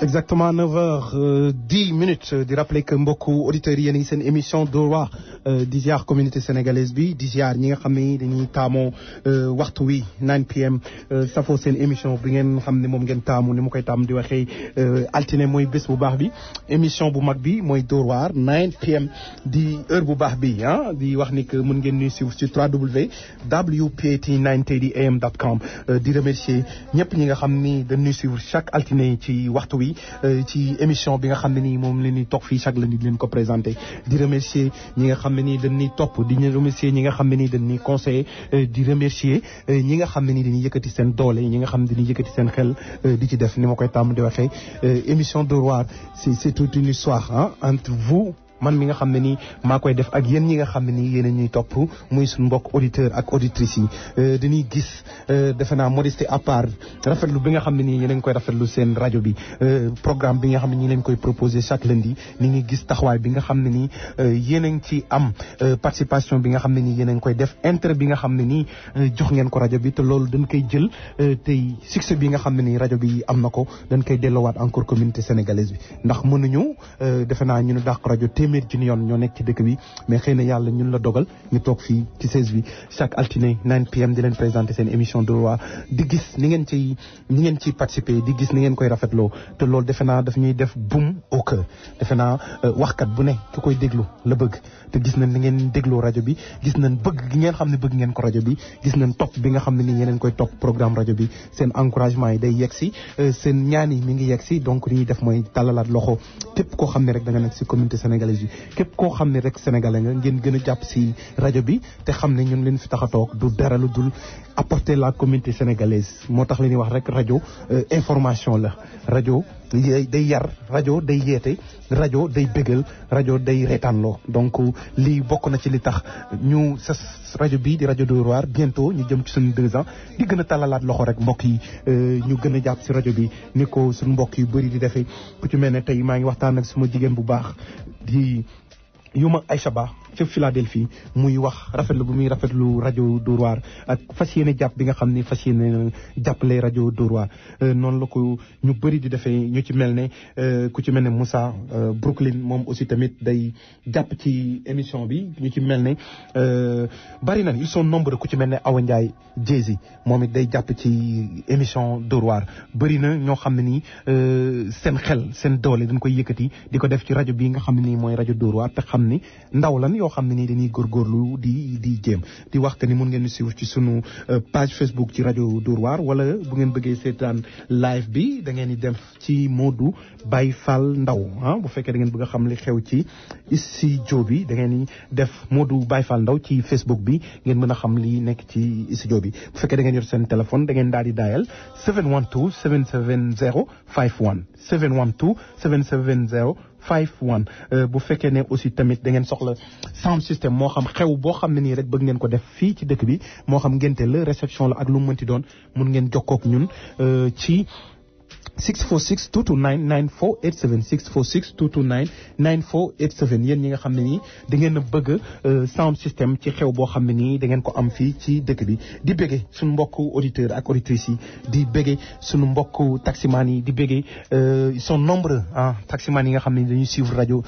Exactement 9h10 di rappeler que mbokku auditeurs yi yéen a ngi seen émission Dóor waar di ziar communauté sénégalaise bi di ziar ñi nga xam ne dañuy taamoo waxtu wi 9 PM safoo seen émission bi ngeen xam ne moom ngeen taamu ni mu koy taam di waxee altine mooy bés bu baax bi émission bu mag bi mooy Dóor waar 9 PM di heure bu baax bi ah di wax ni que mën ngeen ñuy suivre sur www.wpt930am.com di remercier ñëpp ñi nga xam ni dañuy suivre chaque altine ci waxtu wi ci émission bi nga xam ne nii moom la ñuy toog fii chaque lundi di leen ko présenté di remercier ñi nga xam ne nii dañuy topp di remercier ñi nga xam ne nii dañuy conseiller di remercier ñi nga xam ne nii dañuy yëkkati seen doole ñi nga xam ne dañuy yëkkati seen xel di ci def ni ma koy tàmm di waxee émission Dóor waar c'est toute une histoire ah entre vous man mi nga xam ne nii maa koy def ak yéen ñi nga xam ne nii yéen a ñuy topp muy suñu mbokk auditeur ak auditrices yi dañuy gis defe naa modestie à part rafetlu bi nga xam ne nii yéen a ngi koy rafetlu seen rajo bi programme bi nga xam ne ñi leen koy proposé chaque lundi ni ngi gis taxawaay bi nga xam ne nii yéen a ngi ci am participation bi nga xam ne nii yéen a ngi koy def intérêt bi nga xam ne nii jox ngeen ko rajo bi te loolu dañ koy jël tey succès bi nga xam ne nii rajo bi am na ko dañ koy delloowaat encore communauté sénégalaise bi ndax mënuñu defe naa ñu dàq rajo téeméer junni yoon ñoo nekk ci dëkk bi mais xëy na yàlla ñun la dogal ñu toog fii ci 16 bi chaque altine 9 PM di leen présenter seen émission Dóor waar di gis ni ngeen ciy participer di gis ni ngeen koy rafetloo te loolu defe naa daf ñuy def boum au cœur defe naa waxkat bu ne ki koy déglu la bëgg te gis nañ ni ngeen dégloo rajo bi gis nañ bëgg gi ngeen xam ne bëgg ngeen ko rajo bi gis nañ topp bi nga xam ne ni yeneen koy topp programme rajo bi seen encouragement yi day yegg si seen ñaan yi mi ngi yegg si donc li ñuy def mooy tàllalaat loxo képp koo xam ne rek da nga nekk si communauté sénégalaise bi képp koo xam ne rek sénégalais nga ngeen gën a jàpp si rajo bi te xam ne ñun leen fi tax a toog du dara lu dul apporter la communauté sénégalaise moo tax la ñuy wax rek rajo information la rajo day yar rajo day yeete rajo day bégal rajo day reetaanloo donc lii bokk na ci li tax ñu sa rajo bi di rajo Dóor waar bientôt ñu jëm ci suñu 2 ans di gën a talalaat loxo rek mbokk yi ñu gën a jàpp si rajo bi ni ko suñu mbokk yu bëri di defee ku ci mel ne tey maa ngi waxtaan ak suma jigéen bu baax di Yuma Aïcha Ba ca Philadelphie muy wax rafetlu bu muy rafetlu rajo Dóor waar ak fas yéene jàpp bi nga xam ni fas yéene jàppale rajo Dóor waar noonu la ko ñu bëri di defee ñu ci mel ne ku ci mel ne Moussa Brooklyn moom aussi tamit day jàpp ci émission bi ñu ci mel ne bari na ils sont nombreux ku ci mel ne Awa Ndiaye Jési moom it day jàpp ci émission Dóor waar bëri na ñoo xam ne nii seen xel seen doole dañ koy yëkkati di ko def ci rajo bi nga xam ne nii mooy rajo Dóor waar te xam ni ndaw lan yoo xam ne nii dañuy góorgóorlu di jéem di wax que ni mun ngeen di suivre ci sunu page Facebook ci rajo Dóor waar wala bu ngeen bëggee seetaan live bi da ngeen di def ci Modou Baye Fall Ndaw bu fekkee da ngeen bëgg a xam li xew ci studio bi da ngeen di def Modou Baye Fall Ndaw ci Facebook bi ngeen mën a xam li nekk ci studio bi bu fekkee da ngeen yor seen téléphone da ngeen daal di dial 712 770 51 712 770 51 bu fekkee ne aussi tamit da ngeen soxla sound system moo xam xew boo xam ne nii rek bëgg ngeen ko def fii ci dëkk bi moo xam ngénte la réception la ak lu mu mënti doon mun ngeen jokkoo ak ñun ci 646 229 9487 646 229 9487 yéen ñi nga xam ne nii da ngeen a bëgg sound system ci xew boo xam ne nii da ngeen ko am fii ci dëkk bi di bége suñu mbokk auditeurs ak auditrices yi di bége suñu mbokk taximan yi di bége ils sont nombreux taximan yi nga xam ne dañuy suivre rajo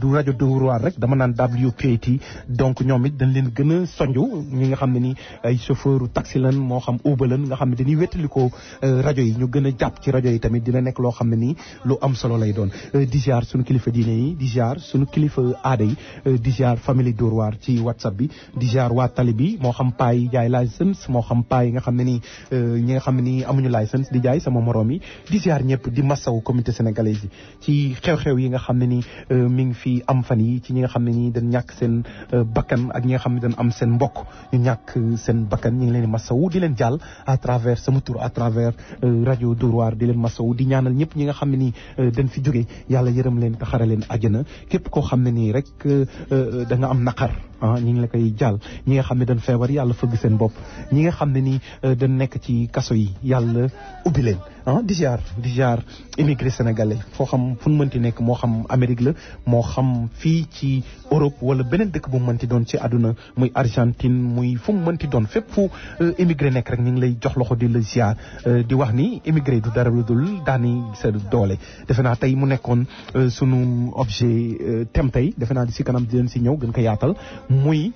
du rajo Dóor waar rek dama naan WPAT donc ñoom it dañ leen gën a sonju ñi nga xam ne ni ay chauffeur taxi lan moo xam Uber lan nga xam ne dañuy wettalikoo rajo yi ñu gën a jàpp ci rajo yi tamit dina nekk loo xam ne nii lu am solo lay doon di ziar suñu kilifa diine yi di ziar suñu kilifa aada yi di ziar famille Dóor waar ci WhatsApp bi di ziar waa tali bi moo xam paa yi jaay licence moo xam paa yi nga xam ne nii ñi nga xam ne nii amuñu licence di jaay sama morom yi di ziar ñëpp di massaw communauté sénégalaise yi ci xew-xew yi nga xam ne nii mi ngi fi am fan yi ci ñi nga xam ne nii dañ ñàkk seen bakkan ak ñi nga xam ne dañ am seen mbokk ñu ñàkk seen bakkan ñu ngi leen di massaw di leen jàll à travers sama tour à travers rajo Dóor waar di leen massaw di ñaanal ñëpp ñi nga xam ne nii dañ fi jóge yàlla yërëm leen te xare leen àjjana képp koo xam ne nii rek da nga am naqar ñi ngi la koy jàll ñi nga xam ne dañ feebar yàlla fëgg seen bopp ñi nga xam ne nii dañ nekk ci kaso yi yàlla ubbi leen di ziar immigré sénégalais foo xam fu mu mënti nekk moo xam Amérique la moo xam fii ci Europe wala beneen dëkk bu mu mënti doon ci àdduna muy Argentine muy fu mu mënti doon fépp fu immigré nekk rek ñu ngi lay jox loxo di la ziar di wax ni immigré du dara lu dul daani sa doole defe naa tey mu nekkoon sunu objet thème tey defe naa di si kanam di leen si ñëw gën ko yaatal muy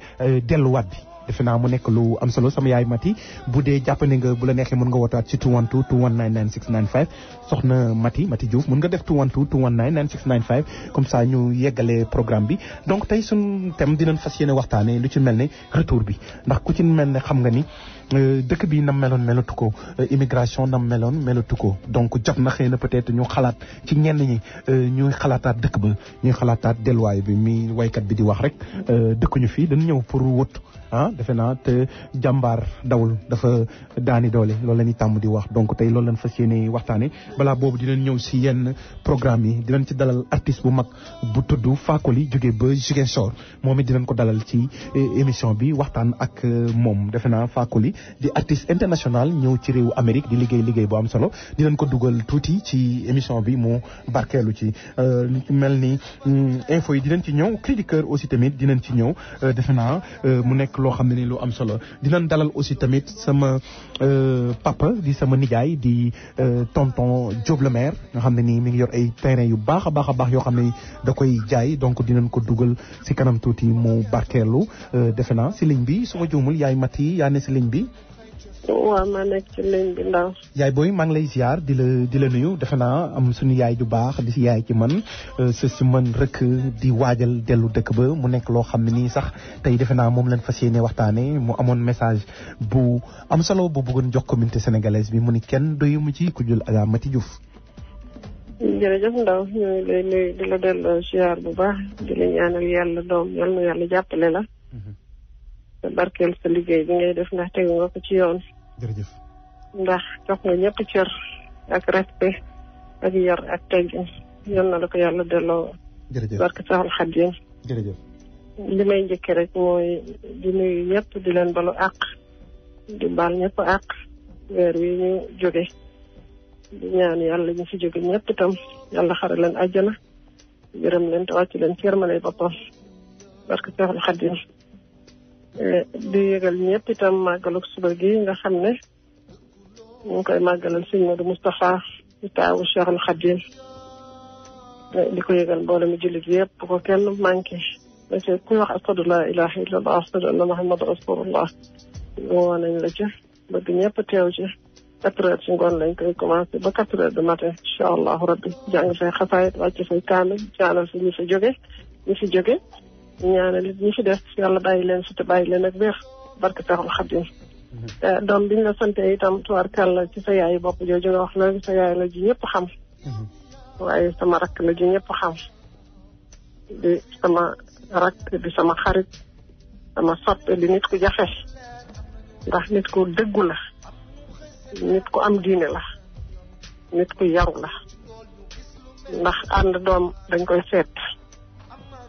delluwaat bi defe naa mu nekk lu am solo sama yaay Mati bu dee jàppane nga bu la neexee mën nga wootaat ci 212 219 9695 soxna Mati Diouf mën nga def 212 219 9695 comme ça ñu yeggalee programme bi donc tey suñu thème dinañ fas yéene waxtaanee lu ci mel ne retour bi ndax ku ci mel ne xam nga ni dëkk bi nam meloon melatu ko immigration nam meloon melatu ko donc jot na xëy na peut-être ñu xalaat ci ñenn ñi ñuy xalaataat dëkk ba ñuy xalaataat delluwaay bi mi waykat bi di wax rek dëkkuñu fii dañu ñëw pour wut defe naa te jàmbaar dawul dafa daani doole loolu la ñuy tàmm di wax donc tey loolu lañ fas yéene waxtaane balaa boobu dinañ ñëw si yenn programme yi dinañ ci dalal artiste bu mag bu tudd Fakoli jóge ba Ziguinchor moom it dinañ ko dalal ci émission bi waxtaan ak moom defe naa Fakoli di artiste international ñëw ci réewu Amérique di liggéey bu am solo dinañ ko dugal tuuti ci émission bi mu barkeelu ci li ci mel ni info yi dinañ ci ñëw cri du cœur aussi tamit dinañ ci ñëw defe naa mu nekk loo xam ne ni lu am solo dinañ dalal aussi tamit sama papa di sama nijaay di tonton Diop le maire nga xam ne nii mi ngi yor ay terrain yu baax a baax yoo xam ne da koy jaay donc dinañ ko dugal si kanam tuuti mu barkeelu defe naa si ligne bi su ma juumul yaay Mati yaa ne si ligne bi. waaw maa nekk ci ligne bi ndaw. yaay booy maa ngi lay ziar di la nuyu defe naa am suñu yaay ju baax di si yaay ci man sa si man rek di waajal dellu dëkk ba mu nekk loo xam ne nii sax tey defe naa moom lañ fas yéene waxtaane mu amoon message bu am solo bu bëggoon jox communauté sénégalaise bi mu ni kenn doyu mu ci ku jul Adja Mati Diouf. jërëjëf ndaw ñu ngi lay nuyu di la delloo ziar bu baax di la ñaanal yàlla doom yal na yàlla jàppale la. te barkeel sa liggéey bi ngay def ndax tegu nga ko ci yoon. jërëjëf. ndax jox nga ñëpp cër ak respect ak yar ak teggin yal na la ko yàlla delloo. jërëjëf barke Saxal Xaadim. jërëjëf. li may njëkkee rek mooy di nuyu ñëpp di leen balu àq di baal ñëpp àq weer wi ñu jóge di ñaan yàlla ñu fi jóge ñëpp itam yàlla xare leen àjjana gërëm leen te wàcc leen ci yërmande boppam barke Seexul Xadim di yëgal ñëpp itam màggalu suba gi nga xam ne ñu ngi koy màggalal sëñ Modou Moustapha di taawu Seexul Xadim di ko yëgal mbooloo mi jullit yëpp bu ko kenn manqué parce que kuy wax ashadu laa ilaaha illallah ashadu anna Muhammad rasulullah woo nañ la ci bëgg ñëpp teew ci 4 heures ci ngoon lañ koy commencé ba 4 heures du matin incha allahu rabbi jàng fay xasaayit wàcc fay kaamil ñaanal fi ñu fi jóge ñaanal it ñi fi des yàlla bàyyi leen fi te bàyyi leen ak wér barke Seexul Xadim doom biñ la sante itam tubaarkàlla ci sa yaay bopp jooju nga wax léegi sa yaay la ji ñëpp xam waaye sama rakk la ji ñëpp xam di sama rakk di sama xarit sama soppe di nit ku jafe ndax nit ku dëggu la nit ku am diine la nit ku yaru la ndax ànd doom dañ koy seet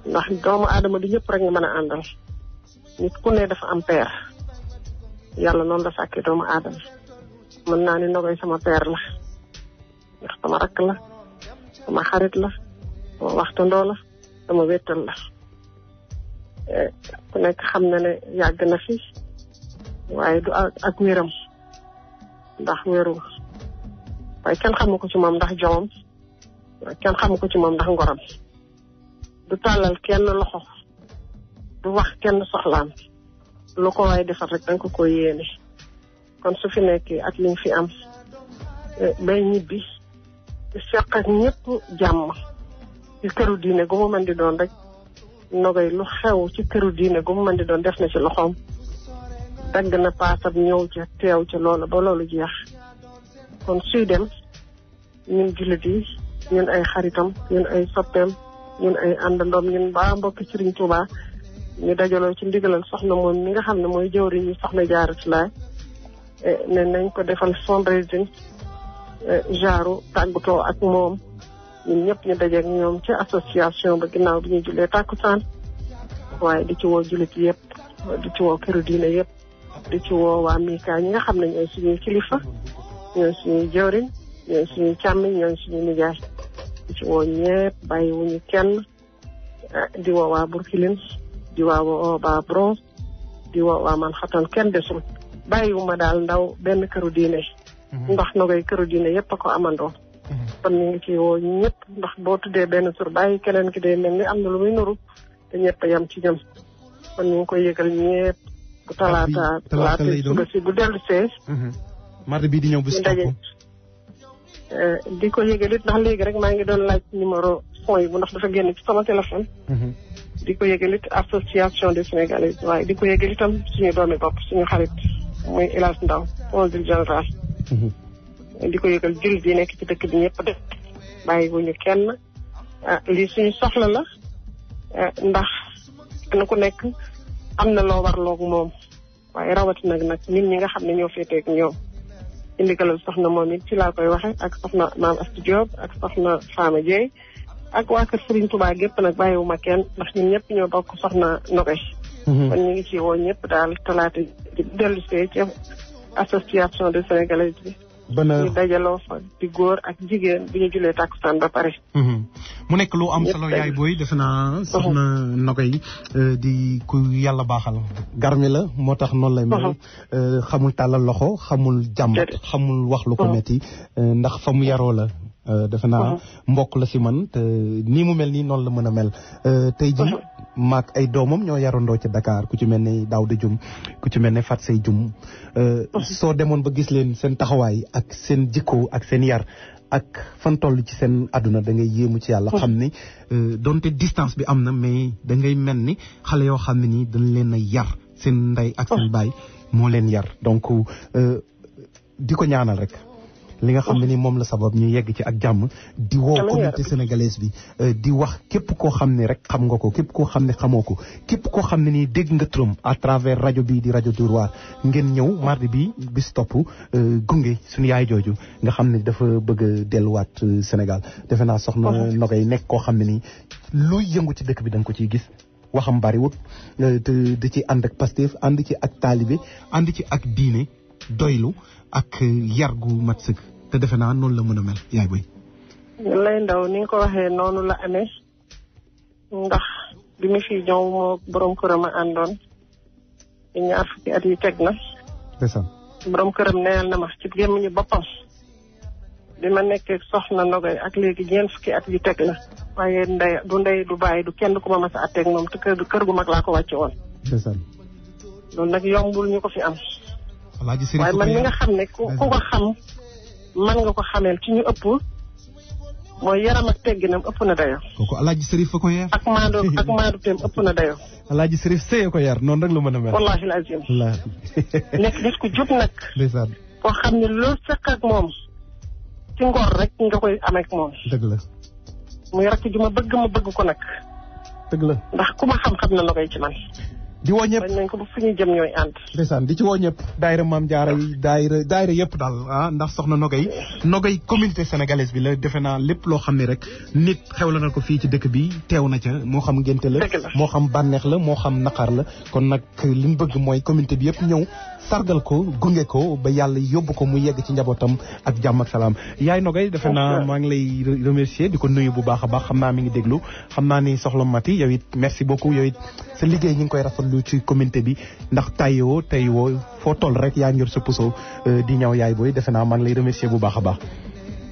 ndax doomu aadama du ñëpp rek nga mën a àndal nit ku ne dafa am peer yàlla noonu la sàkkee doomu aadama mën naa ni Nogoy sama peer la ndax sama rakk la sama xarit la sama waxtandoo la sama wéttal la ku nekk xam na ne yàgg na fi waaye du ak wéram ndax wéru waaye kenn xamu ko ci moom ndax jomam kenn xamu ko ci moom ndax ngoram du tàllal kenn loxo du wax kenn soxlaam lu ko waaye defal rek danga ko yéene kon su fi nekkee ak liñ fi am bay ñibbi seq ak ñëpp jàmm ci këru diine gu mu mën di doon rek Nogoy lu xew ci këru diine gu mu mën di doon def na ci loxoom dagg na paasam ñëw ca teew ca loolu ba loolu jeex kon suy dem ñun jullit yi ñun ay xaritam ñun ay soppeem ñun ay àndandoom ñun ba mbokki Sëriñ Tuubaa ñu dajaloo ci ndigalal soxna moom mi nga xam ne mooy jëwriñ ñu soxna Jaaratullaay ne nañ ko defal fundraising genre tàggatoo ak moom ñun ñëpp ñu dajeek ñoom ci association ba ginnaaw bi ñuy jullee tàkkusaan waaye di ci woo jullit yëpp di ci woo këru diine yëpp di ci woo waa Mika ñi nga xam ne ñooy suñuy kilifa ñooy suñuy jëwriñ ñooy suñuy càmmiñ ñooy suñuy nijaay di ci woo ñëpp bàyyiwuñu kenn di woo waa Burkilin di woo waa Bronx di woo waa Manhattan kenn desul bàyyiwuma daal ndaw benn këru diine ndax Nogoy këru diine yëpp a ko amandoo kon ñu ngi ci woo ñëpp ndax boo tuddee benn tur bàyyi keneen ki day mel ni am na lu muy nuru te ñëpp a yam ci ñoom kon ñu ngi koy yëgal ñëpp bu talaata suba si bu dellu see mardi bii di ñëw bis topp di ko yëgal it ndax léegi rek maa ngi doon laaj numéro fond yi bu ndax dafa génn ci sama téléphone di ko yëgal it association des Sénégalais waaye di ko yëgal itam suñu doomi bopp suñu xarit muy El Hadj Ndaw consul général di ko yëgal jullit yi nekk ci dëkk bi ñëpp def bàyyi wuñu kenn lii suñu soxla la ndax kenn ku nekk am na loo warloog moom waaye rawatina nag ñun ñi nga xam ne ñoo féeteeg ñoom indigalal soxna moom it ci laa koy waxe ak soxna Maam Astu Diop ak soxna Fama Dieye ak waa kër Serigne Touba gépp nag bàyyiwuma kenn ndax ñun ñëpp ñoo bokk soxna Nogoy kon ñu ngi ci woo ñëpp daal talaata di dellu see ci association des Sénégalais bi ñu dajaloo fa di góor ak jigéen bi ñu julee tàkkusaan ba pare mu nekk lu am solo yaay booy defe naa soxna Nogoy di ku yàlla baaxal garmi la moo tax noonu lay mel xamul tàllal loxo xamul jàmbat xamul wax lu ko metti ndax fa mu yaroo la defe naa mbokk la si man te nii mu mel nii noonu la mën a mel tey ji maag ay doomam ñoo yarandoo ci Dakar ku ci mel ne Daouda Dioum ku ci mel ne Fat Sey Dioum soo demoon ba gis leen seen taxawaay ak seen jikko ak seen yar ak fan toll ci seen àdduna da ngay yéemu ci yàlla xam ni donte distance bi am na mais da ngay mel ni xale yoo xam ne nii dañ leen a yar seen ndey ak seen baay moo leen yar donc di ko ñaanal rek li nga xam ne ni moom la sabab ñu yegg ci ak jàmm di woo communauté sénégalaise bi di wax képp koo xam ne rek xam nga ko képp koo xam ne xamoo ko képp koo xam ne nii dégg nga turam à travers rajo bi di rajo Dóor waar ngeen ñëw mardi bi bis topp gunge suñu yaay jooju nga xam ne dafa bëgg a delluwaat Sénégal defe naa soxna Nogoy nekk koo xam ne nii luy yëngu ci dëkk bi da nga ko ciy gis waxam bariwut te di ci ànd ak Pastef ànd ci ak taalibe ànd ci ak diine doylu ak yar gu mat sëkk te defe naa noonu la mën a mel yaay boy lay ndaw ni nga ko waxee noonu la amee ndax bi mu fi ñëw moo borom këram a àndoon ci ñaar fukki at yi teg na. ndeysaan. borom këram neyal na ma ci gémmiñu boppam bi ma nekkee soxna Nogay ak léegi ñeent fukki at yi teg na waaye ndey du bàyyi du kenn ku ma mas a atteeg moom te kër gu mag laa ko wàcce woon. ndeysaan. loolu nag yombul ñu ko fi am. Alaaji Sërif waaye man mi nga xam ne ku ko xam man nga ko xameel ci ñu ëpp mooy yaram ak tegginam ëpp na dayo. kooku Alaaji Sërif fa ko yar. ak maandu teem ëpp na dayo. Alaaji Sërif sëye ko yar noonu rek la mën a mel. wallaahi lazim. nekk nit ku jub nag. ndeysaan. koo xam ne loo seq ak moom ci ngor rek nga koy amee ak moom. dëgg la. muy rakk ju ma bëgg ko nag. dëgg la. ndax ku ma xam-xam na Nogay ci man. di woo ñëpp bañ nañ ko ba fu ñuy jëm ñooy ànd. ndeysaan di ci woo ñëpp. daayira Maam Jaara yi daayira yëpp daal ndax soxna Nogay communauté sénégalaise bi la defe naa lépp loo xam ne rek nit xewla na ko fii ci dëkk bi teew na ca moo xam ngénte la moo xam bànneex la moo xam naqar la kon nag li ñu bëgg mooy communauté bi yëpp ñëw sargal ko gunge ko ba yàlla yóbbu ko mu yegg ci njabootam ak jàmm ak salaam. yaay Nogay defe naa maa ngi lay remercier di ko nuyu bu baax a baax xam naa mi ngi déglu xam naa ni soxla Mati yow it merci beaucoup yow it sa liggéey ñi ngi koy rafetlu ci communauté bi ndax tayoo foo toll rek yaa ngi yor sa puso di ñëw yaay booy defe naa maa ngi lay remercier bu baax a baax.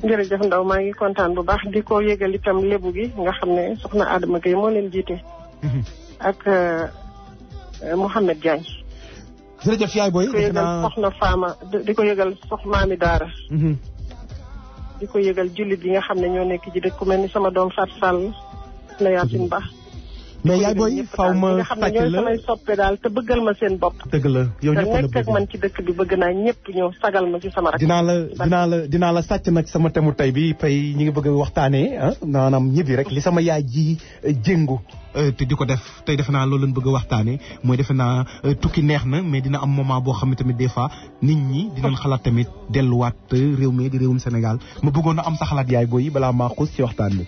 jërëjëf Ndaw maa ngi kontaan bu baax di ko yëgal itam lébu gi nga xam ne soxna Adama Gueye moo leen jiite. ak Mouhamed Diagne. jërëjëf yaay booy. di ko yëgal soxna Fama di ko yëgal soxna Maami Daara. di ko yëgal jullit yi nga xam ne ñoo nekk ci dëkk ku mel ni sama doom Fatou Sall na Yacine Ba. mais yaay booy faaw ma sàcc la ñooy samay soppe daal te bëggal ma seen bopp. dëgg la yow ñëpp la nekk ak man ci dëkk bi bëgg naa ñëpp ñëw sagal ma ci sama rak. dinaa la sàcc nag sama temu tey bi fay ñi ngi bëgg a waxtaanee maanaam ñibbi rek li sama yaay ji jéngu te di ko def tey defe naa loolu lañ bëgg a waxtaanee mooy defe naa tukki neex na mais dina am moment boo xam ne tamit des fois nit ñi dinañ xalaat tamit delluwaat réew mi di réewum Sénégal ma bëggoon a am sa xalaat yaay booy balaa maa xuus ci waxtaan bi.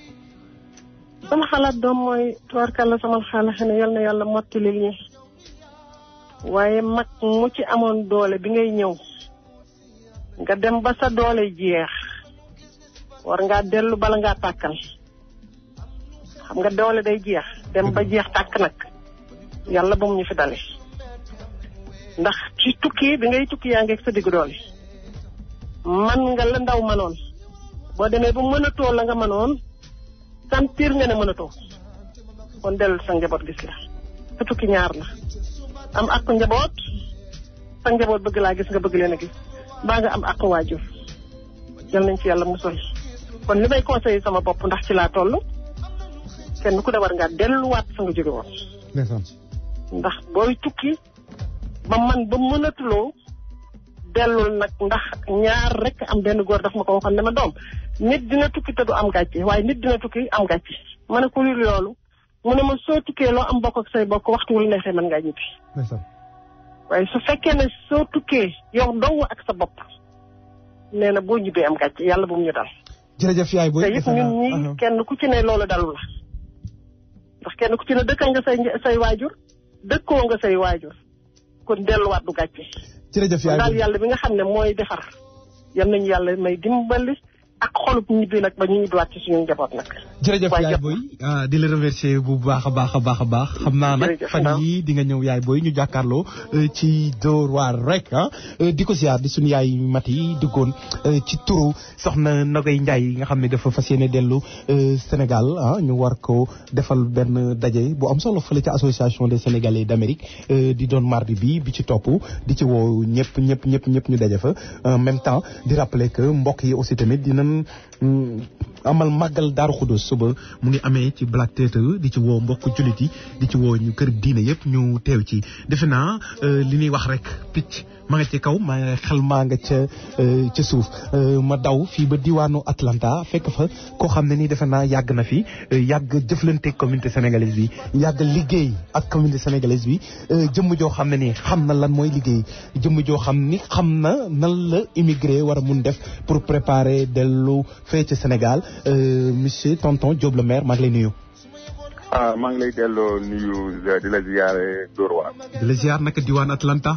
sama xalaat doom mooy tubaarkàlla sama xalaat xëy na yal na yàlla mottali ñi waaye mag mu ci amoon doole bi ngay ñëw nga dem ba sa doole jeex war ngaa dellu bala ngaa tàkkal xam nga doole day jeex dem ba jeex tàkk nag yàlla ba mu ñu fi dale ndax ci tukki bi ngay tukki yaa ngi sa diggu doole man nga la ndaw manoon boo demee ba mënatoo la nga manoon sentir nga ne mënatoo kon dellu sa njaboot gis la sa tukki ñaar la am ak njaboot sa njaboot bëgg laa gis nga bëgg leen a gis mbaa nga am ak waajur jël nañ ci yàlla musal kon li may conseillé sama bopp ndax ci laa toll kenn ku ne war ngaa delluwaat fa nga jóge woon ndax booy tukki ba man ba mënatuloo dellul nag ndax ñaar rek am benn góor daf ma ko waxoon ne ma doom nit dina tukki te du am gàcce waaye nit dina tukki am gàcce ma ne ko lii loolu mu ne ma soo tukkee loo am bokk ak say bokk waxtu wul neexee mën ngaa ñibbi waaye su fekkee ne soo tukkee yow dong ak sa bopp nee na boo ñibbee am gàcce yàlla bu mu ñu dal. jërëjëf yaay booy. te it ñun ñii kenn ku ci ne loolu dalu la ndax kenn ku ci ne dëkkal nga say waajur dëkkoo nga say waajur kon delluwaat du gàcce. jërëjëf yaay daal yàlla bi nga xam ne mooy defar yal nañu yàlla may dimbali ak xolub ñibbi nag ba ñu ñibbiwaat ci suñu njaboot nag. jërëjëf yaay booy di la remercier bu baax a baax a baax a baax. xam naa nag fan yii di nga ñëw yaay booy ñu jàkkaarloo ci Dóor waar rek di ko ziar di suñu yaay Mati duggoon ci turu soxna Nogay Ndiaye nga xam ne dafa fas yéene dellu Sénégal ñu war ko defal benn daje bu am solo fële ci association des Sénégalais d'Amérique di doon mardi bi ci topp di ci woo ñëpp ñu daje fa en même temps di rappeler que mbokk yi aussi tamit dinañ amal màggal Daaru Xudus suba mu ngi amee ci Black Theatre di ci woo mbokk jullit yi di ci woo ñu kër diine yëpp ñu teew ci defe naa li ñuy wax rek picc ma nga ci kaw xel maa nga ca suuf ma daw fii ba diwaanu Atlanta fekk fa koo xam ne nii defe naa yàgg na fi yàgg jëflante communauté sénégalaise bi yàgg liggéey ak communauté sénégalaise bi jëmm joo xam ne nii xam na lan mooy liggéey jëmm joo xam ni xam na nan la immigré war a mun def pour préparer dellu fee ci Sénégal monsieur tonton Diop le maire maa ngi lay nuyu. maa ngi lay delloo nuyu di la ziare Dóor waar. di la ziar naka diwaan Atlanta.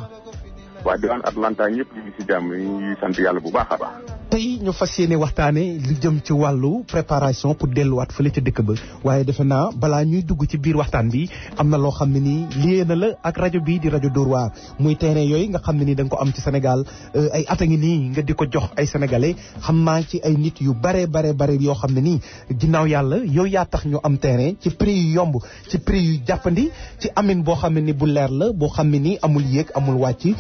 waa diwaan Atlanta ñëpp ñu ngi si jàmm ñu ngi sant yàlla bu baax a baax. tey ñu fas yéene waxtaane lu jëm ci wàllu préparation pour delluwaat fële ca dëkk ba waaye defe naa balaa ñuy dugg ci biir waxtaan bi am na loo xam ne nii lié na la ak rajo bii di rajo Dóor waar muy terrain yooyu nga xam ne nii da nga ko am ci Sénégal ay at a ngi nii nga di ko jox ay sénégalais xam naa ci ay nit yu bare yoo xam ne nii ginnaaw yàlla yow yaa tax ñu am terrain ci prix yu yomb ci prix yu jàppandi ci amin boo xam ne ni bu leer la boo xam ne nii amul yéeg amul wàcc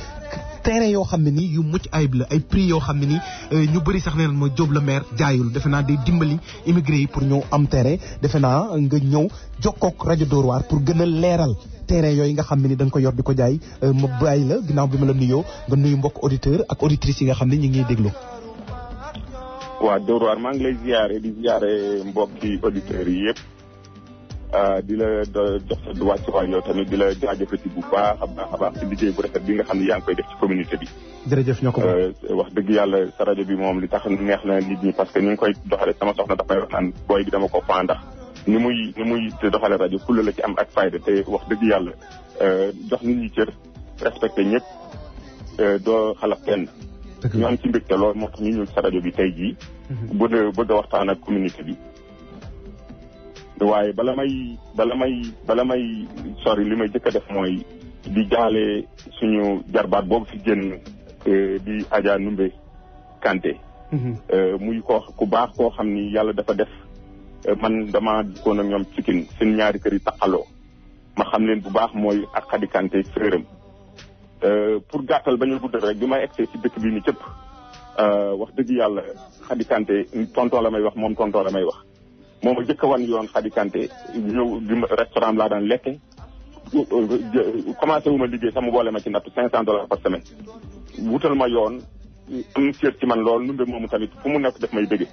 terrain yoo xam ne nii yu mucc ayib la ay prix yoo xam ne nii ñu bëri sax neen mooy Diop le maire jaayul defe naa day dimbali immigré yi pour ñu am terrain defe naa nga ñëw jokkook rajo Dóor waar pour gën a leeral terrain yooyu nga xam ne ni da nga ko yor di ko jaay ma bàyyi la ginnaaw bi ma la nuyoo nga nuyu mbokk auditeur ak auditrices yi nga xam ne ñu ngi déglu. waa Dóor waar maa ngi lay ziare mbokki auditeurs yi yëpp di la jox sa wàccuwaay yow tamit di la jaajëfati bu baax a baax ci liggéey bu rafet bi nga xam ne yaa ngi koy def ci communauté bi. jërëjëf ñoo ko wax dëgg yàlla sa rajo bi moom li tax neex na nit ñi parce que ñu ngi koy doxale sama soxna dafay wax naan booy bi dama ko faa ndax ni muy doxale rajo fulla la ci am ak fayda te wax dëgg yàlla jox nit ñi cër respecté ñëpp doo xalaf kenn. ñu am ci mbégte lool moo tax ñu ñëw sa rajo bi tey jii. bëgg a waxtaan ak communauté bi. waaye bala may sori li may jëkk a def mooy di jaale suñu jarbaat boobu fi génn di Adja Numbe Kanté. muy ku baax koo xam ni yàlla dafa def man dama dikkoon ak ñoom Pikine seen ñaari kër yi taqaloo ma xam leen bu baax mooy ak Khady Kanté frèram pour gàttal bañ a guddal rek bi may egsee ci dëkk bi ni cëpp wax dëgg yàlla Khady Kanté tonton la may wax moom tonton la may wax moom a jëkk a wan yoon Khady Kanté ñëw di restaurant laa daan lekke commencé wu ma liggéey sama boole ma ci natt $500 par semaine wutal ma yoon am cër ci man lool Numbe moomu tamit fu mu nekk def may bëgge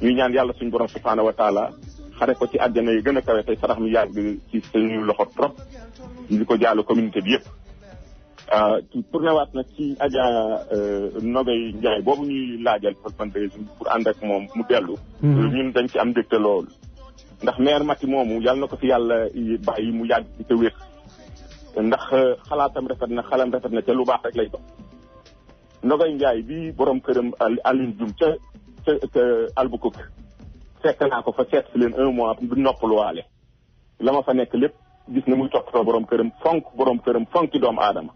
ñuy ñaan yàlla suñu borom subhaanahu wa taala xare ko ci àjjana yi gën a kawe tey sarax mi yàgg ci suñu loxo trop di ko jàll communauté bi yëpp tourné waat nag ci Adja Nogay Ndiaye boobu ñuy laajal fundraising pour ànd ak moom mu dellu ñun dañ ci am mbégte loolu ndax maire Mati moomu yàlla na ko fi yàlla bàyyi mu yàgg ci te wér ndax xalaatam rafet na xalam rafet na ca lu baax rek lay dox Nogay Ndiaye bi borom këram Aline Dioum ca Albuquerque fekk naa ko fa seet si leen 1 mois du noppaluwaale la ma fa nekk lépp gis na muy toppatoo borom këram fonki doomu aadama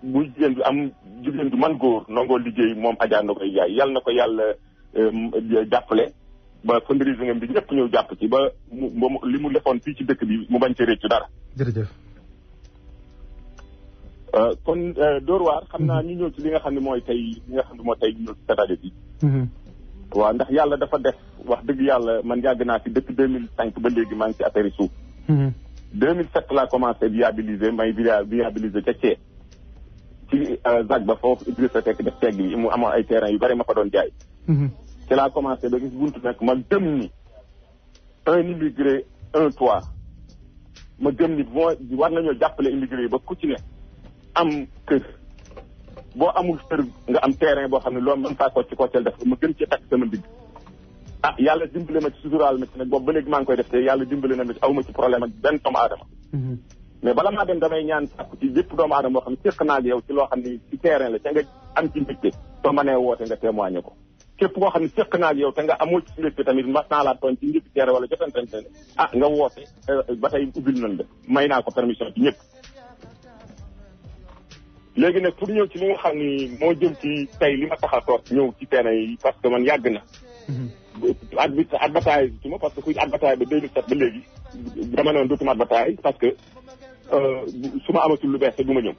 bu jigéen bi am jigéen du man góor nangoo liggéey moom Adja Nogay Ndiaye yàlla na ko yàlla jàppale ba fundraising bi ñëpp ñëw jàpp ci ba li mu defoon fii ci dëkk bi mu bañ ci réccu dara. jërëjëf. kon Dóor waar xam naa ñu ñëw ci li nga xam ne mooy tey li nga xam ne moo tey ñëw ci rajo bi. waaw ndax yàlla dafa def wax dëgg yàlla man yàgg naa fi depuis 2005 ba léegi maa ngi ci affaire suuf. 2007 laa commencé viabiliser ca Thiès. ci ZAC ba foofu Idrissa Seck def tegg bi mu amoon ay terrain yu bari ma fa doon jaay. ci laa commencé ba gis buntu nag ma gëm ni un immigré un toit ma gëm ni war nañoo jàppale immigré yi ba ku ci ne am kër boo amul kër nga am terrain boo xam ne loolu mën faa ko ci koccel def ma gën ci takk sama ndigg yàlla dimbale ma ci suturaal ma ci nag boobu ba léegi maa ngi koy def te yàlla dimbale na ma ci aw ma ci problème ak benn doomu aadama mais bala maa dem damay ñaan sàkku ci bépp doomu aadama boo xam ne séq naa ak yow ci loo xam ne ci terrain la te nga am ci mbégte soo mënee woote nga témoigné ko képp koo xam ne séq naa ak yow te nga amoo ci mbégte tamit mas naa laa tooñ ci njëkk terrain wala jotantente nga woote ba tey ubbil nañ la may naa ko permission ci ñëpp léegi nag pour ñëw ci li nga xam ni moo jëm ci tey li ma tax a toog ñëw ci terrain yi parce que man yàgg na advertise ci ma parce que kuy advertise ba 2007 ba léegi dama ne woon dootuma advertise parce que su ma amatul lu bees te du ma ñëw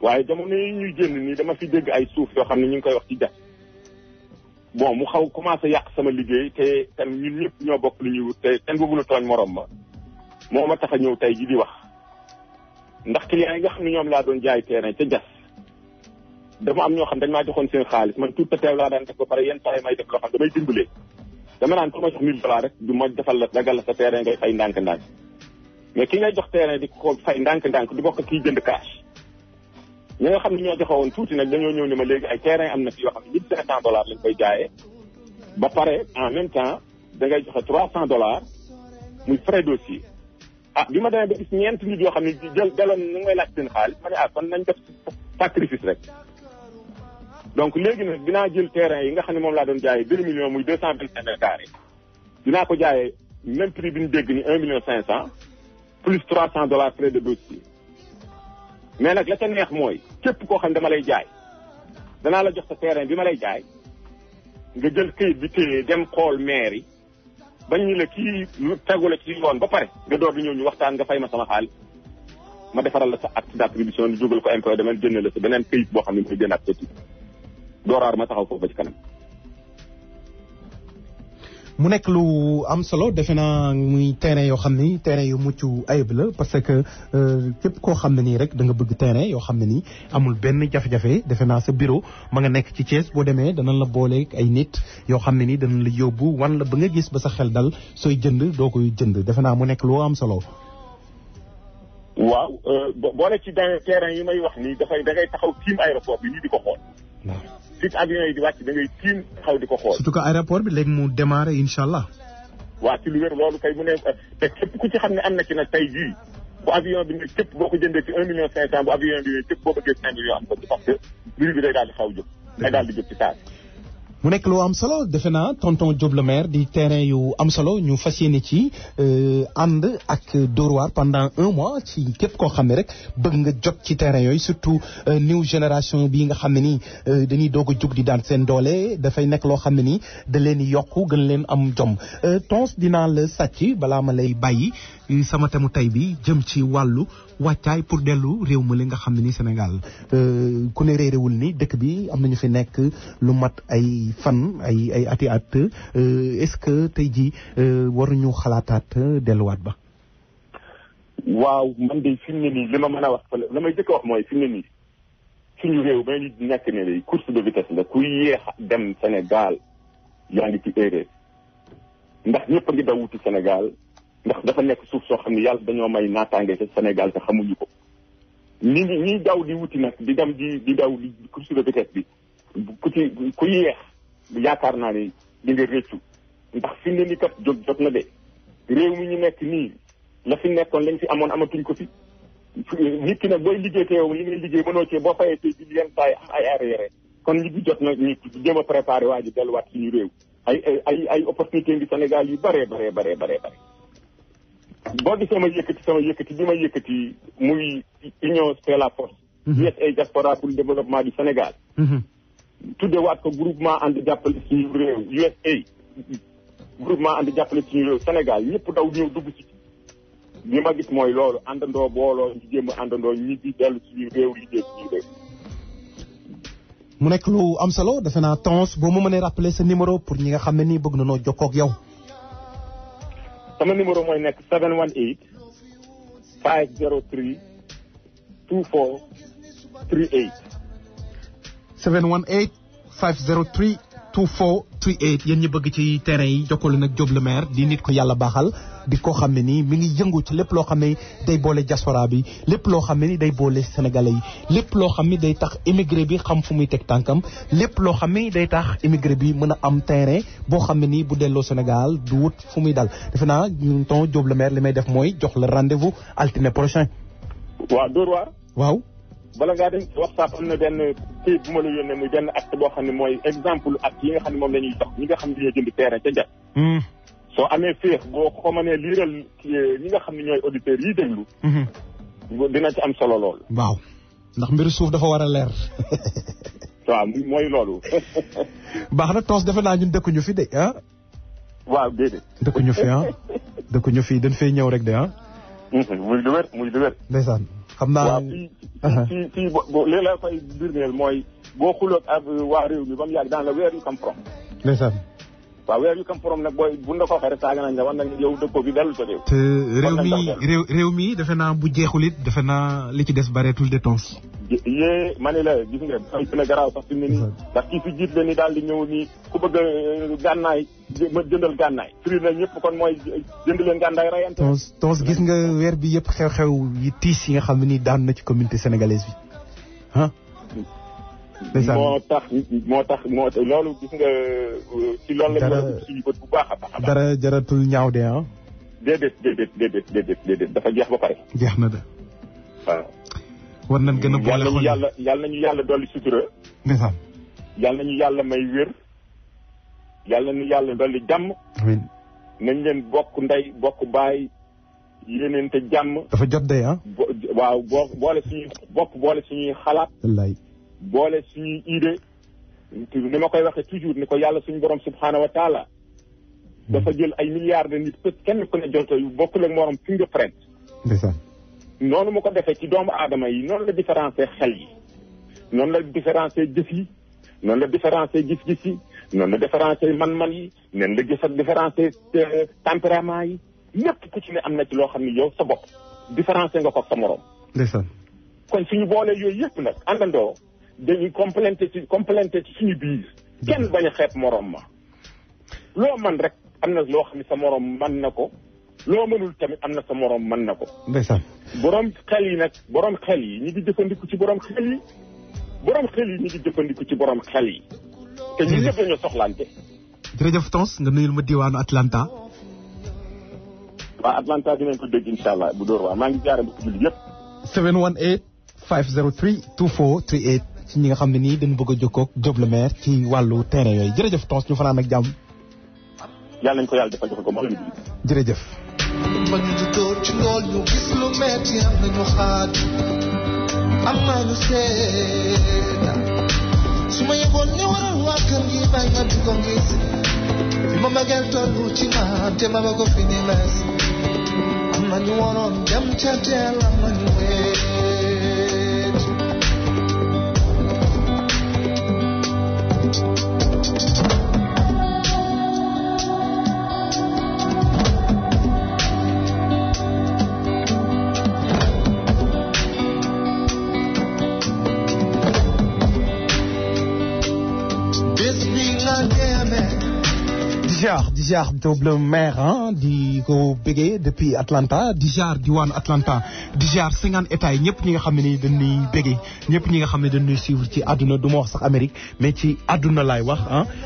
waaye jamono yi ñuy génn nii dama fi dégg ay suuf yoo xam ne ñu ngi koy wax ci jas bon mu xaw commencé yàq sama liggéey te tamit ñun ñëpp ñoo bokk lu ñuy wut te kenn bëggul a tooñ morom ma moo ma tax a ñëw tey ji di wax ndax clients yi nga xam ne ñoom laa doon jaay terrain ca jas dama am ñoo xam dañ maa joxoon seen xaalis man tout teew laa daan def ba pare yenn saa yi may def loo xam damay dimbalee dama naan ku ma jox $1000 rek du ma defal la dagal la sa terrain ngay fay ndànk-ndànk mais ki ngay jox terrain di ko fay ndànk-ndànk du bokk kiy jënd cash ñi nga xam ne ñoo joxe woon tuuti nag dañoo ñëw ne ma léegi ay terrain am na fi yoo xam ne $1,500 lañ koy jaayee ba pare en même temps da ngay joxe $300 muy frais dossier bi ma demee ba gis ñeent nit yoo xam ne daloon nu ngay laaj seen xaalis ma ne kon nañ def sacrifice rek donc léegi nag dinaa jël terrain yi nga xam ne moom laa doon jaayee 2 millions muy 225 mètres carrés dinaa ko jaayee même prix bi ñu dégg ni 1 million 500 plus $300 frais de dossier mais nag la ca neex mooy képp koo xam ne dama lay jaay danaa la jox sa terrain bi ma lay jaay nga jël këyit bi téye dem xool maire yi bañ ñu la kii tegu la ci yoon ba pare nga door di ñëw ñu waxtaan nga fay ma sama xaalis ma defaral la sa acte d'attribution di jógal ko impôt domaine jënd la sa beneen këyit boo xam ne mooy jënd ak sa titre dooraar ma taxaw foofu ba ci kanam. mu nekk lu am solo defe naa muy terrain yoo xam ni terrain yu mucc ayib la parce que képp koo xam ne nii rek da nga bëgg terrain yoo xam ne nii amul benn jafe-jafe defe naa sa bureau ma nga nekk ci Thiès boo demee danañ la boole ay nit yoo xam ne nii danañ la yóbbu wan la ba nga gis ba sa xel dal sooy jënd doo koy jënd defe naa mu nekk lu am solo. waaw boole ci terrain yi may wax nii dafay da ngay taxaw tiim aéroport bi nii di ko xool. waaw fit avion yi di wàcc da ngay tiim taxaw di ko xool. surtout que aéroport bi léegi mu démarré incha allah. waa ci lu wér loolu kay mu ne te képp ku ci xam ne am na ci nag tey jii bu avion bi ne képp boo ko jëndee ci 1 million 500 bu avion bi ne képp boo bëggee 5 millions am ko ci parce que mbir bi day daal di xaw jóg. day daal di jóg ci saa mu nekk lu am solo defe naa tonton Diop le maire di terrain yu am solo ñu fas yéene ci ànd ak Dóor waar pendant 1 mois ci képp koo xam ne rek bëgg nga jot ci terrain yooyu surtout new génération bii nga xam ne nii dañuy doog a jug di daan seen doole dafay nekk loo xam ne nii da leen di yokk gën leen am jom tons dinaa la sàcc balaa ma lay bàyyi sama temu tey bi jëm ci wàllu wàccaay pour dellu réew ma li nga xam ne ni Sénégal ku ne réerewul ni dëkk bi am nañu fi nekk lu mat ay fan ay ati at est-ce que tey jii waruñu xalaataat delluwaat ba. waaw man de fi mu ne nii li ma mën a wax la may jëkk a wax mooy fi mu ne nii suñu réew ba ñu nekk ne lay course de vitesse la ku yéex dem Sénégal yaa ngi ci erreur ndax ñëpp a ngi daw wuti Sénégal ndax dafa nekk suuf soo xam ne yàlla dañoo may naataange ca Sénégal te xamuñu ko ñi daw di wuti nag di dem di daw di course de vitesse bi ku yéex yaakaar naa ne di nga réccu ndax fi ne ni kat jot na de réew mi ñu nekk nii la fi nekkoon lañ fi amoon amatuñ ko fi nit ki nag booy liggéey te yow li ngay liggéey mënoo cee boo fayee tey jii yenn saa yi am ay arrière kon li bi jot na ñu jéem a préparé waa ji delluwaat suñu réew ay opportunité ngi Sénégal yu bare boo gisee ma yëkkati bi ma yëkkati muy union c'est la force USA diaspora pour le développement du Sénégal tuddewaat ko groupement ànd jàppale suñu réew USA groupement ànd jàppale suñu réew Sénégal ñëpp daw ñëw dugg ci li ma gis mooy loolu àndandoo booloo ñu jéem a àndandoo ñi di dellu suñu réew liggéey suñu réew. mu nekk lu am solo defe naa tons boo ma mënee rappeler sa numéro pour ñi nga xam ne nii bëgg na noo jokkoo ak yow. sama numéro mooy nekk 718 503 2438. 718 503 2438 yéen ñi bëgg ci terrain yi jokkoo nag Diop le maire di nit ko yàlla baaxal di ko xam ne nii mi ngi yëngu ci lépp loo xam ne day boole diaspora bi lépp loo xam ne ni day boole sénégalais yi lépp loo xam ne day tax immigré bi xam fu muy teg tànkam lépp loo xam ne day tax immigré bi mën a am terrain boo xam ne nii bu delloo Sénégal du wut fu muy dal defe naa ñun tonton Diop le maire li may def mooy jox la rendez-vous altine prochain. waaw Dóor waar. waaw. bala ngaa dem WhatsApp am na benn këyit bu ma la yónnee muy benn acte boo xam ne mooy exemple acte yi nga xam ne moom la ñuy jox ñi nga xam ne ñoo jënd terrain ca jat soo amee féex boo ko mënee liiral ñi nga xam ne ñooy auditeurs yi déglu dina ci am solo lool. waaw ndax mbiru suuf dafa war a leer. waaw mooy loolu. baax na toos defe naa ñun dëkkuñu fi de ah. waaw déedéet. dëkkuñu fi ah dëkkuñu fi dañ fay ñëw rek de ah. muy lu wér. ndeysaan xam naa. waaw fii li la koy birneel mooy boo xuloog ak waa réew mi ba mu yàgg daan la where you come from. ndeysaan. waaw where you come from nag booy bu la ko waxee rek saaga nañ la war nañ yow dëkkoo bi dellu sa réew. te réew mi defe naa bu jeexul it defe naa li ci des bareetul de tons. yee ma ne la gis nga dafay gën a garaaw sax fi mu ne nii. ndax kii fi jiit la ni daal di ñëw nii ku bëgg a gànnaay ma jëndal gànnaay. firi na ñëpp kon mooy jënd leen gànnaay rayante. tons gis nga weer bi yëpp xew-xew yi tiis yi nga xam ne nii daan na ci communauté sénégalaise bi ah. moo tax loolu gis nga ci loolu la ñu war a suñu bët bu baax a baax. dara jaratul ñaaw de ah. déedéet dafa jeex ba pare. jeex na de. waaw. war nañ gën a boole xol yàlla nañu yàlla dolli sutura. ndeysaan. yàlla nañu yàlla may wér yàlla nañu yàlla dolli jàmm. amiin. nañ leen bokk ndey bokk baay yéeneente jàmm. dafa jot de ah. waaw boole suñuy boole suñuy xalaat. wallaay. boole suñuy idée ni ma koy waxee toujours ni ko yàlla suñu borom subhaanahu wa taala dafa jël ay milliards de nit kenn ku ne jolto yu bokkul ak morom fingerprint. ndeysaan. noonu mu ko defee ci doomu aadama yi noonu la différencier xel yi noonu la différencier jëf yi noonu la différencier gis-gis yi noonu la différencier man-man yi noonu la différencier tempérament yi lépp ku ci ne am na ci loo xam ne yow sa bopp différencier nga ko sa morom. ndeysaan. kon suñu boole yooyu yëpp nag àndandoo dañuy complété ci suñu biir kenn bañ a xeeb morom ma loo man rek am na loo xam ne sa morom man na ko loo mënul tamit am na sa morom man na ko. ndeysaan. borom xel yi nag borom xel yi ñu ngi jëfandiku ci borom xel yi borom xel yi ñu ngi jëfandiku ci borom xel yi. te ñun ñëpp dañoo soxlaante. jërëjëf Tons nga nuyul ma diwaanu Atlanta. waa Atlanta dinañ ko dégg incha allah bu door waa maa ngi jaaree mbokku jullit yëpp. 718 503 2438 ci ñi nga xam ne nii dañu bëgg a jokkoo ak Diop le maire ci wàllu terrain yooyu jërëjëf Tons ñu fanaan ak jàmm. yàlla nañu ko yàlla defal ko moom la ñu. jërëjëf. ba ñu di door ci lool ñu gis lu metti am nañu xaat am nañu seeda su ma yeboon ne waral waa kër gi bañ ma di ko gis fi ma magel tollu ci ma te ma ba ko fi ni mes am nañu waroon dem ca teel am nañu weet di jaar Diop le maire di ko bëggee depuis Atlanta di jaar diwaanu Atlanta di jaar 50 états yi ñëpp ñi nga xam ne ni dañuy bëggee ñëpp ñi nga xam ne dañuy suivre ci àdduna du ma wax sax Amérique mais ci àdduna laay wax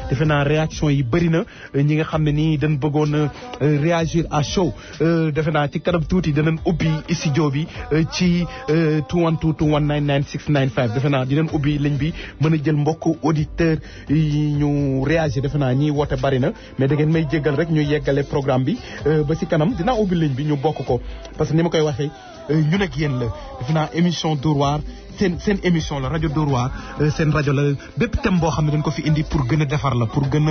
defe naa réaction yi bëri na ñi nga xam ne nii dañ bëggoon a réagir à chaud defe naa ci kanam tuuti danañ ubbi studio bi ci 212 219 9695 defe naa dinañ ubbi ligne bi mën a jël mbokk auditeur yi ñu réagir defe naa ñiy woote bëri na mais da ngeen may jéggal rek ñu yeggale programme bi ba si kanam dinaa ubbi ligne bi ñu bokk ko parce que ni ma koy waxee ñun ak yéen la defe naa émission Dóor waar seen émission la rajo Dóor waar seen rajo la bépp thème boo xam ne dañ ko fi indi pour gën a defar la pour gën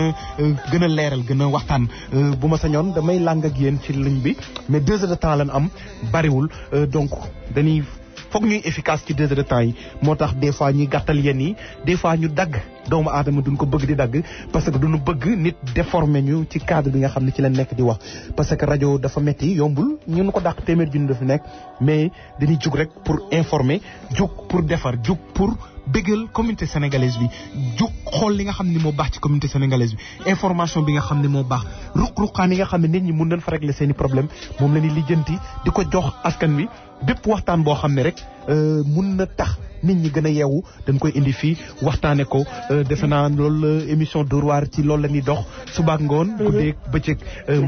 a leeral gën a waxtaan bu ma sañoon damay làng ak yéen ci ligne bi mais 2 heures de temps lañ am bariwul donc dañuy foog ñuy efficace ci 2 heures de temps yi moo tax des fois ñuy gàttal yenn yi des fois ñu dagg doomu aadama duñ ko bëgg di dagg parce que duñu bëgg nit déformer ñu ci cadre bi nga xam ne ci la nekk di wax parce que rajo dafa metti yombul ñun ko dàq téeméer junni dafa nekk mais dañuy jug rek pour informer jug pour defar jug pour bëggal communauté sénégalaise bi jug xool li nga xam ne moo baax ci communauté sénégalaise bi information bi nga xam ne moo baax ruq-ruqaan yi nga xam ne nit ñi mun nañ fa régler seen i problème moom la ñuy lijjanti di ko jox askan wi bépp waxtaan boo xam ne rek mun na tax nit ñi gën a yeewu dañ koy indi fii waxtaane ko defe naa loolu émission Dóor waar ci loolu la ñuy dox subaak ngoon guddeeg bëccëg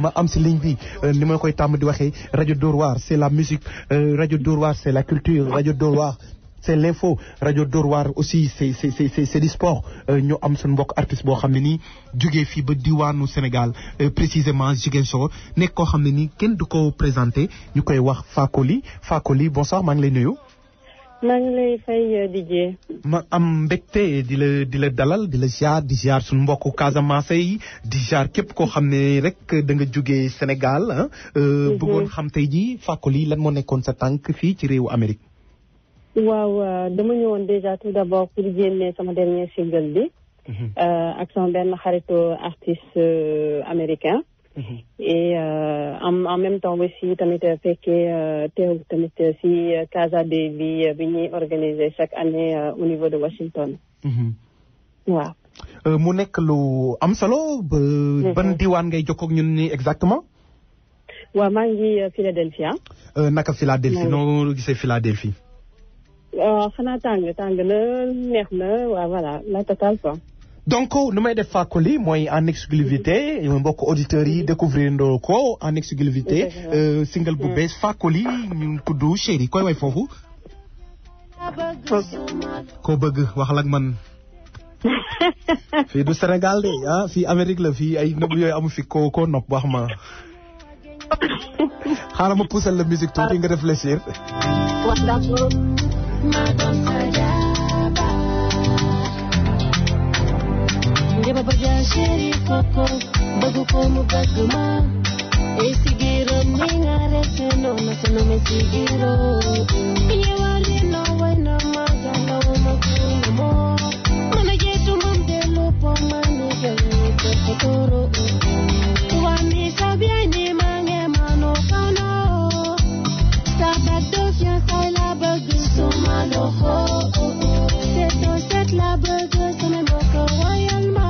ma am si ligne bi ni ma koy tàmm di waxee rajo Dóor waar c'est la musique rajo Dóor waar c'est la culture rajo Dóor waar c'est l'info rajo Dóor waar aussi c'est du sport ñu am suñu mbokk artiste boo xam ne nii jógee fii ba diwaanu Sénégal précisément Ziguinchor nekk koo xam ne nii kenn du ko présenté ñu koy wax Fakoli bonsoir maa ngi lay nuyu. maa ngi lay fay DJ. ma am mbégte di la dalal di la ziar suñu mbokku Casamance yi di ziar képp koo xam ne rek da nga jógee Sénégal bëggoon xam tey jii Fakoli lan moo nekkoon sa tànk fii ci réewu Amérique. waaw dama ñëwoon déjà tout d'abord pour génne sama dernier single bi. ak sama benn xaritu artiste américain. et en même temps aussi tamit fekkee teew tamit si Casa Day bi ñuy organiser chaque année au niveau de Washington. waaw. mu nekk lu am solo. ban diwaan ngay jokkoo ak ñun ni exactement. waaw maa ngi Philadelphia. naka Philadelphie noo gisee Philadelphie. xanaa tàng na neex na waaw voilà la totale quoi. donc nu may def Fakoli mooy en exclusivité mbokk auditeurs yi découvrir ndoo ko en exclusivité single bu bees Fakoli ñu tudd Chéri koy way foofu. koo bëgg waxal ak man. fii du Sénégal de ah fii Amérique la fii ay nëbb yooyu amu fi koo nopp wax ma xaaral ma puusal la musique tuuti nga réfléchir. wax d'accord. Njëba ba jaa chéri koko bëgg ko mu bëgg ma e sigiro ni nga rete no na seno me sigiro yewali no wena magala uma kuno mo mana jetu mum de lupo mani gani ke futuro wani sabia ni mange mano kano sabato fiança la bëgg suma loxo seto set la bëgg sama mbokk wayal ma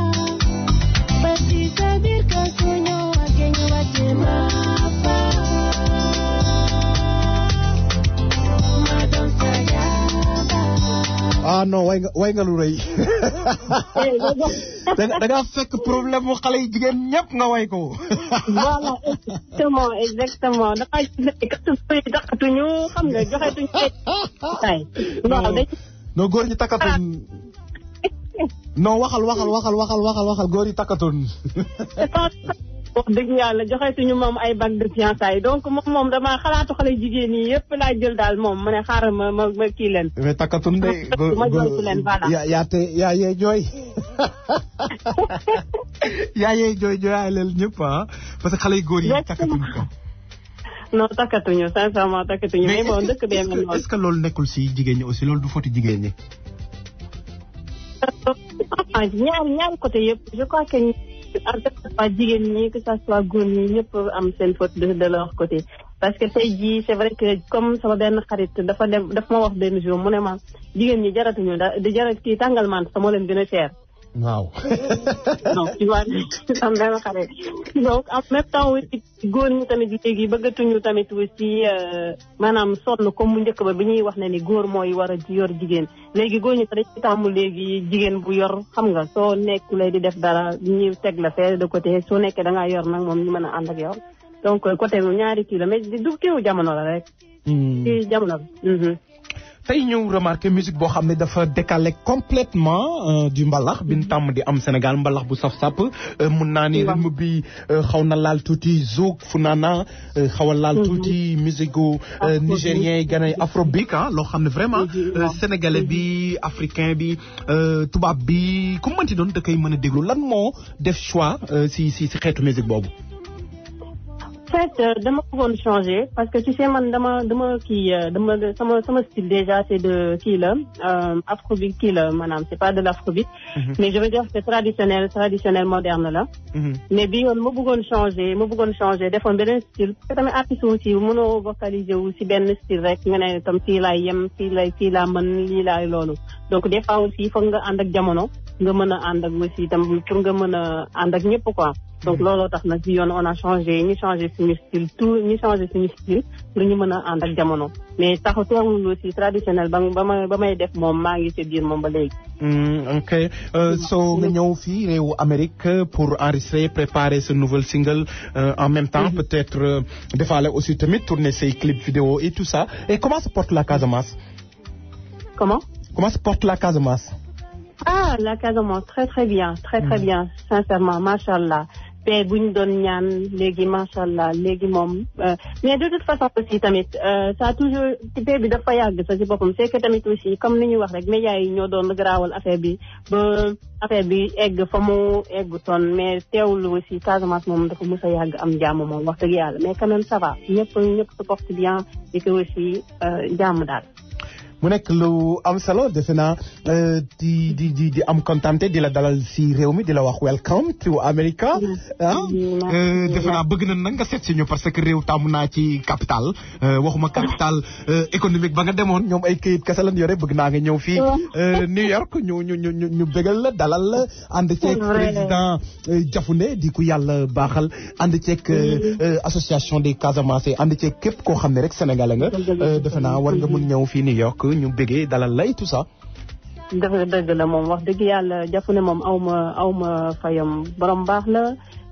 ah non way nga lu rëy da nga fekk problème mu xale yi jigéen ñëpp nga way ko. voilà exactement dafa takkatuñu xam nga joxetuñu tay non góor ñi takkatuñ non waxal góor yi takkatuñ. wax dëgg yàlla joxetuñu moom ay bague de fiançailles donc moom dama xalaatu xale jigéen yi yëpp laa jël daal moom ma ne xaaral ma kii leen. mais takkatun de. ma jël leen voilà. yaa yee jooy. yaa yee jooyaay leen ñëpp parce que xale yu góor yi takkatuñu ko. non takkatuñu sincèrement takkatuñu. mais bon dëkk bee mel noonu. est-ce que loolu nekkul si jigéen ñi aussi loolu du foti jigéen ñi. ñaari côté yëpp je crois que en fait pas jigéen ñi que ça soit góor ñi ñëpp am seen faute de leur côté parce que tey jii c'est vrai que comme sama benn xarit daf ma wax benn jour mu ne ma jigéen ñi jaratuñu di jarat kii tàngal man sama leen gën a cher. waaw. donc tu vois am benn xarit donc en même temps aussi góor ñi tamit léegi bëggatuñu tamit aussi maanaam sonn comme mu njëkk ba bi ñuy wax ne ni góor mooy war a yor jigéen léegi góor ñi dañ ci tàmmu léegi jigéen bu yor xam nga soo nekkulee di def dara ñu teg la fee de côté soo nekkee da ngaa yor nag moom ñu mën a ànd ak yow donc côté bu ñaari kii la mais du kiiwu jamono la rek. kii jamono la. tey ñëw remarqué musique boo xam ne dafa décalé complètement du mbalax bi ñu tàmm di am Sénégal mbalax bu saf-sap mun naa ni rythme bi xaw na laal tuuti zouk funana xaw a laal tuuti musique gu nigérien yi gën a afrobeat loo xam ne vraiment sénégalais bi africain bi tubaab bi ku mënti doon da koy mën a déglu lan moo def choix si xeetu musique boobu. En fait dama bëggoon changer parce que tu sais man dama kii sama style déjà c'est de kii la afrobeat kii la maanaam c'est pas de l'afrobeat mais je veux dire c'est traditionnel moderne la mais bi yoon ma bëggoon changer defoon beneen style parce que tamit artiste aussi mënoo vocaliser wu si benn style rek nga ne tam fii laay yem fii laa mën lii laay loolu donc des fois aussi foog nga ànd ak jamono nga mën a ànd ak aussi itam pour nga mën a ànd ak ñëpp quoi donc looloo tax nag bi yoon on a ñu changé suñu style pour ñu mën a ànd ak jamono mais teewul aussi traditionnel ba may def moom maa ngi ci biir moom ba léegi. ok so nga ñëw fii réewu Amérique pour enregistrer préparer ce nouvel single en même temps peut-être defaale aussi tamit tourner say clips vidéo et tout ça et comment se porte la Casamance. Comment se porte la Casamance. Ah, la Casamance très très bien sincèrement machallah paix bu ñu doon ñaan léegi machallah léegi moom mais de toute façon aussi tamit ça toujours paix bi dafa yàgg sa ci boppam c'est que tamit aussi comme ni ñuy wax rek médias yi ñoo doon garaawal affaire bi ba affaire bi egg fa mu eggutoon mais teewul aussi Casamance moom dafa mës a yàgg am jàmm moom wax dëgg yàlla mais quand même ça va ñëpp se porte bien et que aussi jàmm daal. mu nekk lu am solo defe naa di am contenté di la dalal si réew mi di la wax welcome to America defe naa bëgg na nag nga seet si ñu parce que réew tàmm naa ci capital waxuma capital économique ba nga demoon ñoom ay këyit kese lañ yore bëgg naa nga ñëw fii New York ñu bégal la dalal la ànd ceeg président Diafoune di ku yàlla baaxal ànd ceeg association des Casamance ànd ceeg képp koo xam ne rek sénégalais nga defe naa war nga mun ñëw fii New York ñu bëggee dalal lay tout ça. dafa dëgg la moom wax dëgg yàlla Diafoune moom aw ma fayam borom baax la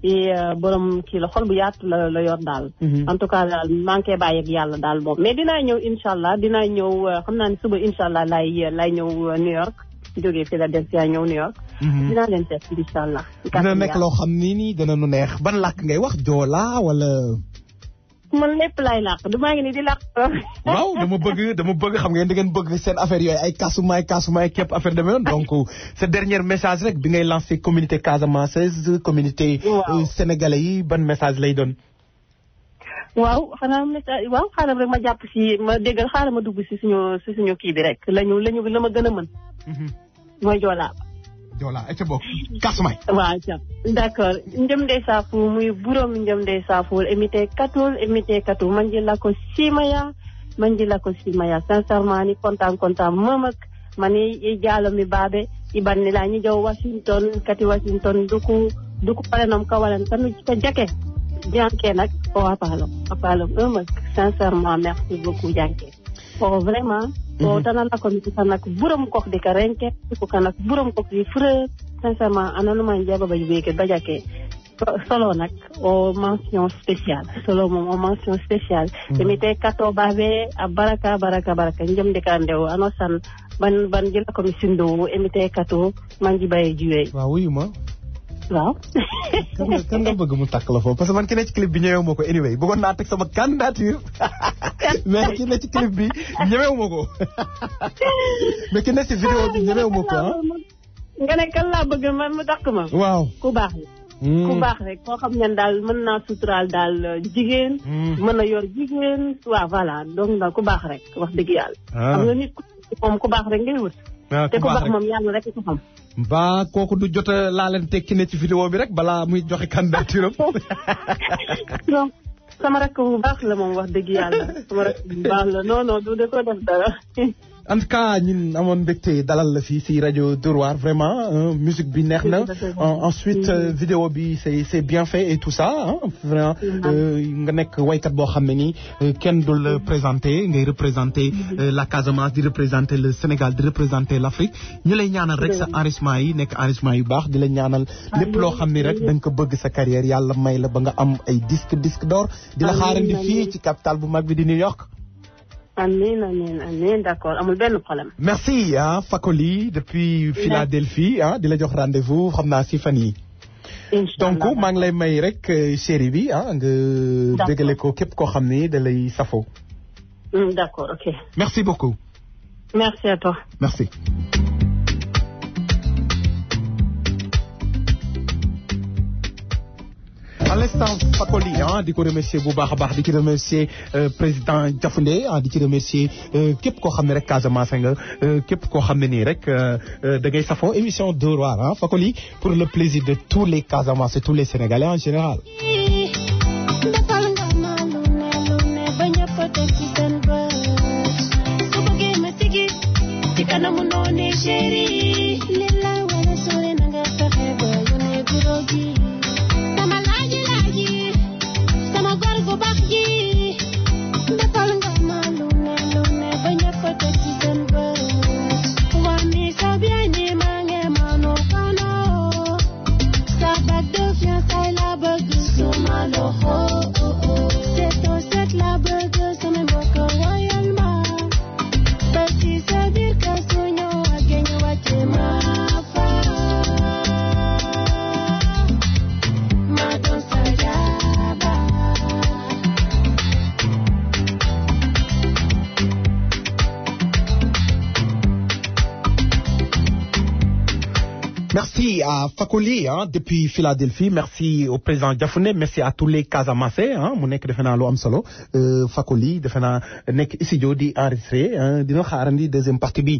et borom kii la xol bu yaatu la yor daal. en tout cas daal maa ngi koy bàyyi ak yàlla daal moom mais dinaa ñëw incha allah dinaa ñëw xam naa ne suba incha allah lay ñëw New York jógee Philadelphia ñëw New York. dinaa leen seet incha allah. dina nekk loo xam ni nii dana nu neex ban làkk ngay wax Joola wala. man lépp laay làkk du maa ngi nii di làkk. waaw dama bëgg xam ngeen da ngeen bëgg seen affaire yooyu ay kaasumaay képp affaire demee noonu donc sa dernier message rek bi ngay lancé communauté casamançaise communauté sénégalais yi ban message lay doon. waaw xaaral rek ma jàpp si ma déggal xaaral ma dugg si suñu kii bi rek la ma gën a mën. mooy Joola. Joola ay ca bokk kasumay. waaw d'accord njamde safu muy burom njamde safu emite katul manjila ko simaya sincèrement ni kontaan mamak mani jalo mi babe ibanni la ñi jow Washington duku parenom kawalan tanu ko jake janké nak o apalo mamak sincèrement merci beaucoup janké vraiment o tanan ko mi tanak burom ko de karenke ko kanak burom ko fi frère sincèrement ananu man jaba ba yube ke bajake solo nak o mention spéciale emite kato babe a baraka njam de kandew anosan ban jël ko mi sindo emite kato manji baye juwe waaw wuyuma waaw kan nga bëgg mu takk la foofu parce que man ki ne ci clip bi ñëwewu ma ko anyway bëggoon naa teg sama candidature mais ki ne ci clip bi ñëwewu ma ko mais ki ne ci vidéo bi ñëwewu ma ko nga ne kan laa bëgg man mu takk ma waaw ku baax rek koo xam ne daal mën naa suturaal daal jigéen mën a yor jigéen waaw voilà donc daal ku baax rek wax dëgg yàlla xam nga nit moom ku baax rek ngay wut te ku baax moom yàlla rek ko xam ba kooku du jot a laaleen tekki ne ci vidéo bi rek balaa muy joxe candidature am donc sama rakk bu baax la moom wax dëgg yàlla sama rakk bu baax la non du de ko def dara en tout cas ñun amoon mbégte dalal la fii si rajo Dóor waar vraiment musique bi neex na ensuite vidéo bi c'est bien fait et tout ça vraiment nga nekk waykat boo xam ne nii kenn du la présenté ngay représenter la Casamance di représenter le Sénégal di représenter l'Afrique ñu lay ñaanal rek sa enrichissement yi nekk enrichissement yu baax di la ñaanal lépp loo xam ni rek da nga ko bëgg sa carrière yàlla may la ba nga am ay disque d'or di la xaarandi fii ci capitale bu mag bi di New York. Amiin d'accord amul benn problème. merci Fakoli depuis Philadelphie di la jox rendez-vous xam naa si fan yi donc maa ngi lay may rek chéri bi nga dégale ko képp koo xam ni da lay safo. d'accord ok. merci beaucoup. merci à toi. merci. à l'instant Fakoli di ko remercier bu baax a baax di ci remercier président Diafoundé di ci remercier képp koo xam ne rek Casamance nga képp koo xam ne nii rek da ngay safoo émission Dóor waar Fakoli pour le plaisir de tous les Casamance et tous les Sénégalais en général. Merci à Fakoli depuis Philadelphie, merci au président Diafoundé, merci à tous les Casamançais mu nekk defe naa lu am solo Fakoli defe naa nekk studio di enregistré dina xaarandi deuxième partie bi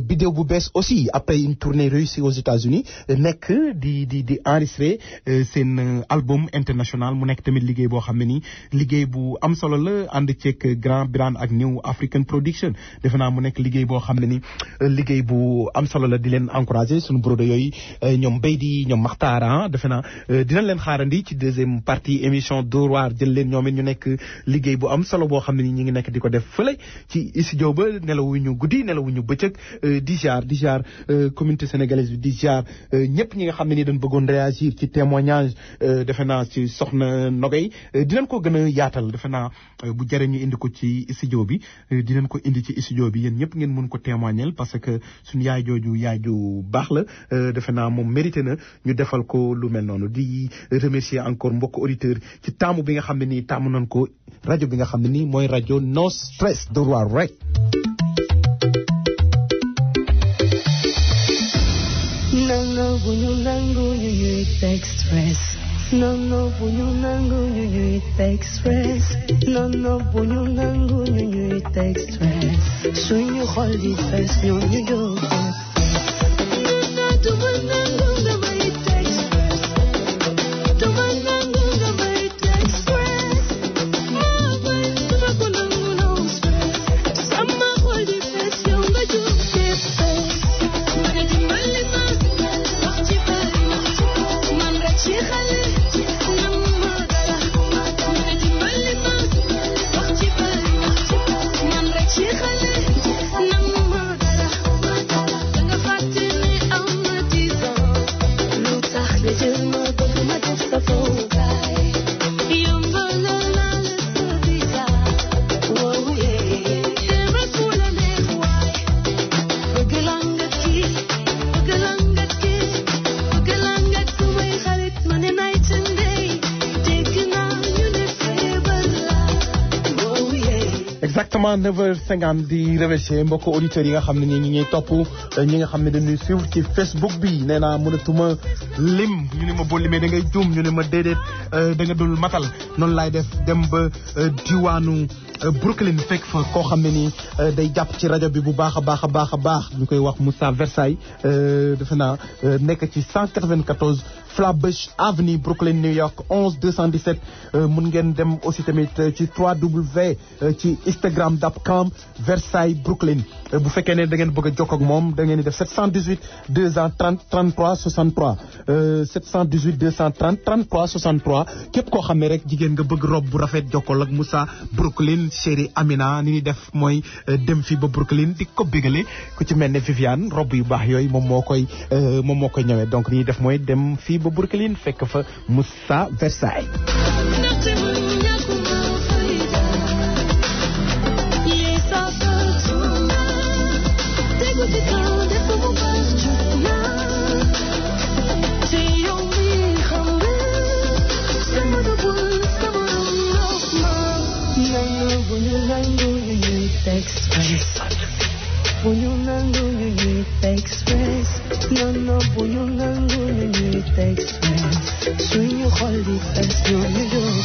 vidéo bu bees aussi après une tournée réussie aux États-Unis nekk di enregistré seen album international mu nekk tamit liggéey boo xam ne nii liggéey bu am solo la ànd ceeg Grand Birane ak New African Production defe naa mu nekk liggéey boo xam ne ni liggéey bu am solo la di leen encourager suñu brodo yooyu ñoom Beydi ñoom Maxtaara defe naa dinañ leen xaarandi ci deuxième partie émission Dóor waar jël leen ñoom it ñu nekk liggéey bu am solo boo xam ne ni ñu ngi nekk di ko def fële ci studio ba nelawuñu guddi nelawuñu bëccëg di jaar communauté sénégalaise bi di jaar ñëpp ñi nga xam ne ni dañ bëggoon réagir ci témoignage defe naa ci soxna Nogay dinañ ko gën a yaatal defe naa bu jëree ñu indi ko ci studio bi dinañ ko indi ci studio bi yéen ñëpp ngeen mën ko témoigner parce que suñu yaay ju baax la defe naa moom mérité na ñu defal ko lu mel noonu di remercier encore mbokk auditeur ci taamu bi nga xam ne nii taamu nañ ko rajo bi nga xam ne nii mooy rajo No Stress Dóor waar rek. No, bu ñu nangu ñu ñuy teg stress. No, bu ñu nangu ñu ñuy teg stress. No, bu ñu nangu ñu ñuy teg stress. Suñu xol di fees ñoo ñu jóg. exactement 9h50 di remercier mbokk auditeurs yi nga xam ne ñi ngi topp ñi nga xam ne dañuy suivre ci Facebook bi nee naa mënatuma lim ñu ne ma boo limee da ngay juum ñu ne ma déedéet da nga dul matal noonu laay def dem ba diwaanu Brooklyn fekk fa koo xam ne nii day jàpp ci rajo bi bu baax a baax ñu koy wax Moussa Versailles defe naa nekk ci 194 Flatbush Avenue Brooklyn New York 11217 mun ngeen dem aussi tamit ci 3W ci Instagram.com Versailles Brooklyn bu fekkee ne da ngeen bëgg a jokkoo ak moom da ngeen di def 718 230 33 63 718 230 33 63 képp koo xam ne rek jigéen nga bëgg robe bu rafet jokkoo ak Moussa Brooklyn chérie Amina ni ñuy def mooy dem fi ba Brooklyn di ko bégale ku ci mel ne Viviane robe yu baax yooyu moom moo koy ñëwee donc ni ñuy def mooy dem fii ba Brooklyn fekk fa Moussa Versailles. No, bu ñu nangu ñu ñuy teg stress. Suñu xol di fees ñoo ñu jóg.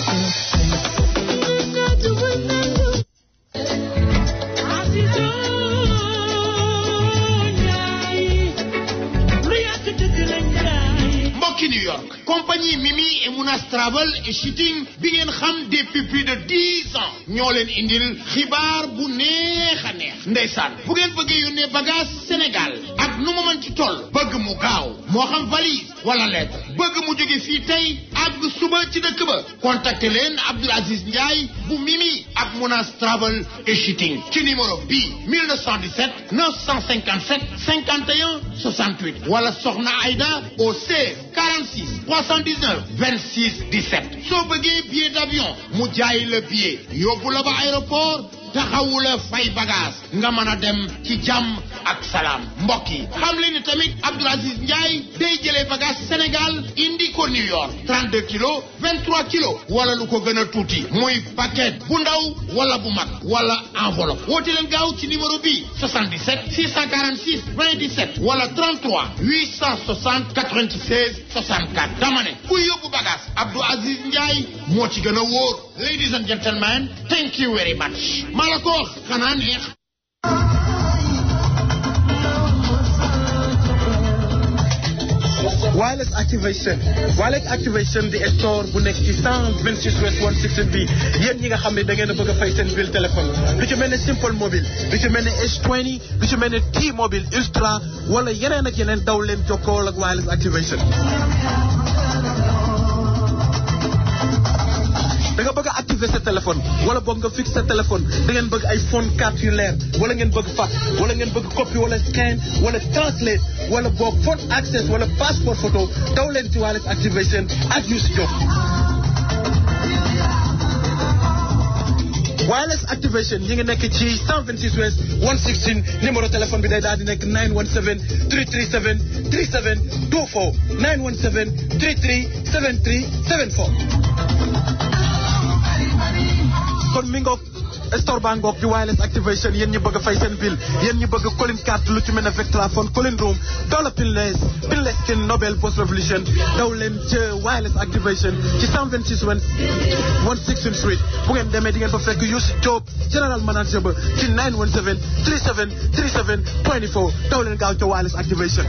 mbokki New York compagnie Mimi et Mounas Travel et Shipping bi ngeen xam depuis plus de 10 ans ñoo leen indil xibaar bu neex a neex ndeysaan bu ngeen bëggee yónnee bagage Sénégal ak nu mu mën ci toll bëgg mu gaaw moo xam valise wala lettre bëgg mu jóge fii tey ak suba ci dëkk ba contacté leen Abdoul Aziz Ndiaye bu Mimi ak Mounas Travel et Shipping ci numéro bii 1917 957 51 68 wala Soxna Aïda au 16 46 319 26 17 soo bëggee billet d'avion mu jaay le billet yóbbu la ba aéroport taxawu la fay bagage nga mën a dem ci jàmm ak salaam mbokk yi xam leen ni tamit Abdoul Aziz Ndiaye day jëlee bagage Sénégal indi ko New York 32 kilos 23 kilos wala lu ko gën a tuuti muy paquet bu ndaw wala bu mag wala enveloppe woote leen gaaw ci numéro bi 77 646 27 wala 33 860 96 64 dama ne kuy yóbbu bagage Abdoul Aziz Ndiaye moo ci gën a wóor. Ladies and gentlemen, thank you very much. maa la ko wax xanaa neex. waaye wireless activation di store bu nekk ci 126 West 116 bi yéen ñi nga xam ne da ngeen a bëgg a fay seen bill téléphone lu ci mel ne Simple Mobile lu ci mel ne S20 lu ci mel ne T-Mobile Ultra wala yeneen ak yeneen daw leen jokkoo ak wireless activation. da nga bëgg a activer sa téléphone wala boog nga fixe sa téléphone da ngeen bëgg ay phone carte yu leer wala ngeen bëgg fax wala ngeen bëgg copy wala scan wala translate wala boog phone access wala passport photo daw leen ci wireless activation ak Youssou Diop. wireless activation yi ngi nekk ci 126 West 116 numéro téléphone bi day daal di nekk 917 337 3724 917 33 73 74. kon mi ngoog store baa ngoog di wireless activation yéen ñi bëgg a fay seen bill yéen ñi bëgg calling card lu ci mel ne Vectraphone calling room dollar pinless skin Nobel Post Revolution daw leen ca wireless activation ci 126 West 116 Street bu ngeen demee di ngeen fa fekk Youssou Diop general manager ba ci 917 37 37 24 daw leen gaaw ca wireless activation.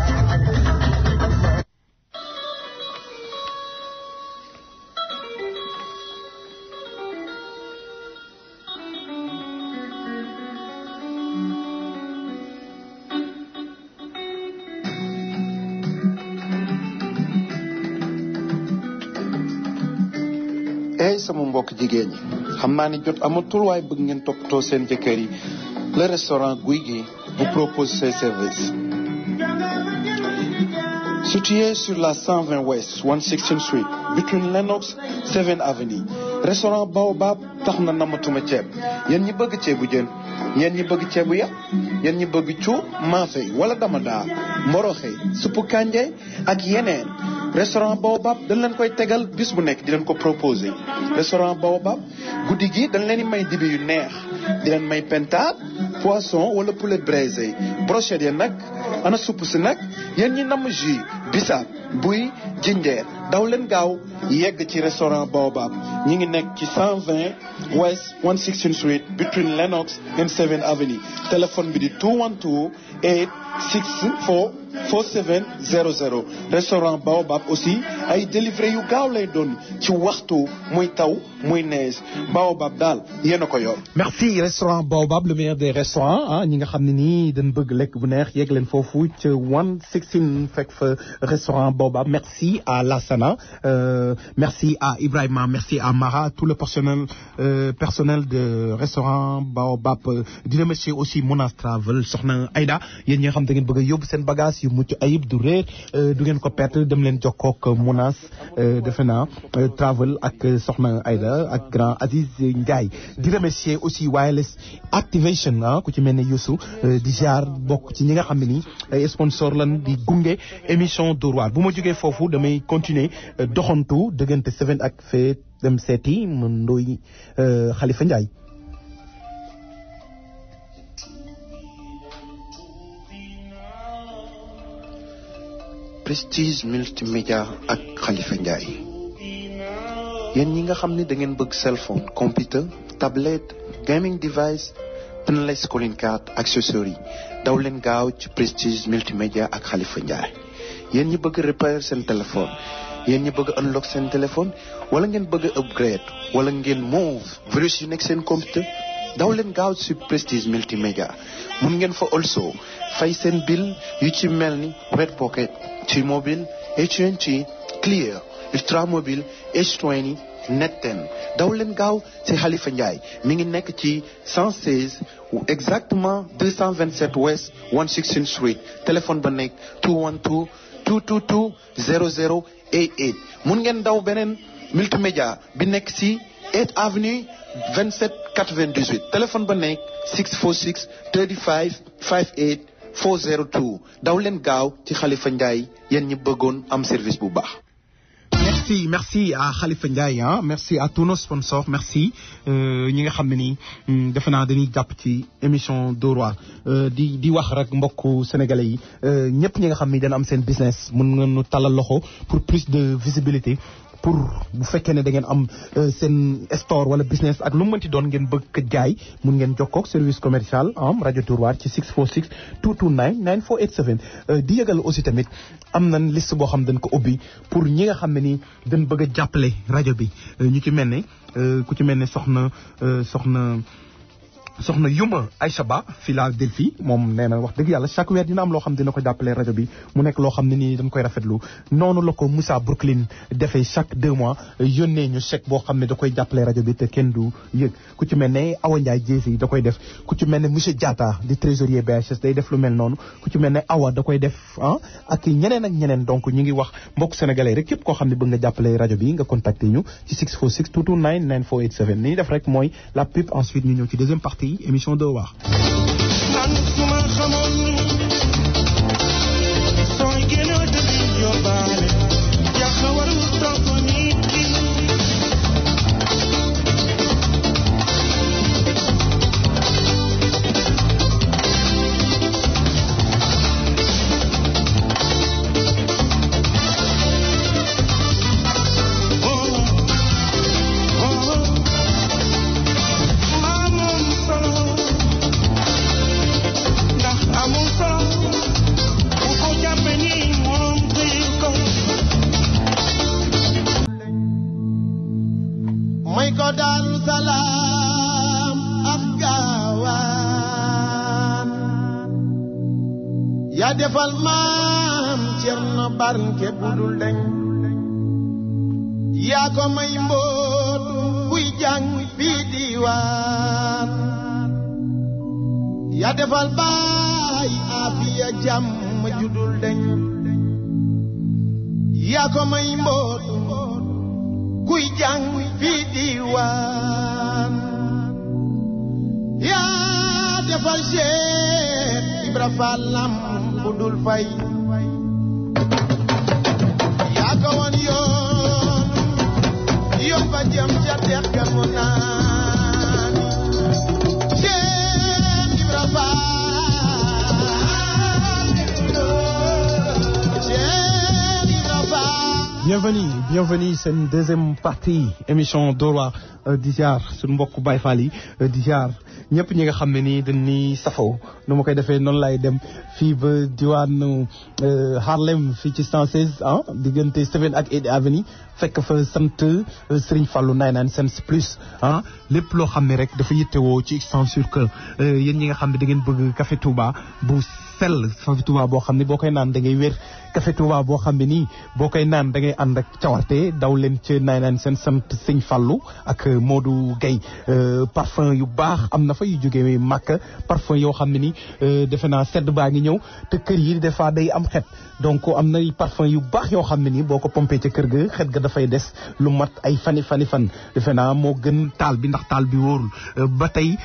sama mbokk jigéen ñi xam naa ni jot amatul waaye bëgg ngeen toppatoo seen jëkkër yi le restaurant Guy gi vous propose ses services. Situé sur la 120 West 116th Street between Lenox 7th Avenue restaurant Baobab tax na namatuma ceeb yéen ñi bëgg ceebu jën yéen ñi bëgg ceebu yàpp yéen ñi bëgg cu maafe wala damadaa mboroxe suppu kànje ak yeneen restaurant Baobab dañ leen koy tegal bis bu nekk di leen ko proposer restaurant Baobab guddi gi dañ leen di may dibi yu neex di leen may pintade poisson wala poulet braisé brochette ya nag ana supp si nag yéen ñi namm jus bisaab buy jinjeer daw leen gaaw yegg ci restaurant Baobab ñi ngi nekk ci 120 West 116th Street between Lenox and 7th Avenue téléphone bi di 212-864-4700 restaurant Baobab aussi ay délivré yu gaaw lay doon ci waxtu muy taw muy neige Baobab daal yéen a ko yor. merci restaurant Baobab le meilleur des restaurants ah ñi nga xam ne nii dañ bëgg lekk bu neex yegg leen foofu ci 116 fekk fa restaurant Baobab merci à Lassana merci à Ibrahima merci à Mara tout le personnel de restaurant Baobab di remercier aussi Monas Travel soxna Aïda yéen ñi nga xam da ngeen bëgg a yóbbu seen bagage yu mucc ayib du réer du ngeen ko perte dem leen jokkoo ak Monas defe naa Travel ak soxna Aïda ak grand Aziz Ndiaye di remercier aussi wireless activation ah ku ci mel ne Youssou di jaar bokk ci ñi nga xam ne nii ay sponsor lan di gunge émission Dóor waar bu ma jógee foofu damay continuer doxantu diggante 7 ak fee dem seeti mu ndoy Khalifa Ndiaye. Prestige multimédia ak Khalifa Ndiaye yéen ñi nga xam ne da ngeen bëgg cellphone computer tablette gaming device pinless calling card accessory daw leen gaaw ci Prestige multimédia ak Khalifa Ndiaye yéen ñi bëgg réparer seen téléphone yéen ñi bëgg unlock seen téléphone wala ngeen bëgg upgrade wala ngeen move virus yu nekk seen computer daw leen gaaw ci Prestige multimédia mun ngeen fa also fay seen bill yu ci mel ni Red Pocket T-Mobile AT&T Clear Ultramobile H20 Net10 daw leen gaaw ci Khalifa Ndiaye mi ngi nekk ci 116 exactement 227 West 116th Street téléphone ba nekk 212-222-0088 mun ngeen daw beneen multimédia bi nekk ci 8th Avenue 2798 téléphone ba nekk 646-3558-402 daw leen gaaw ci Khalifa Ndiaye yéen ñi bëggoon am service bu baax. merci à Khalifa Ndiaye ah merci à tous nos sponsors merci ñi nga xam ne nii defe naa dañuy jàpp ci émission Dóor waar di wax rek mbokku sénégalais yi ñëpp ñi nga xam ni dana am seen business mën nga nu talal loxo pour plus de visibilité pour bu fekkee ne da ngeen am seen store wala business ak lu mu mënti doon ngeen bëgg ko jaay mun ngeen jokkoo ak service commercial am rajo Dóor waar ci 646 229 9487 di yëgal aussi tamit am nañ liste boo xam dañ ko ubbi pour ñi nga xam ne ni dañ bëgg a jàppale rajo bi ñu ci mel ne ku ci mel ne soxna Yuma Aïcha Ba Philadelphie moom nee na wax dëgg yàlla chaque weer dina am loo xam dina ko jàppale rajo bi mu nekk loo xam ne nii dañ koy rafetlu noonu la ko Moussa Brooklyn defee chaque 2 mois yónnee ñu chèque boo xam ne da koy jàppale rajo bi te kenn du yëg ku ci mel ne Awa Ndiaye Jéesi da koy def ku ci mel ne monsieur Diatta di trésorier BHS day def lu mel noonu ku ci mel ne Awa da koy def ak ñeneen donc ñu ngi wax mbokk sénégalais rek képp koo xam ne bëgg nga jàppale rajo bi nga contacter ñu ci 646 229 9487 ni ñu def rek mooy la pub ensuite ñu ñëw ci deuxième partie émission Dóor waar. man suma xamoon sooy génnoo dëgg yóbbaale yàq warul topp nit ki yaa defal maam Cerno barke budul dañ yaa ko may mbootu kuy jàng fii diwaan yaa defal baay Afiya jàmm judul dañ yaa ko may mbootu kuy jàng fii diwaan yaa defal Cheikh Ibra Fallam budul fay yaa ko woon yoon ba jëm ca dex ga mu naan Cheikh Ibra Fall Cheikh Ibra Fall bienvenue seen deuxième partie émission Dóor waar di ziar suñu mbokk Baye Fall yi di ziar ñëpp ñi nga xam ne nii dañuy safoo nu ma koy defee noonu laay dem fii ba diwaanu Harlem fii ci 116 diggante 7 ak 8 avenue fekk fa sant Serigne Fallou 99 plus lépp loo xam ne rek dafa yittewoo ci extension que yéen ñi nga xam ne da ngeen bëgg café Touba bu sell café Touba boo xam ne boo koy naan da ngay wér café Touba boo xam ne nii boo koy naan da ngay ànd ak cawarte daw leen ca 99 sant Serigne Fallou ak Modou Gueye parfum yu baax am na fa yu jógee Makka parfum yoo xam ne ni defe naa sedd baa ngi ñëw te kër yi des fois day am xet donc am na parfum yu baax yoo xam ne ni boo ko pompé ca kër ga xet ga dafay des lu mat ay fan defe naa moo gën taal bi ndax taal bi wóorul ba tey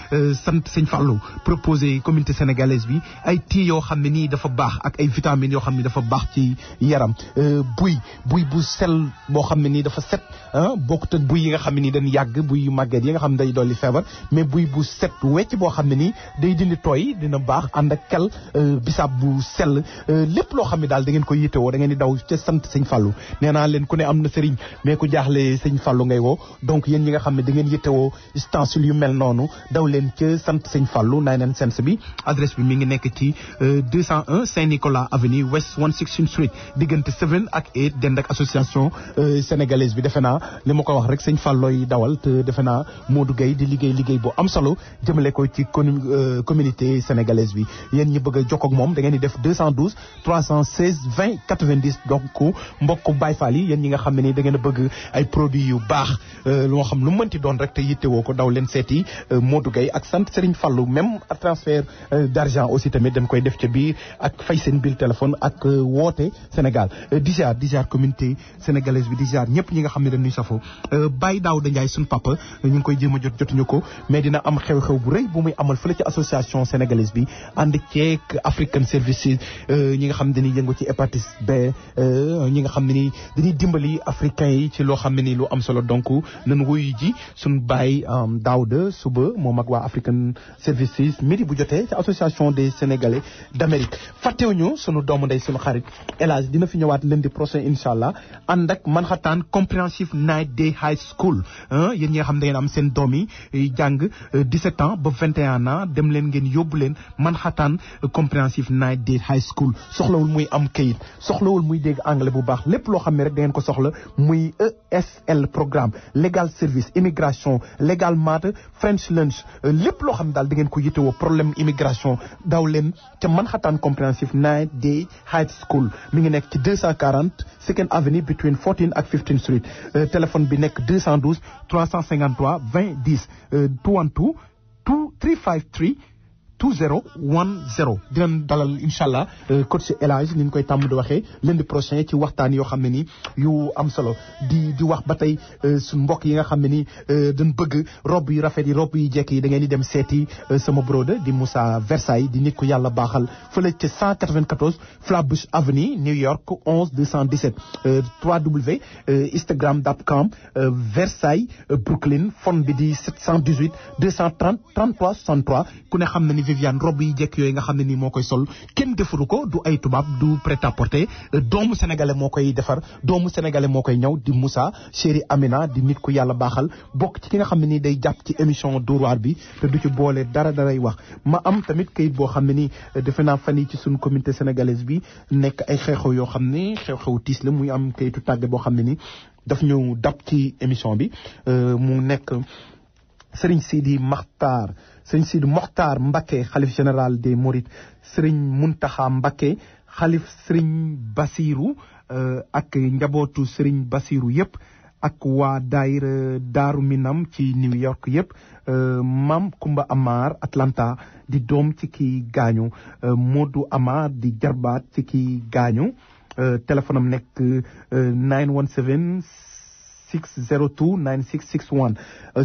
sant sëñ Fallou proposé communauté sénégalaise bi ay tii yoo xam ne nii dafa baax ak ay vitamines yoo xam ne dafa baax ci yaram buy bu sel boo xam ne nii dafa set bokkut ak buy yi nga xam ne nii dañ yàgg buy yu màgget yi nga xam ne day dolli feebar mais buy bu set wecc boo xam ne nii day dindi tooy dina baax ànd ak kel bisaab bu sell lépp loo xam ne daal da ngeen koy yittewoo da ngeen di daw ca sant sëñ Fallou nee naa leen ku ne am na sëriñ mais ku jaaxle sëñ Fallou ngay woo donc yéen ñi nga xam ne da ngeen yittewoo ustensiles yu mel noonu daw leen ca sant sëñ Fallou 99 bi adresse bi mi ngi nekk ci 201 Saint-Nicolas avenue West 116 Street diggante 7 ak 8 dend ak association sénégalaise bi defe naa li ma ko wax rek sëñ Fallou yi dawal te defe naa Modou Gueye di liggéey bu am solo jëmale ko ci communauté sénégalaise bi yéen ñi bëgg a jokkoo ak moom da ngeen di def 212 316 20 90 donc mbokk Baye Fall yi yéen ñi nga xam ne ni da ngeen a bëgg ay produits yu baax loo xam lu mënti doon rek te yittewoo ko daw leen seeti Modou Gueye ak sant Serigne Fallou même transfert d'argent aussi tamit dañ koy def ca biir ak fay seen bill téléphone ak woote Sénégal di ziar communauté sénégalaise bi di ziar ñëpp ñi nga xam ne dañuy safoo Baye Daouda Ndiaye suñu papa ñu ngi koy jéem a jotuñu ko mais dina am xew-xew xew-xew bu rëy bu muy amal fële ci association sénégalaise bi ànd ceeg African Services ñi nga xam ne dañuy yëngu ci hépatite B ñi nga xam ne ni dañuy dimbali africains yi ci loo xam ne ni lu am solo donc nan wuyu ji suñu baay Daouda suba moom ak waa African Services midi bu jotee ci association des Sénégalais d'Amérique fàttewuñu sunu doomu ndey sunu xarit El Hadj dina fi ñëwaat lundi prochain incha allah ànd ak Manhattan Comprehensive Night Day High School yéen ñi nga xam ne da ngeen am seen doom yi jàng 17 ans ba 21 ans dem leen ngeen yóbbu leen Manhattan Comprehensive Night Day High School soxlawul muy am kayit soxlawul muy dégg anglais bu baax lépp loo xam ne rek da ngeen ko soxla muy ESL programme legal service immigration legal matter French lunch lépp loo xam ne daal da ngeen ko yittewoo problème immigration daw leen ca Manhattan Comprehensive Night Day High School mi ngi nekk ci 240 Second Avenue between 14 ak 15th Street téléphone bi nekk 212 353 20 10 212 353 2010 dinañ dalal incha allah coach El Hadj ni ñu koy tàmm di waxee lundi prochain ci waxtaan yoo xam ne ni yu am solo di wax ba tey suñ mbokk yi nga xam ne ni dañ bëgg robe yu rafet yi robe yu jekk yi da ngeen di dem seeti sama broda di Moussa Versailles di nit ku yàlla baaxal fële ca 194 Flatbush Avenue New York 11 217 www instagram.com Versailles Brooklyn phone bi di 718 230 33 63 ku ne xam na ni Viviane robe yi jekk yooyu nga xam ne nii moo koy sol kenn defaru ko du ay tubaab du prêt-à-porter doomu sénégalais moo koy defar doomu sénégalais moo koy ñëw di Moussa chéri Amina di nit ku yàlla baaxal bokk ci ki nga xam ne nii day jàpp ci émission Dóor waar bi te du ci boole daray wax ma am tamit kayit boo xam ne nii defe naa fan yi ci suñu communauté sénégalaise bi nekk ay xew-xew yoo xam ne xew-xew tiis la muy am kayitu tàgge boo xam ne ni daf ñu dab ci émission bi mu nekk Serigne Sidi Mokhtar Mbacké xalif général des Mourides Serigne Mountakha Mbacké xalif Serigne Bassirou ak njabootu Serigne Bassirou yëpp ak waa daayira Daaru Minam ci New York yëpp Mam Kumba Amar Atlanta di doom ci ki gaañu Modou Amar di jarbaat ci ki gaañu téléphone am nekk 917 602 9661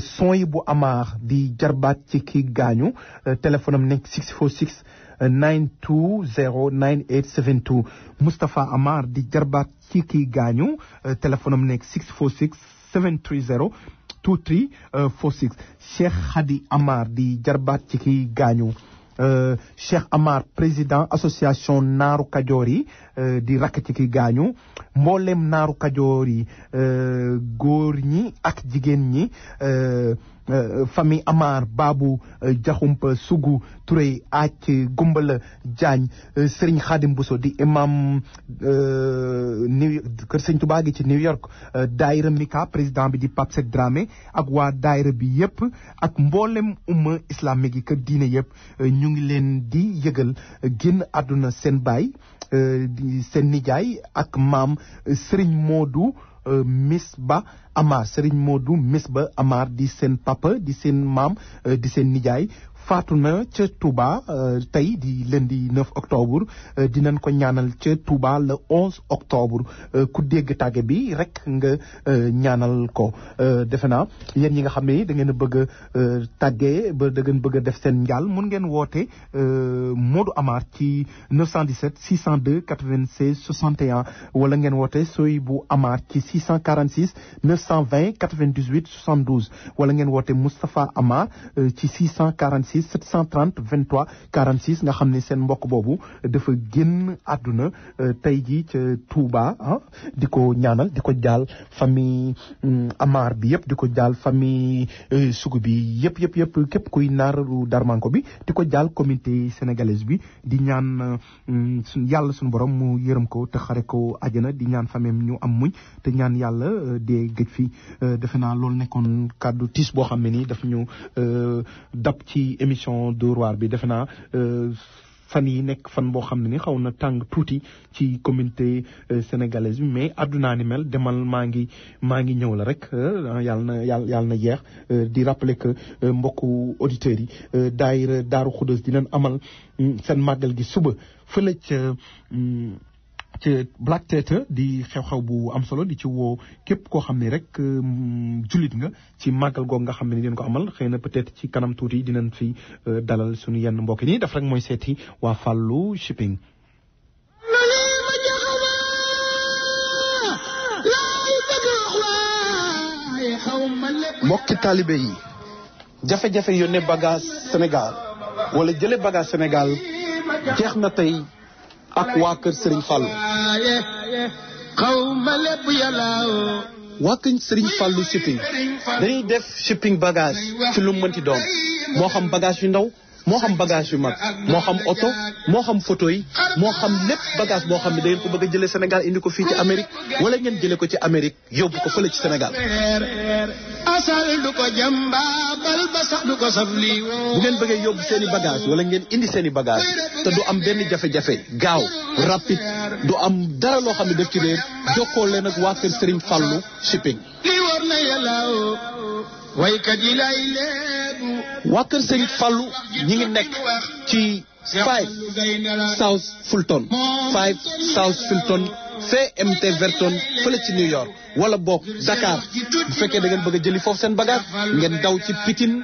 Soy bu Amar di jarbaat ci ki gaañu téléphone am nekk 646 920 9872 Moustapha Amar di jarbaat ci ki gaañu téléphone am nekk 646 730 2346 Cheikh Hadi Amar di jarbaat ci ki gaañu Cheikh Amar président association Naaru Kajoor yi di rakk ci ki gaañu mboolem Naaru Kajoor yi góor ñi ak jigéen ñi famille Amar Babou Diakhoumpa Sougou Touré Ac Gumbala Diagne Serigne Khadim Bousso di imam kër Serigne Touba gi ci New York daayira Mika président bi di Pape Seck Dramé ak waa daayira bi yëpp ak mboolem umma islamique yi kër diine yëpp ñu ngi leen di yëgal génn àdduna seen baay seen nijaay ak maam Serigne Modou Misba Amar Serigne Modou Misba Amar di seen papa di seen maam di seen nijaay faatu na ca Touba tey di lundi 9 octobre dinañ ko ñaanal ca Touba le 11 octobre ku dégg tàgge bi rek nga ñaanal ko defe naa yéen ñi nga xam ne da ngeen a bëgg a tàggee ba da ngeen bëgg a def seen njaal mun ngeen woote Modou Amar ci 917 602 96 61 wala ngeen woote Soy bu Amar ci 646 920 98 72 wala ngeen woote Moustapha Amar ci 646 730 23 46 nga xam ne seen mbokk boobu dafa génn àdduna tey jii ca Touba di ko ñaanal di ko jaal famille Amar bi yëpp di ko jaal famille Sougou bi yëpp képp kuy naaru Darmanko bi di ko jaal communauté sénégalaise bi di ñaan yàlla suñu borom mu yërëm ko te xare ko àjjana di ñaan famille ñu am muñ te ñaan yàlla dee gëj fi defe naa loolu nekkoon kàddu tiis boo xam ne nii daf ñu dab ci émission Dóor waar bi defe naa fan yi nekk fan boo xam ne ni xaw na tàng tuuti ci communauté sénégalaise bi mais addunaa ni mel demal maa ngi ñëw la rek yàlla na jeex di rappeler que mbokku auditeurs yi daayira Daaru Xudoos dinañ amal seen màggal gi suba fële ca ci Black Theatre di xew-xew bu am solo di ci woo képp koo xam ne rek jullit nga ci màggal googu nga xam ne dinañ ko amal xëy na peut-être ci kanam tuuti dinañ fi dalal suñu yenn mbokk yi daf rek mooy seeti waa Fallou Shipping. mbokki taalibe yi jafe-jafe yónnee bagage Sénégal wala jële bagage Sénégal jeex na tey ak waa kër Serigne Fallou waa kër Serigne Fallou Shipping dañuy def shipping bagage ci lu mënti doon moo xam bagage yu ndaw moo xam bagage yu mag moo xam oto moo xam photo yi moo xam lépp bagage boo xam ne da ngeen ko bëgg a jëlee Sénégal indi ko fii ci Amérique wala ngeen jëlee ko ci Amérique yóbbu ko fële ci Sénégal. asal du ko jàmbaabal ba sax du ko saf lii bu ngeen bëggee yóbbu seen i bagage wala ngeen indi seen i bagage te du am benn jafe-jafe gaaw rapide du am dara loo xam ne def ci réer jokkoo leen ak waa kër Serigne Fallou Shipping. li war na yàlla waykat yi lay leebu waa kër Serigne Fallou ñi ngi nekk ci 5 South Fulton 5 South Fulton CMT Verton fële ci New York wala boog Dakar bu fekkee da ngeen bëgg a jëli foofu seen bagage ngeen daw ci Pikine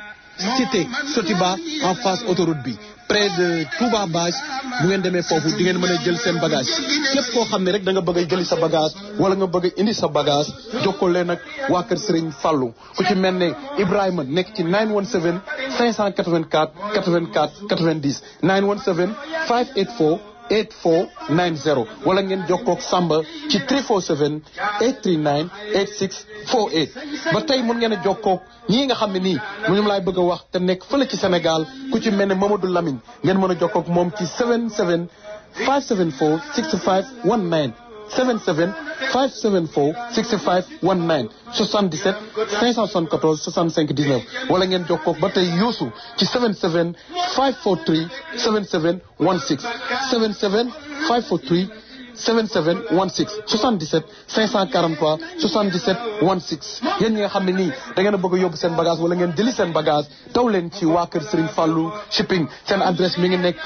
cité Sotiba en face autoroute bi près de Touba Bage bu ngeen demee foofu di ngeen mën a jël seen bagage képp koo xam ne rek da nga bëgg a jëli sa bagage wala nga bëgg a indi sa bagage jokkoo leen ak waa kër Serigne Fallou ku ci mel ne Ibrahima nekk ci 917 584 84 90 917 584 8490 wala ngeen jokkoog Samba ci 347 839 8648 ba tey mun ngeen a jokkoog ñii nga xam ne nii ñoom laay bëgg a wax te nekk fële ci Sénégal ku ci mel ne Mamadou Lamine ngeen mën a jokkoog moom ci 77 574 65 19 77 574 65 19 77 574 65 19 wala ngeen jokkoog ba tey Youssou ci 77 543 77 16 77 543 7716 77 543 77 16 yéen ñi nga xam ne nii da ngeen a bëgg a yóbbu seen bagage wala ngeen jëli seen bagage taw leen ci waa kër Serigne Fallou Shipping seen adresse mi ngi nekk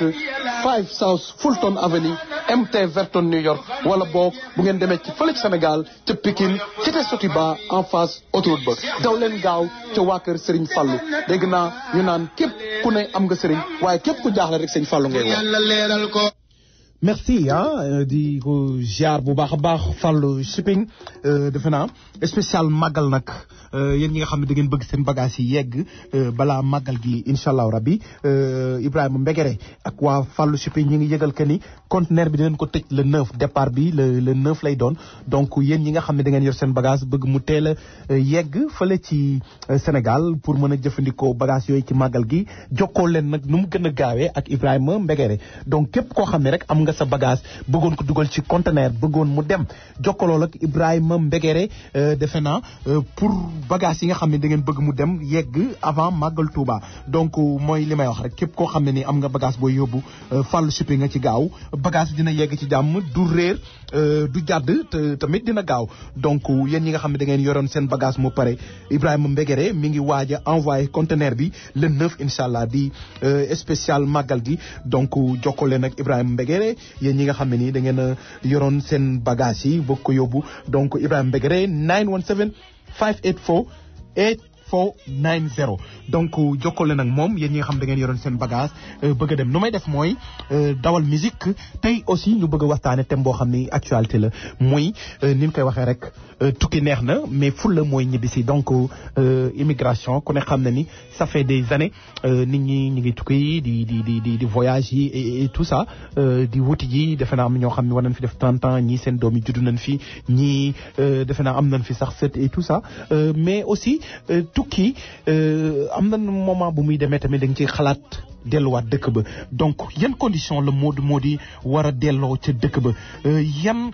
5 South Fulton Avenue MT Verton New York wala boog bu ngeen demee ci fële ci Sénégal ca Pikine cité Sotiba en face autoroute ba daw leen gaaw ca waa kër Serigne Fallou dégg naa ñu naan képp ku ne am nga Serigne waaye képp ku jaaxle rek Serigne Fallou ngay woo. merci di ko ziar bu baax a baax Fallou Shipping defe naa spécial màggal nag yéen ñi nga xam ne da ngeen bëgg seen bagage yi yegg balaa màggal gi incha allah rabbi Ibrahima Mbegere ak waa Fallou Shipping ñi ngi yëgal que ni conteneur bi dinañ ko tëj le 9 départ bi le 9 lay doon donc yéen ñi nga xam ne da ngeen yor seen bagage bëgg mu teel a yegg fële ci Sénégal pour mën a jëfandikoo bagage yooyu ci màggal gi jokkoo leen nag nu mu gën a gaawee ak Ibrahima Mbegere donc képp koo xam ne rek am nga sa bagage bëggoon ko dugal ci conteneur bëggoon mu dem jokkalool ak Ibrahima Mbegere defe naa pour bagage yi nga xam ne da ngeen bëgg mu dem yegg avant màggal Touba donc mooy li may wax rek képp koo xam ne ni am nga bagage booy yóbbu Fallou Shipping nga ci gaaw bagage dina yegg ci jàmm du réer du jàdd te tamit dina gaaw donc yéen ñi nga xam ne da ngeen yoroon seen bagage mu pare Ibrahima Mbegere mi ngi waaj a envoyé conteneur bi le 9 incha allah di spécial màggal gi donc jokkoo leen ak Ibrahima Mbegere yéen ñi nga xam ne nii da ngeen a yoroon seen bagage yi bëgg ko yóbbu donc Ibrahima Mbegere 917 584 8490 donc jokkale nag moom yéen ñi nga xam da ngeen yoroon seen bagage bëgg a dem nu may def mooy dawal musique tey aussi ñu bëgg a waxtaane thème boo xam ni actualité la muy ni ñu koy waxee rek tukki neex na mais fulla mooy ñibbisi donc immigration ku ne xam na ni ça fait des années nit ñi ñu ngi tukki di voyage yi et tout ça di wuti ji defe naa am ñoo xam ne war nañ fi def 30 ans ñii seen doom yi juddu nañ fi ñii defe naa am nañ fi sax set et tout ça mais aussi tukki am na moment bu muy demee tamit da nga ciy xalaat delluwaat dëkk ba donc yan condition la moo di war a delloo ca dëkk ba yan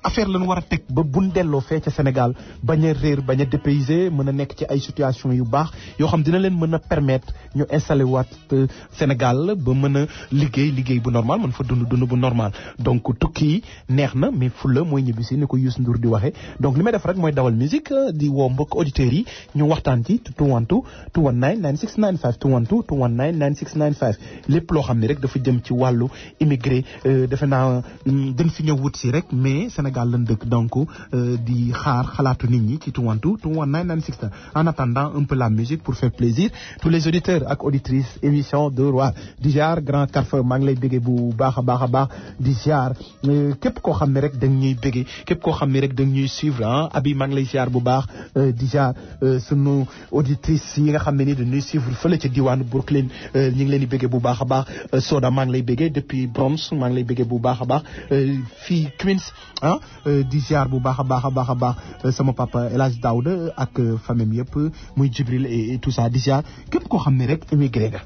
affaire lañu war a teg ba buñ delloo fee ca Sénégal bañ a réer bañ a dépaysé mën a nekk ci ay situation yu baax yoo xam dina leen mën a permettre ñu installé waat Sénégal ba mën a liggéey bu normal mën fa dund bu normal donc tukki yi neex na mais fulla mooy ñibbisi ni ko Youssou Ndour di waxee donc li may def rek mooy dawal musique di woo mbokk auditeurs yi ñu waxtaan ci 212 219 9695 212 219 9695 lépp loo xam ne rek dafa jëm ci wàllu immigré defe naa dañ fi ñëw wut si rek mais Sénégal lañ dëkk donc di xaar xalaatu nit ñi ci 212-219-96. En attendant un peu la musique pour faire plaisir tous les auditeurs ak auditrices émission Dóor waar di jaar Grand Carrefour maa ngi lay béggee bu baax a baax di jaar képp koo xam ne rek da ñuy béggee képp koo xam ne rek da ñuy suivre Abi maa ngi lay jaar bu baax di jaar sunu auditrices yi nga xam ne ni dañuy suivre fële ca diwaanu Brooklyn ñu ngi leen di béggee bu baax a baax Soda maa ngi lay béggee depuis Bronx maa ngi lay béggee bu baax a baax fii Queens di jaar bu baax a baax sama papa El Hadj Daouda ak famille yëpp muy Jibril et tout ça di jaar képp koo xam ne rek immigré nga.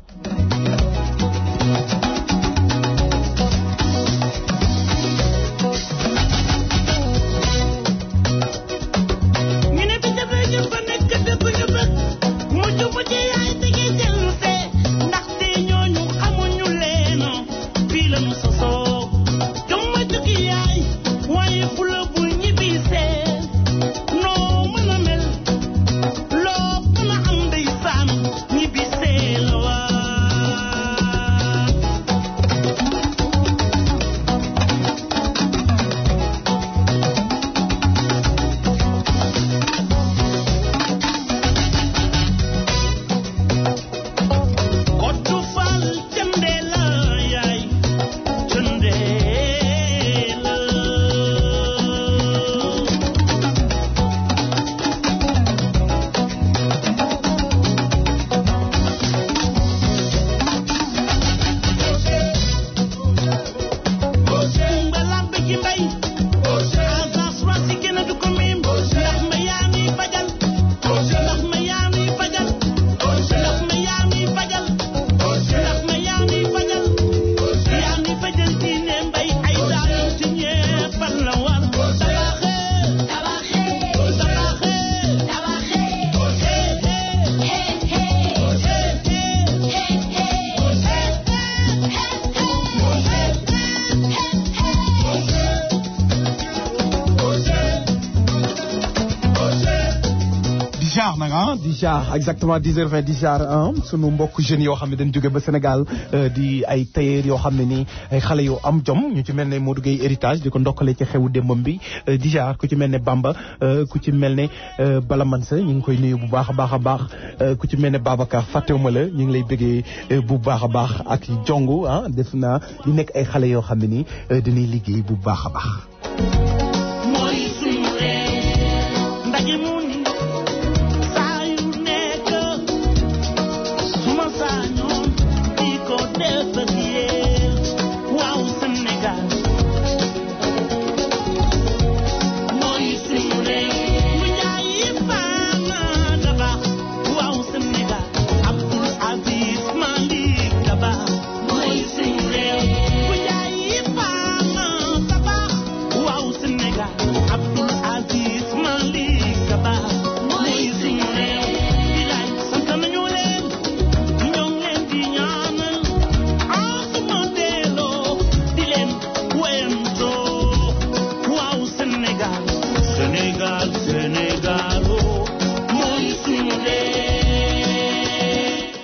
di jaar exactement 10h20 di jaar sunu mbokk jeunes yoo xam ne dañ jóge ba Sénégal di ay tailleur yoo xam ne ni ay xale yoo am jom ñu ci mel ne Modou Gueye héritage di ko ndokkale ci xewu démbam bi di jaar ku ci mel ne Bamba ku ci mel ne Bala Mansa ñu ngi koy nuyu bu baax a baax ku ci mel ne Babacar fàttewuma la ñu ngi lay bëggee bu baax a baax ak jongu def naa di nekk ay xale yoo xam ne ni dañuy liggéey bu baax a baax.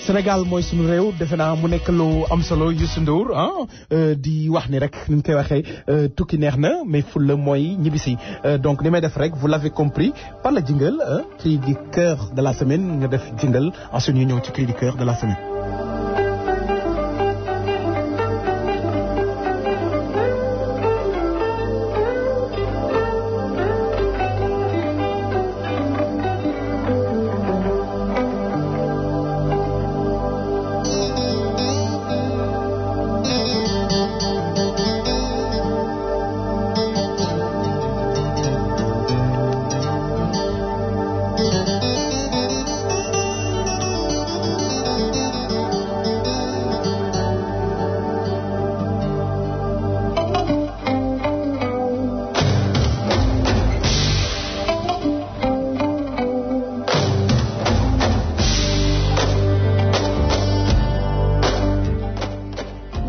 Sénégal mooy suñu réew defe naa mu nekk lu am solo Youssou Ndour di wax ni rek ni ñu koy waxee tukki neex na mais fulla mooy ñibbisi donc li may def rek vous l'avez compris par le jingle cri du cœur de la semaine nga def jingle ensuite ñu ñëw ci cri du cœur de la semaine.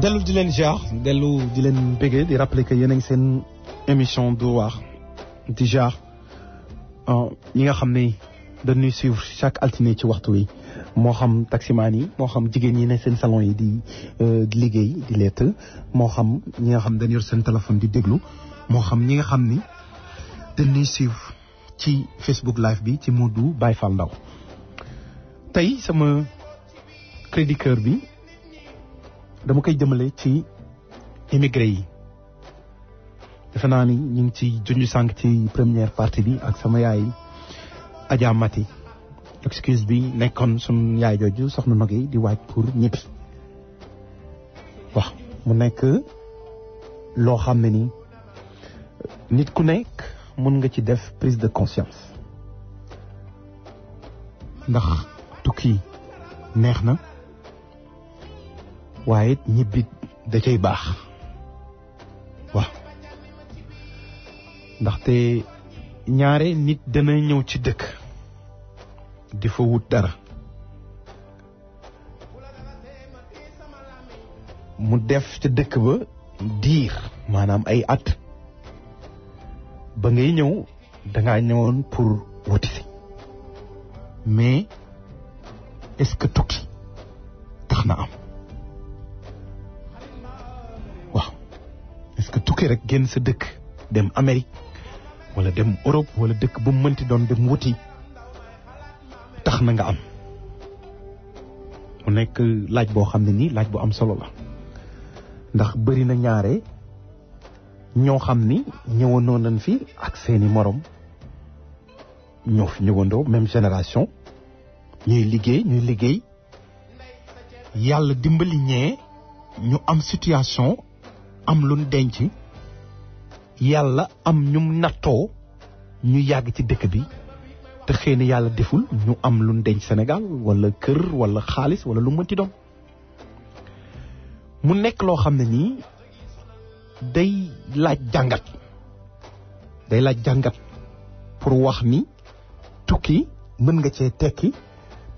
dellu di leen jaar dellu di leen béggee di rappeler que yéen a ngi seen émission Dóor waar di jaar ñi nga xam ne dañuy suivre chaque altine ci waxtu wi moo xam taximaan yi moo xam jigéen ñi ne seen salon yi di liggéey di lett moo xam ñi nga xam dañu yor seen téléphone di déglu moo xam ñi nga xam ni dañuy suivre ci Facebook live bi ci Modou Baye Fall Ndao tey sama crédit cœur bi dama koy jëmale ci immigré yi defe naa ni ñu ngi ci junj sànq ci première partie bi ak sama yaay Adja Mati excuse bi nekkoon sun yaay jooju soxna Nogay di waaj pour ñibbi waaw mu nekk loo xam ne ni nit ku nekk mën nga ci def prise de conscience ndax tukki neex na waaye ñibbi da cay baax waaw ndaxte ñaare nit dana ñëw ci dëkk di fa wut dara mu def ca dëkk ba diir maanaam ay at ba ngay ñëw dangaa ñëwoon pour wuti si mais est-ce que tukki tax na am waaw est-ce que tukki rek génn sa dëkk dem Amérique wala dem Europe wala dëkk bu mu mënti doon dem wuti tax na nga am mu nekk laaj boo xam ne nii laaj bu am solo la ndax bëri na ñaare ñoo xam ni ñëwandoo nañ fi ak seeni morom ñoo fi ñëwandoo même génération ñuy liggéey yàlla dimbali ñee ñu am situation am luñ denc yàlla am ñum nattoo ñu yàgg ci dëkk bi te xëy na yàlla deful ñu am luñ denc Sénégal wala kër wala xaalis wala lu mënti doon mu nekk loo xam ne nii day laaj jàngat pour wax ni tukki mën nga cee tekki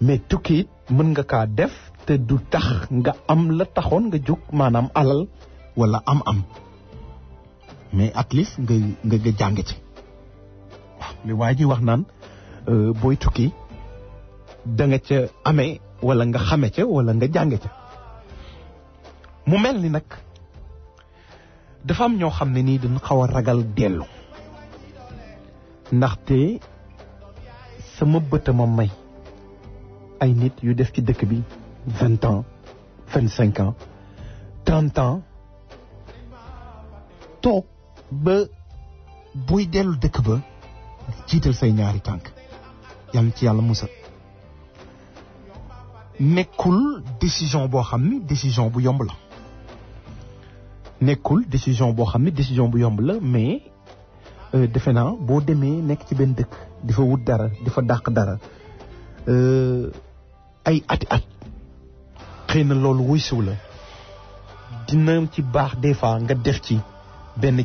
mais tukki it mën nga kaa def te du tax nga am la taxoon nga jóg maanaam alal wala am mais at least nga jàng ci waaw li waa ji wax naan booy tukki da nga ca amee wala nga xame ca wala nga jàng ca mu mel ni nag dafa am ñoo xam ne nii dañ xaw a ragal dellu ndaxte sama bëtama may ay nit yu def ci dëkk bi 20 ans 25 ans 30 ans toog ba buy dellu dëkk ba jiital say ñaari tànk yàlla ci yàlla musal nekkul décision boo xam ni décision bu yomb la mais defe naa boo demee nekk ci benn dëkk di fa wut dara di fa dàq dara ay ati at xëy na loolu wuy siw la dina ci baax des fois nga def ci benn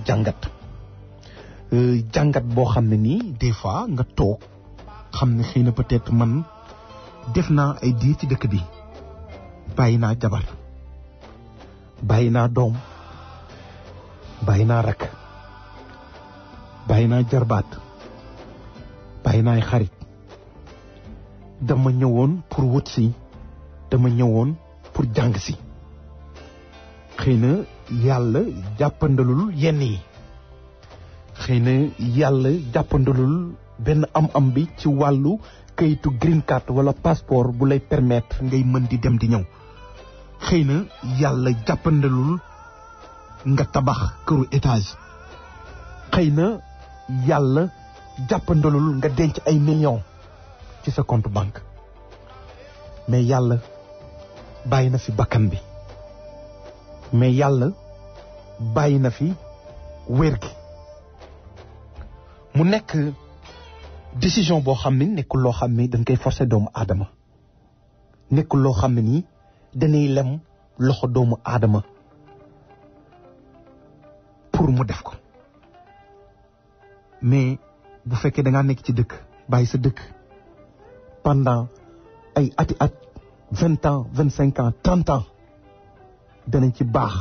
jàngat boo xam ne nii des fois nga toog xam ne xëy na peut-être man def naa ay diir ci dëkk bi bàyyi naa jabar bàyyi naa doom bàyyi naa rakk bàyyi naa jarbaat bàyyi naa ay xarit dama ñëwoon pour wut si dama ñëwoon pour jàng si xëy na yàlla jàppandalul yenn yi xëy na yàlla jàppandalul benn am bi ci wàllu kayitu green card wala passeport bu lay permettre ngay mën di dem di ñëw xëy na yàlla jàppandalul nga tabax këru étage xëy na yàlla jàppandalul nga denc ay millions ci sa compte banque mais yàlla bàyyi na fi bakkan bi mais yàlla bàyyi na fi wér gi mu nekk décision boo xam ne nekkul loo xam ne dañ koy forcer doomu aadama nekkul loo xam ne nii dañuy lem loxo doomu aadama pour mu def ko mais bu fekkee da ngaa nekk ci dëkk bàyyi sa dëkk pendant ay ati at 20 ans 25 ans 30 ans danañ ci baax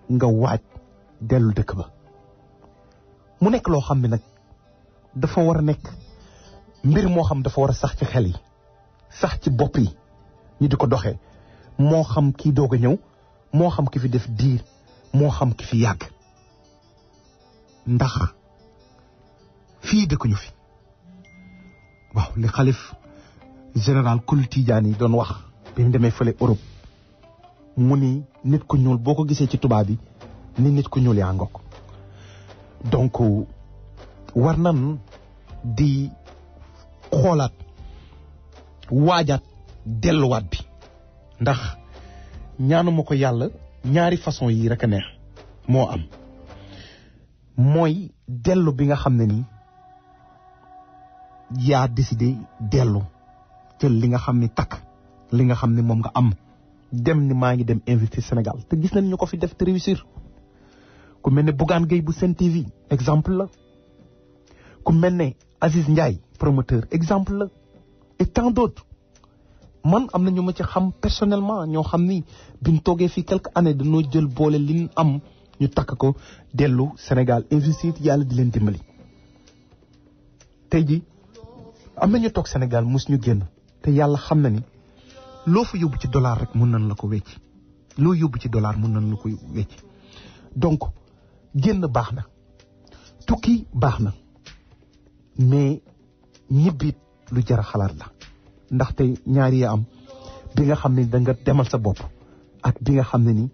nga waaj dellu dëkk ba mu nekk loo xam ne nag dafa war a nekk mbir moo xam dafa war a sax ci xel yi sax ci bopp yi ñu di ko doxee moo xam kii doog a ñëw moo xam ki fi def diir moo xam ki fi yàgg ndax fii dëkkuñu fi waaw li xalif général Kul Tidiane yi doon wax bi mu demee fële Europe mu ni nit ku ñuul boo ko gisee ci tubaab bi ni nit ku ñuul yaa ngokk donc war nan di xoolaat waajaat delluwaat bi ndax ñaanuma ko yàlla ñaari façon yi rek a neex moo am mooy dellu bi nga xam ne ni yaa décidé dellu jël li nga xam ni takk li nga xam ne moom nga am dem ni maa ngi dem investir Sénégal te gis nañ ñu ko fi def te réussir ku mel ne Bougane Gueye bu Sen TV exemple la ku mel ne Aziz Ndiaye promoteur exemple la et tant d'autres man am na ñu ma ci xam personnellement ñoo xam ni biñ toogee fii quelques années dañoo jël boole li ñu am ñu takk ko dellu Sénégal investir yàlla di leen dimbali. tey ji am na ñu toog Sénégal mus ñu génn te yàlla xam na ni loo fa yóbbu ci dollar rek mun nañ la ko wecc loo yóbbu ci dollar mun nañ la ko wecc donc génn baax na tukki baax na mais ñibbit lu jar a xalaat la ndaxte ñaari ya am bi nga xam ne da nga demal sa bopp ak bi nga xam ne ni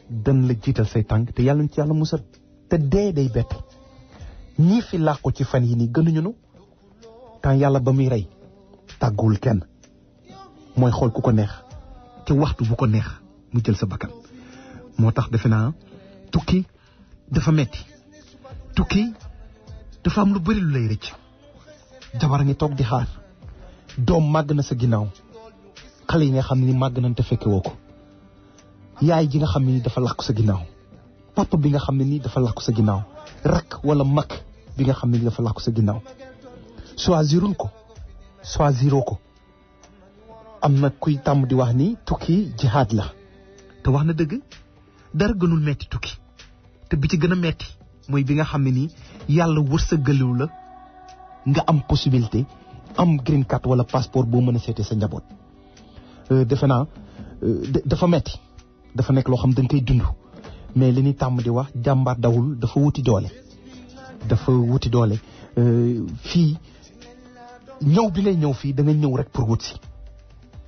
dañ la jiital say tànk te yàlla ñu ci yàlla musal te dee day bett ñii fi làqu ci fan yi nii gënuñu nu tant yàlla ba muy rey tàgguwul kenn mooy xool ku ko neex te waxtu bu ko neex mu jël sa bakkan moo tax defe naa tukki dafa metti tukki dafa am lu bari lu lay rëcc jabar a ngi toog di xaar doom màgg na sa ginnaaw xale yi nga xam ne ni màgg nañ te fekke woo ko yaay ji nga xam ne ni dafa làkku sa ginnaaw papa bi nga xam ne ni dafa làkku sa ginnaaw rakk wala mag bi nga xam ne ni dafa làkku sa ginnaaw choisirun ko choisiroo ko am na kuy tàmm di wax ni tukki jihaad la te wax na dëgg dara gënul metti tukki te bi ci gën a metti mooy bi nga xam ne nii yàlla wërsëgaliw la nga am possibilité am green card wala passeport boo mën a seete sa njaboot defe naa dafa metti dafa nekk loo xam dañ koy dund mais li ñuy tàmm di wax jàmbaar dawul dafa wuti doole fii ñëw bi ngay ñëw fii da nga ñëw rek pour wut si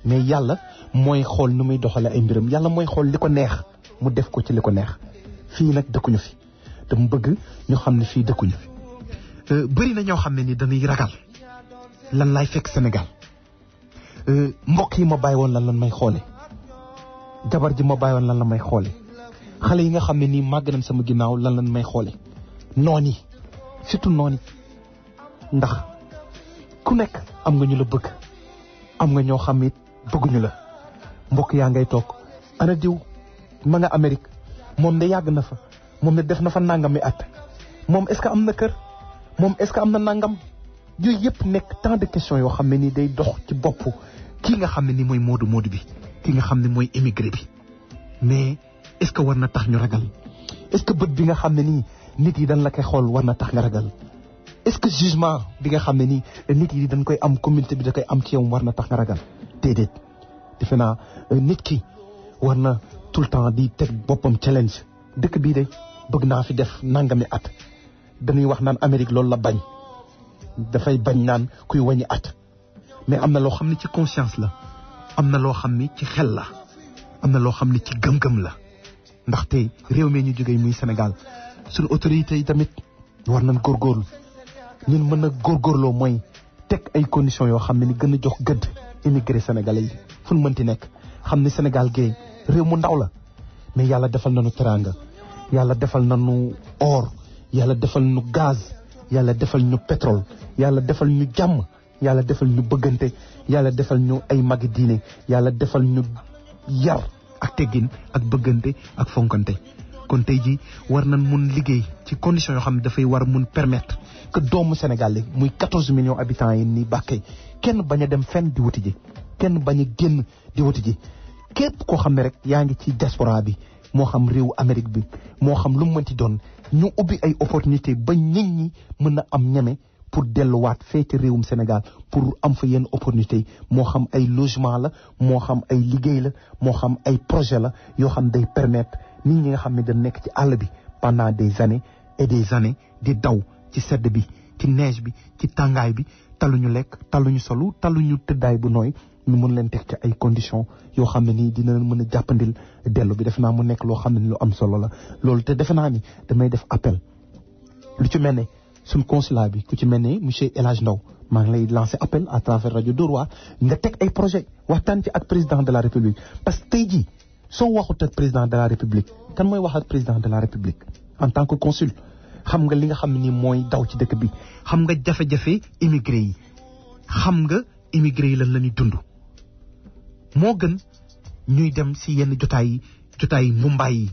mais yàlla mooy xool nu muy doxale ay mbiram yàlla mooy xool li ko neex mu def ko ci li ko neex fii nag dëkkuñu fi dama bëgg ñu xam ne fii dëkkuñu fi bëri na ñoo xam ne ni dañuy ragal lan laay fekk Sénégal mbokk yi ma bàyyi woon lan may xoole jabar ji ma bàyyi woon lan la may xoole xale yi nga xam ne nii màgg nañ sama ginnaaw lan may xoole noon yi surtout noon yi ndax ku nekk am nga ñu la bëgg am nga ñoo xam it bëgguñu la mbokk yaa ngay toog ana diw ma nga Amérique moom de yàgg na fa moom ne def na fa nangami at moom est-ce que am na kër moom est-ce que am na nangam yooyu yëpp nekk tant de questions yoo xam ne nii day dox ci bopp kii nga xam ne ni mooy moodu bi kii nga xam ne mooy émigré bi mais est-ce que war na tax ñu ragal est-ce que bët bi nga xam ne nii nit yi dañ la koy xool war na tax nga ragal est-ce que jugement bi nga xam ne nii nit yi dañ koy am communauté bi da koy am ci yow war na tax nga ragal déedéet defe naa nit ki war na tout le temps di teg boppam challenge dëkk bii de bëgg naa fi def nangami at dañuy wax naan Amérique loolu la bañ dafay bañ naan kuy wàññi at mais am na loo xam ne ci conscience la am na loo xam ne ci xel la am na loo xam ne ci gëm-gëm la ndaxte réew mi ñu jógee muy Sénégal suñu autorités yi tamit war nañ góorgóorlu ñun mën a góorgóorloo mooy teg ay conditions yoo xam ne ni gën a jox gëdd immigré sénégalais yi fu ñu mënti nekk xam ne Sénégal géey réew mu ndaw la mais yàlla defal nañu teranga yàlla defal nañu or yàlla defal ñu gaz yàlla defal ñu pétrole yàlla defal ñu jàmm yàlla defal ñu bëggante yàlla defal ñu ay magi diine yàlla defal ñu yar ak teggin ak bëggante ak fonkante kon tey ji war nañ mun liggéey ci conditions yoo xam ne dafay war mun permettre que doomu Sénégal léegi muy 14 millions habitants yi ni bàkkee kenn bañ a dem fenn di wuti ji kenn bañ a génn di wuti ji képp koo xam ne rek yaa ngi ci diaspora bi moo xam réewu Amérique bi moo xam lu mu mënti doon ñu ubbi ay opportunité ba nit ñi mën a am ñeme pour delluwaat fee ci réewum Sénégal pour am fa yenn opportunité moo xam ay logement la moo xam ay liggéey la moo xam ay projet la yoo xam day permettre nit ñi nga xam ne da nekk ci àll bi pendant des années et des années di daw ci sedd bi ci neige bi ci tàngaay bi taluñu lekk taluñu solu taluñu tëddaay bu nooy ñu mën leen teg ci ay conditions yoo xam ne nii dina mën a jàppandil dellu bi defe naa mu nekk loo xam ne ni lu am solo la loolu te defe naa ni damay def appel lu ci mel ne suñ consulat bi ku ci mel ne monsieur El Hadj Ndaw maa ngi lay lancer appel à travers rajo Dóor waar nga teg ay projet waxtaan ci ak président de la république parce que tey jii soo waxut ak président de la république kan mooy wax ak président de la république en tant que consul xam nga li nga xam ne ni mooy daw ci dëkk bi xam nga jafe-jafe immigré yi xam nga immigré yi lan la ñuy dund moo gën ñuy dem si yenn jotaay mbumbaay yi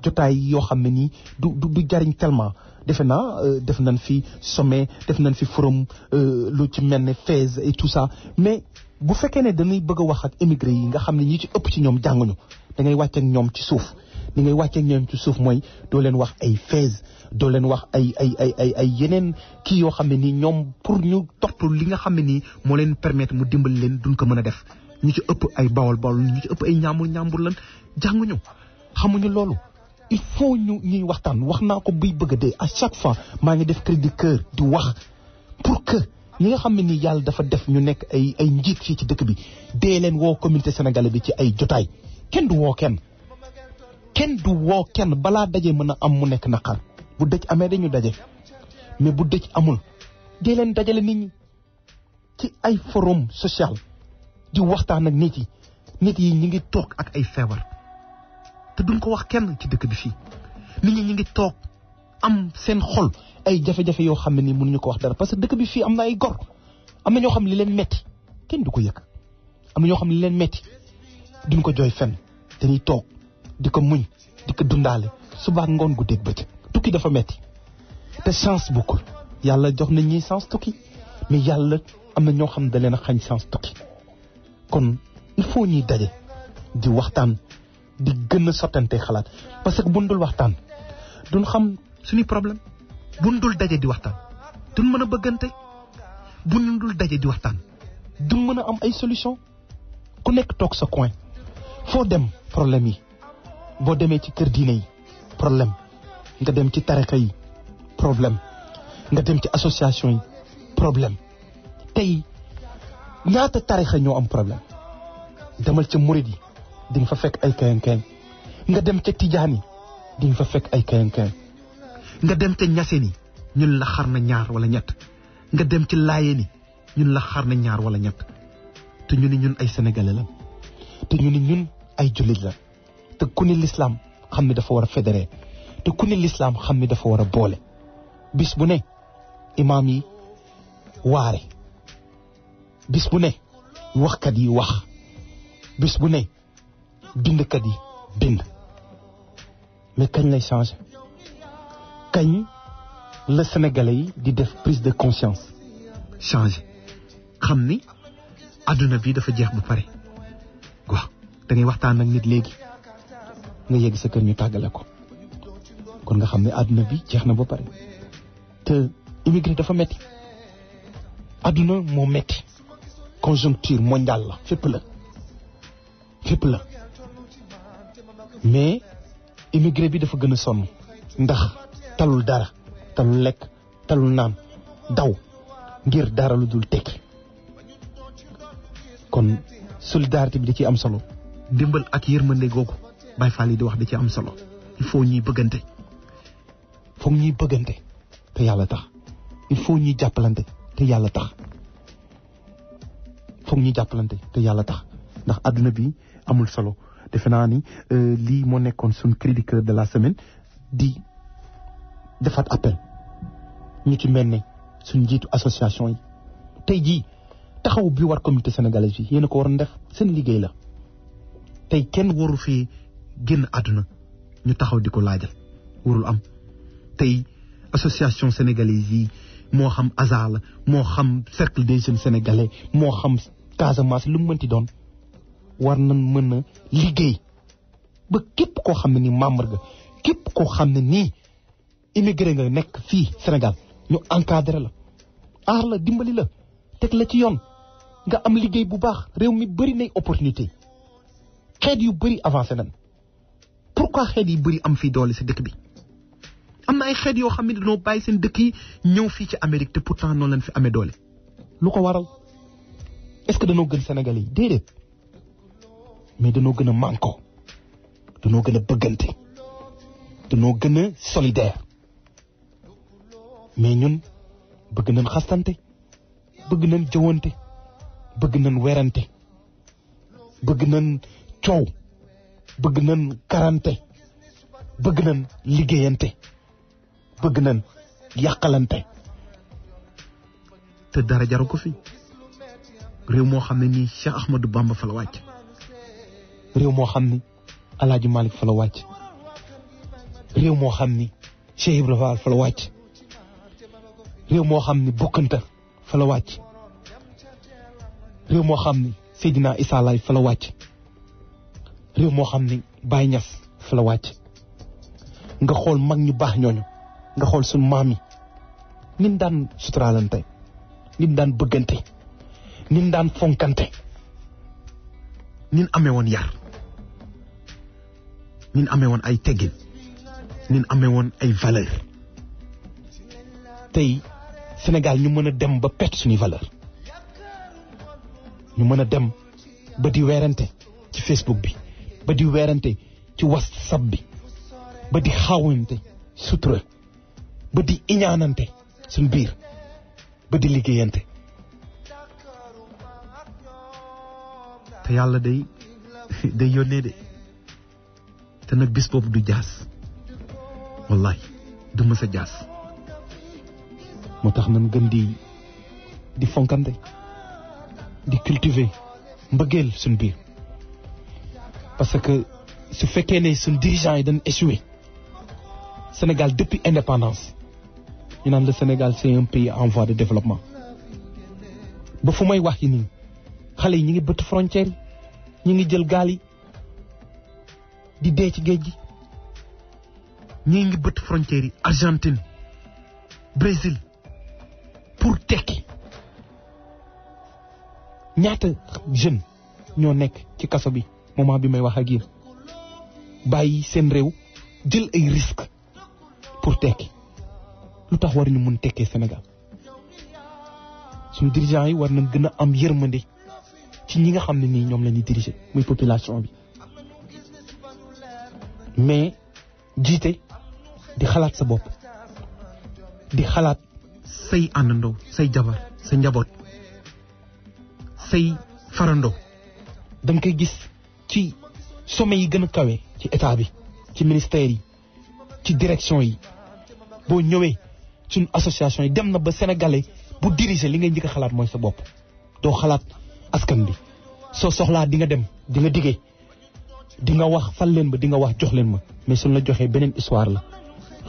jotaay yoo xam ne nii du jariñ tellement defe naa def nañ fi sommet def nañ fi forum lu ci mel ne Fès et tout ça mais bu fekkee ne dañuy bëgg a wax ak immigré yi nga xam ne ñi ci ëpp ci ñoom jànguñu da ngay wàcc ak ñoom ci suuf li ngay wàcc ak ñoom ci suuf mooy doo leen wax ay Fès doo leen wax ay yeneen kii yoo xam ne nii ñoom pour ñu topp li nga xam ne nii moo leen permettre mu dimbali leen duñ ko mën a def ñu ci ëpp ay bawol ñu ci ëpp ay ñaambur lan jànguñu xamuñu loolu il faut ñuy waxtaan wax naa ko buy bëgg a dee à chaque fois maa ngi def cri de cœur di wax pour que ñi nga xam ne nii yàlla dafa def ñu nekk ay njiit fii ci dëkk bi dee leen woo communauté sénégalaise bi ci ay jotaay kenn du woo kenn balaa daje mën a am mu nekk naqar bu dëj amee dañu daje mais bu dëj amul dee leen dajale nit ñi ci ay forum social di waxtaan ak nit yi ñi ngi toog ak ay feebar te duñ ko wax kenn ci dëkk bi fii nit ñi ngi toog am seen xol ay jafe-jafe yoo xam ne ni mënuñu ko wax dara parce que dëkk bi fii am na ay gor am na ñoo xam ne li leen metti kenn du ko yëg am na ñoo xam ne li leen metti duñ ko jooy fenn dañuy toog di ko muñ di ko dundaale suba ngoon guddeeg bëccëg tukki dafa metti te chance bokkul yàlla jox na ñi chance tukki mais yàlla am na ñoo xam ne da leen a xañ chance tukki kon il faut ñuy daje di waxtaan di gën a sottante xalaat parce que buñ dul waxtaan duñ xam suñuy problème buñ dul daje di waxtaan duñ mën a bëggante buñ dul daje di waxtaan duñ mën a am ay solution ku nekk toog sa coin foo dem problème yi boo demee ci kër diine yi problème nga dem ci tarixa yi problème nga dem ci association yi problème tey ñaata tarixa ñoo am problème demal ca murid yi di nga fa fekk ay kayan nga dem ca tijaan yi di nga fa fekk ay kayan nga dem ca ñaseen yi ñun la xar na ñaar wala ñett nga dem ci laayeen yi ñun la xar na ñaar wala ñett te ñu ni ñun ay sénégalais la te ñu ni ñun ay jullit la te ku ni l'islam xam ne dafa war a fédéré te ku ni l'islam xam ne dafa war a boole bis bu ne imaam yi waare bis bu ne waxkat yi wax bis bu ne bindkat yi bind mais kañ lay changé kañ la sénégalais yi di def prise de conscience changé xam ni adduna bi dafa jeex ba pare waaw da ngay waxtaan ak nit léegi nga yegg sa kër ñu tàggale ko kon nga xam ne adduna bi jeex na ba pare te immigré dafa metti adduna moo metti conjoncture mondiale la fépp la mais immigré bi dafa gën a sonn ndax talul dara talul lekk talul naan daw ngir dara lu dul tekki kon solidarité bi da ciy am solo dimbal ak yërmande googu Baye Fall yi di wax da ci am solo il faut ñuy bëggante te yàlla tax il faut ñuy jàppalante te yàlla tax ndax àdduna bi amul solo defe naa ni lii moo nekkoon suñ cri du cœur de la semaine di defaat appel ñu ci mel ne suñ njiitu association yi tey jii taxaw bi war communauté sénégalaise bi yéen a ko waroon def seen liggéey la tey kenn waru fii génn àdduna ñu taxaw di ko laajal warul am tey association sénégalaise yi moo xam ASA la moo xam cercle des jeunes sénégalais moo xam Casamance lu mu mënti doon war nañ mën a liggéey ba képp koo xam ne ni membre nga képp koo xam ne nii immigré nga nekk fii Sénégal ñu encadré la aar la dimbali la teg la ci yoon nga am liggéey bu baax réew mi bëri nay opportunité xeet yu bëri avancé nañ pourquoi xeet yi bëri am fii doole si dëkk bi am na ay xeet yoo xam ne dañoo bàyyi seen dëkk yi ñëw fii ci Amérique te pourtant noonu lañ fi amee doole lu ko waral est-ce que dañoo gën Sénégalais yi déedéet mais dañoo gën a manko dañoo gën a bëggante dañoo gën a solidaire mais ñun bëgg nañ xastante bëgg nañ jëwante bëgg nañ werante bëgg nañ coow bëgg nañ karante bëgg nañ liggéeyante bëgg nañ yàqalante te dara jaru ko fi réew moo xam ne nii Cheikh Ahmadou Bamba fa la wàcc réew moo xam ni Alaaji Malick fa la wàcc réew moo xam ni Cheikh Ibrahima Fall fa la wàcc réew moo xam ni Bukkanta fa la wàcc réew moo xam ni Seydina Issa Laye fa la wàcc réew moo xam ni Baye Niass fa la wàcc nga xool mag ñu baax ñooñu nga xool suñu maam yi nin daan suturaalante nin daan bëggante nin daan fonkante nin amee woon yar nin amee woon ay teggin nin amee woon ay valeur tey Sénégal ñu mën a dem ba perte suñuy valeur ñu mën a dem ba di weerante ci Facebook bi ba di weerante ci WhatsApp bi ba di xawante sutura ba di iñaanante suñ biir ba di liggéeyante te yàlla day yónnee de te nag bis boobu du jaas wallahi du mës a jaas moo tax nañ gën di fonkante di cultiver mbëggeel suñ biir parce que su fekkee ne suñ dirigeants yi dañ échoué Sénégal depuis indépendance ñu naan le Sénégal c'est un pays en voie de développement ba fu may wax yi nii xale yi ñi ngi bëtt frontière yi ñi ngi jël gaal yi di dee ci géej gi ñi ngi bëtt frontière yi Argentine Brésil pour tekki ñaata jeune ñoo nekk ci kaso bi moment bi may wax ak yéen bàyyi seen réew jël ay risques pour tekki lu tax war ñu mun tekkee Sénégal suñu dirigeants yi war nañ gën a am yërmande ci ñi nga xam ne nii ñoom la ñuy diriger muy population bi mais jiite di xalaat sa bopp di xalaat say àndandoo say jabar sa njaboot say farandoo da nga koy gis ci sommet yi gën a kawe ci état bi ci ministère yi ci direction yi boo ñëwee suñ association yi dem na ba sénégalais bu diriger li ngay njëkk a xalaat mooy sa bopp doo xalaat askan bi soo soxlaa di nga dem di nga diggee di nga wax fal leen ba di nga wax jox leen ma mais suñ la joxee beneen histoire la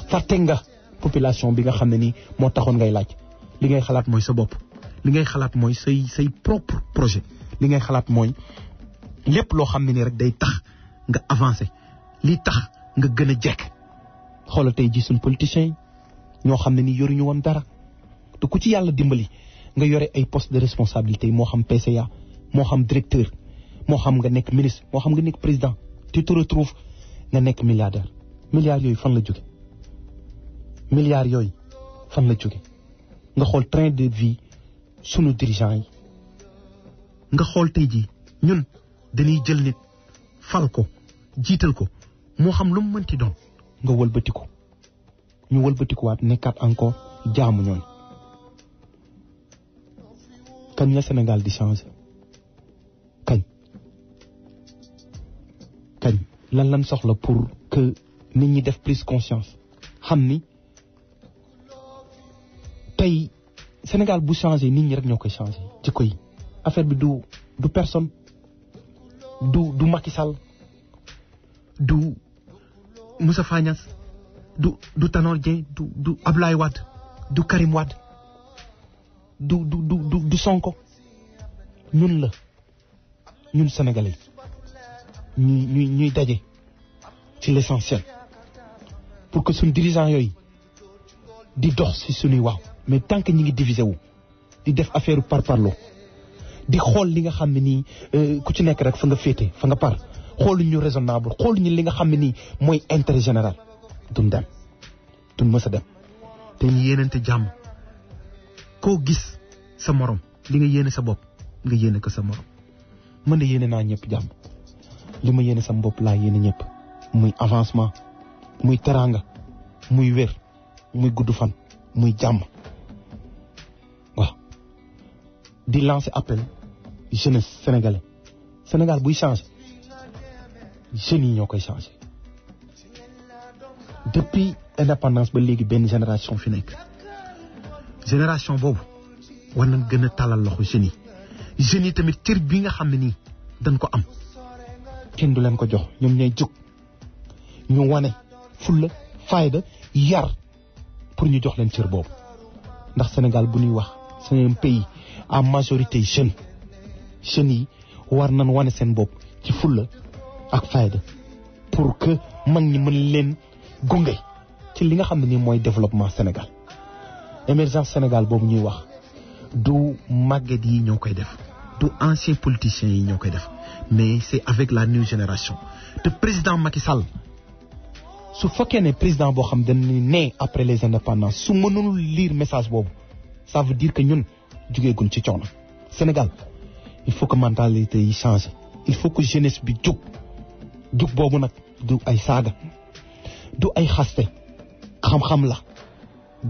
fàtte nga population bi nga xam ne nii moo taxoon ngay laaj li ngay xalaat mooy sa bopp li ngay xalaat mooy say propre projet li ngay xalaat mooy lépp loo xam ne nii rek day tax nga avancer li tax nga gën a jekk xoolal tey ji suñ politiciens yi ñoo xam ne ni yoruñu woon dara te ku ci yàlla dimbali nga yore ay poste de responsabilité moo xam PCA moo xam directeur moo xam nga nekk ministre moo xam nga nekk président tu te retrouves nga nekk milliardaire milliards yooyu fan la jóge milliards yooyu fan la jóge nga xool train de vie sunu dirigeants yi nga xool tey jii ñun dañuy jël nit fal ko jiital ko moo xam lu mu mënti doon nga wëlbatiku ñu wëlbatikuwaat nekkaat encore jaamu ñooñ kañ la Sénégal di changer kañ lan soxla pour que nit ñi def prise conscience xam ni tey Sénégal bu changer nit ñi rek ñoo koy changer jikko yi affaire bi du personne du Macky Sall du Moustapha Niasse du Tanor Dieng du Abdoulaye Wade du Karim Wade du Sonko ñun la ñun sénégalais ñuy daje ci l'essentiel pour que suñ dirigeants yooyu di dox ci suñuy waaw mais tant que ñi ngi divisé wu di def affaire parparloo di xool li nga xam ne nii ku ci nekk rek fa nga féete fa nga par xooluñu raisonnable xooluñu li nga xam ne nii mooy intérêt général duñ dem duñ mës a dem te ñu yéenante jàmm koo gis sa morom li nga yéene sa bopp nga yéene ko sa morom mën na yéene naa ñëpp jàmm li ma yéene sa bopp laa yéene ñëpp muy avancement muy teraanga muy wér muy gudd fan muy jàmm waaw di lancer appel jeunesse sénégalais Sénégal buy changer jeunes yi ñoo koy changer depuis indépendance ba léegi benn génération fi nekk génération boobu war nañ gën a talal loxo jeunes yi tamit cër bi nga xam ne nii dañ ko am kenn du leen ko jox ñoom ñooy jóg ñu wane fulla fayda yar pour ñu jox leen cër boobu ndax Sénégal bu ñuy wax c'est un pays à majorité jeunes yi war nañ wane seen bopp ci fulla ak fayda pour que mag ñi mën leen gunge ci li nga xam ne nii mooy développement Sénégal émergence Sénégal boobu ñuy wax du màgget yi ñoo koy def du anciens politiciens yi ñoo koy def mais c'est avec la nouvelle génération te président Macky Sall su fekkee ne président boo xam dañu né après les indépendances su mënul lire message boobu ça veut dire que ñun jugeeguñ ci coono Sénégal il faut que mentalité yi change il faut que jeunesse bi jug boobu nag du ay saaga du ay xaste xam-xam la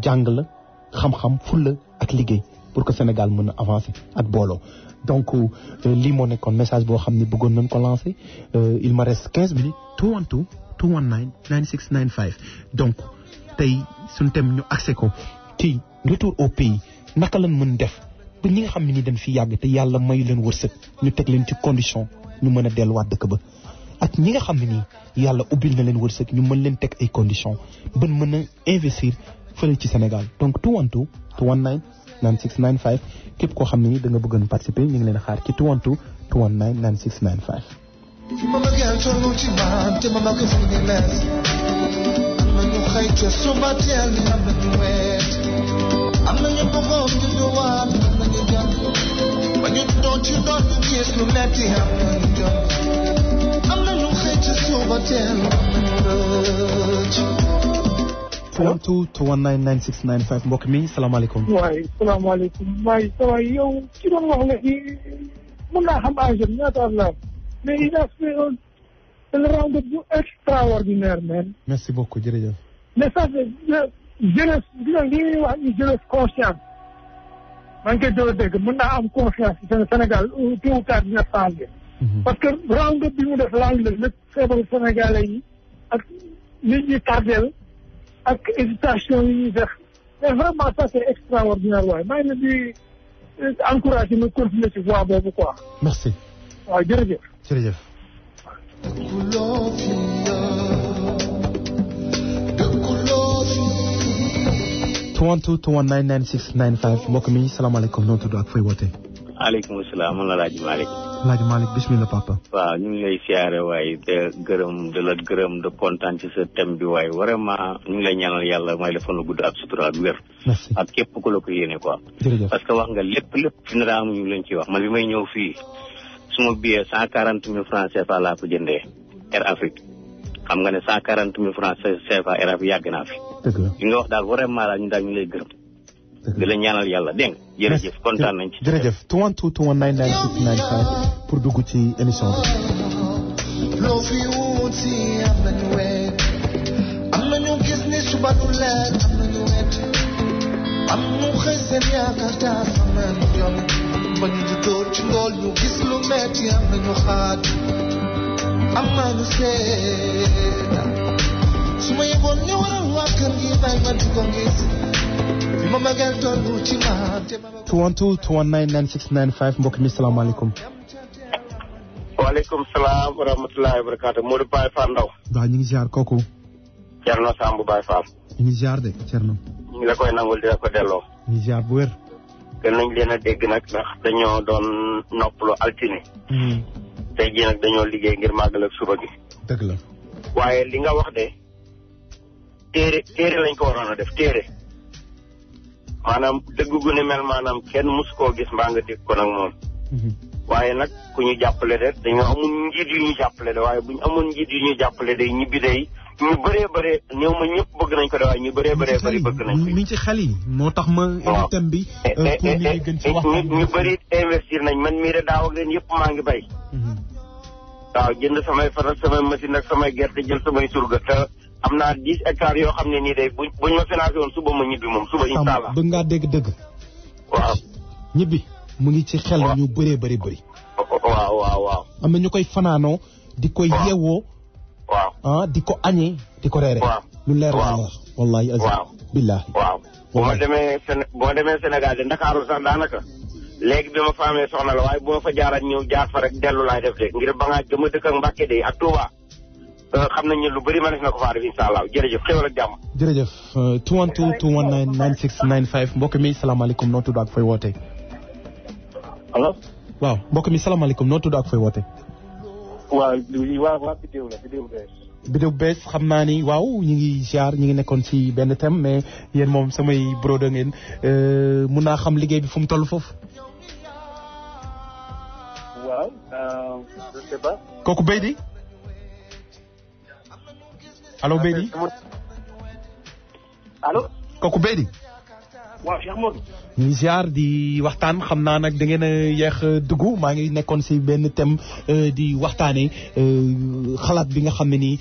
jàng la xam-xam fulla ak liggéey pour que Sénégal mën a avancer ak booloo donc lii moo nekkoon message boo xam ne bëggoon nañ ko lancer il me reste 15 minutes 212 219 9695 donc tey suñu thème ñu accès ko ci retour au pays naka lañ mën def ba ñi nga xam ne ni dañ fi yàgg te yàlla mayu leen wërsëg ñu teg leen ci condition ñu mën a delluwaat dëkk ba ak ñi nga xam ne nii yàlla ubbil na leen wërsëg ñu mën leen teg ay conditions ban mën a investir fële ci Sénégal donc 212 219 9695 képp koo xam ne ni da nga bëggoon participer ñu ngi leen a xaar ci 212 219 9695. Mama girl tollu ci man te mama ko fi ni les am na ñu xëy ca suba teel ni am na ñu weet am na ñu bëggoon ñu duwaat am na ñu jàng ba ñu doon ci doon ñu gis lu metti am na ñu jàng am na ñu xëy ca suba teel am na ñu rëcc 212 219 9695 mbokk mi salaamaaleykum. waay salaamaaleykum waay sa waay yow ci doon wax léegi mën naa xam âge am ñaata at la mais il a fait un round-up bu extraordinaire man. merci beaucoup jërëjëf. mais ça c'est jeunesse li ñuy wax ni jeunesse consciente maa ngi koy doon dégg mën naa am confiance ci Sénégal tôt ou tard dina changé. parce que round-up bi mu def l'anglais lépp feebaru sénégalais yi ak nit ñi tardel ak hésitation yi ñuy def mais vraiment ça c'est extraordinaire waaye maa ngi leen di encouragé ma continuer ci voie boobu quoi. merci. waaw jërëjëf. jërëjëf. 212 219 9695 mbokk mi salaamaaleykum noo tudd ak fooy wootee. maaleykum salaam man la Laaji Malick. Laaji Malick bismillah papa. waaw ñu ngi lay siyaare waaye de gërëm de kontaan ci sa thème bi waaye vraiment ñu ngi lay ñaanal yàlla may la fan la gudd ak sutura ak wér. merci ak képp ku la ko yéene quoi. jërëjëf parce que wax nga lépp général ñu ngi leen ciy wax man bi may ñëw fii suma billet 140 000 francs CFA laa ko jëndee Air Afrique xam nga ne 140 000 francs CFA Air Afrique yàgg naa fi. dëgg la li nga wax daal vraiment daal ñu daal ñu lay gërëm. di la ñaanal yàlla dégg nga. jërëjëf kontaan nañ ci. jërëjëf 212 219 9695 pour dugg ci émission bi. loo fi wut si am nañu weet am nañu gis ni suba du leer am nañu weet am ñu xëy seen yaakaar taas am nañu jom ba ñu juddoo ci lool ñu gis lu metti am nañu xaat am nañu seeda su ma yeboon ñu waral waa kër gi bay ma di ko gis mama gel tollu ci ma 212 219 9695 mbokk mi salaamaaleykum. waaleykum salaam wa rahmatullahi wa barakaatu Modou Baye Fall Ndaw. waaw ñu ngi ziar kooku. Thierno Samb Baye Fall. ñu ngi ziar de Thierno. ñu ngi la koy nangul di la ko delloo. ñu ngi ziar bu wér. gën nañ leen a dégg nag ndax dañoo doon noppalu altine. tey jii nag dañoo liggéey ngir màggal ak suba gi. dëgg la. waaye li nga wax de téere lañ ko waroon a def téere. maanaam dëgg gu ne mel maanaam kenn mus koo gis mbaa nga dégg ko nag moom. waaye nag ku ñu jàppale de dañoo amul njiit yu ñu jàppale de waaye bu ñu amoon njiit yu ñu jàppale day ñibbi day ñu bëree bëree néew ma ñëpp bëgg nañ ko de waaye ñu bëree bëree bëri bëgg nañ ko. mi ngi ci xel yi moo tax ma. waaw thème bi. pour nit ñi gën ci waxtaan ñu bëri investir nañ man mii de daaw ak leen yëpp maa ngi bay. waaw jënd samay faral samay machine ak samay gerte jël samay surga te am naa 10 hectares yoo xam ne nii day buñ ma financé woon suba ma ñibbi moom suba incha allah. bëgg ngaa dégg dëgg. waaw. ñibbi mu ngi ci xel ñu bëree bëri bëri. waaw. am na ñu koy fanaanoo di ko yeewoo. waaw di ko añee di ko reere. waaw lu leer la wax. wallahi azim. waaw billahi. waaw bu ma demee Sénégal de Ndakaaru sax daanaka. léegi bi ma fa amee soxna la waaye bu ma fa jaaraat ñëw jaar fa rek dellu laay def de ngir ba ngaa gëm a dëkk ak Mbàkke de ak Touba xam nañ ne lu bëri ma def na ko faa def incha allah jërëjëf xéwal ak jàmm. jërëjëf 212 219 9695 mbokk mi salaamaaleykum noo tudd ak fooy wootee. allo. waaw mbokk mi salaamaaleykum noo tudd ak fooy wootee. waaw vidéo la vidéo bees. vidéo bees xam naa ni waaw ñu ngi ziar ñu ngi nekkoon ci benn thème mais yéen moom samay brodo ngeen mun naa xam liggéey bi fu mu toll foofu. waaw je sais pas. kooku Beydi. allo Beydi. allo. kooku Beydi. waaw Cheikh Modou. ñu ngi ziar di waxtaan xam naa nag da ngeen a yeex dugg maa ngi nekkoon ci benn thème di waxtaanee xalaat bi nga xam ne nii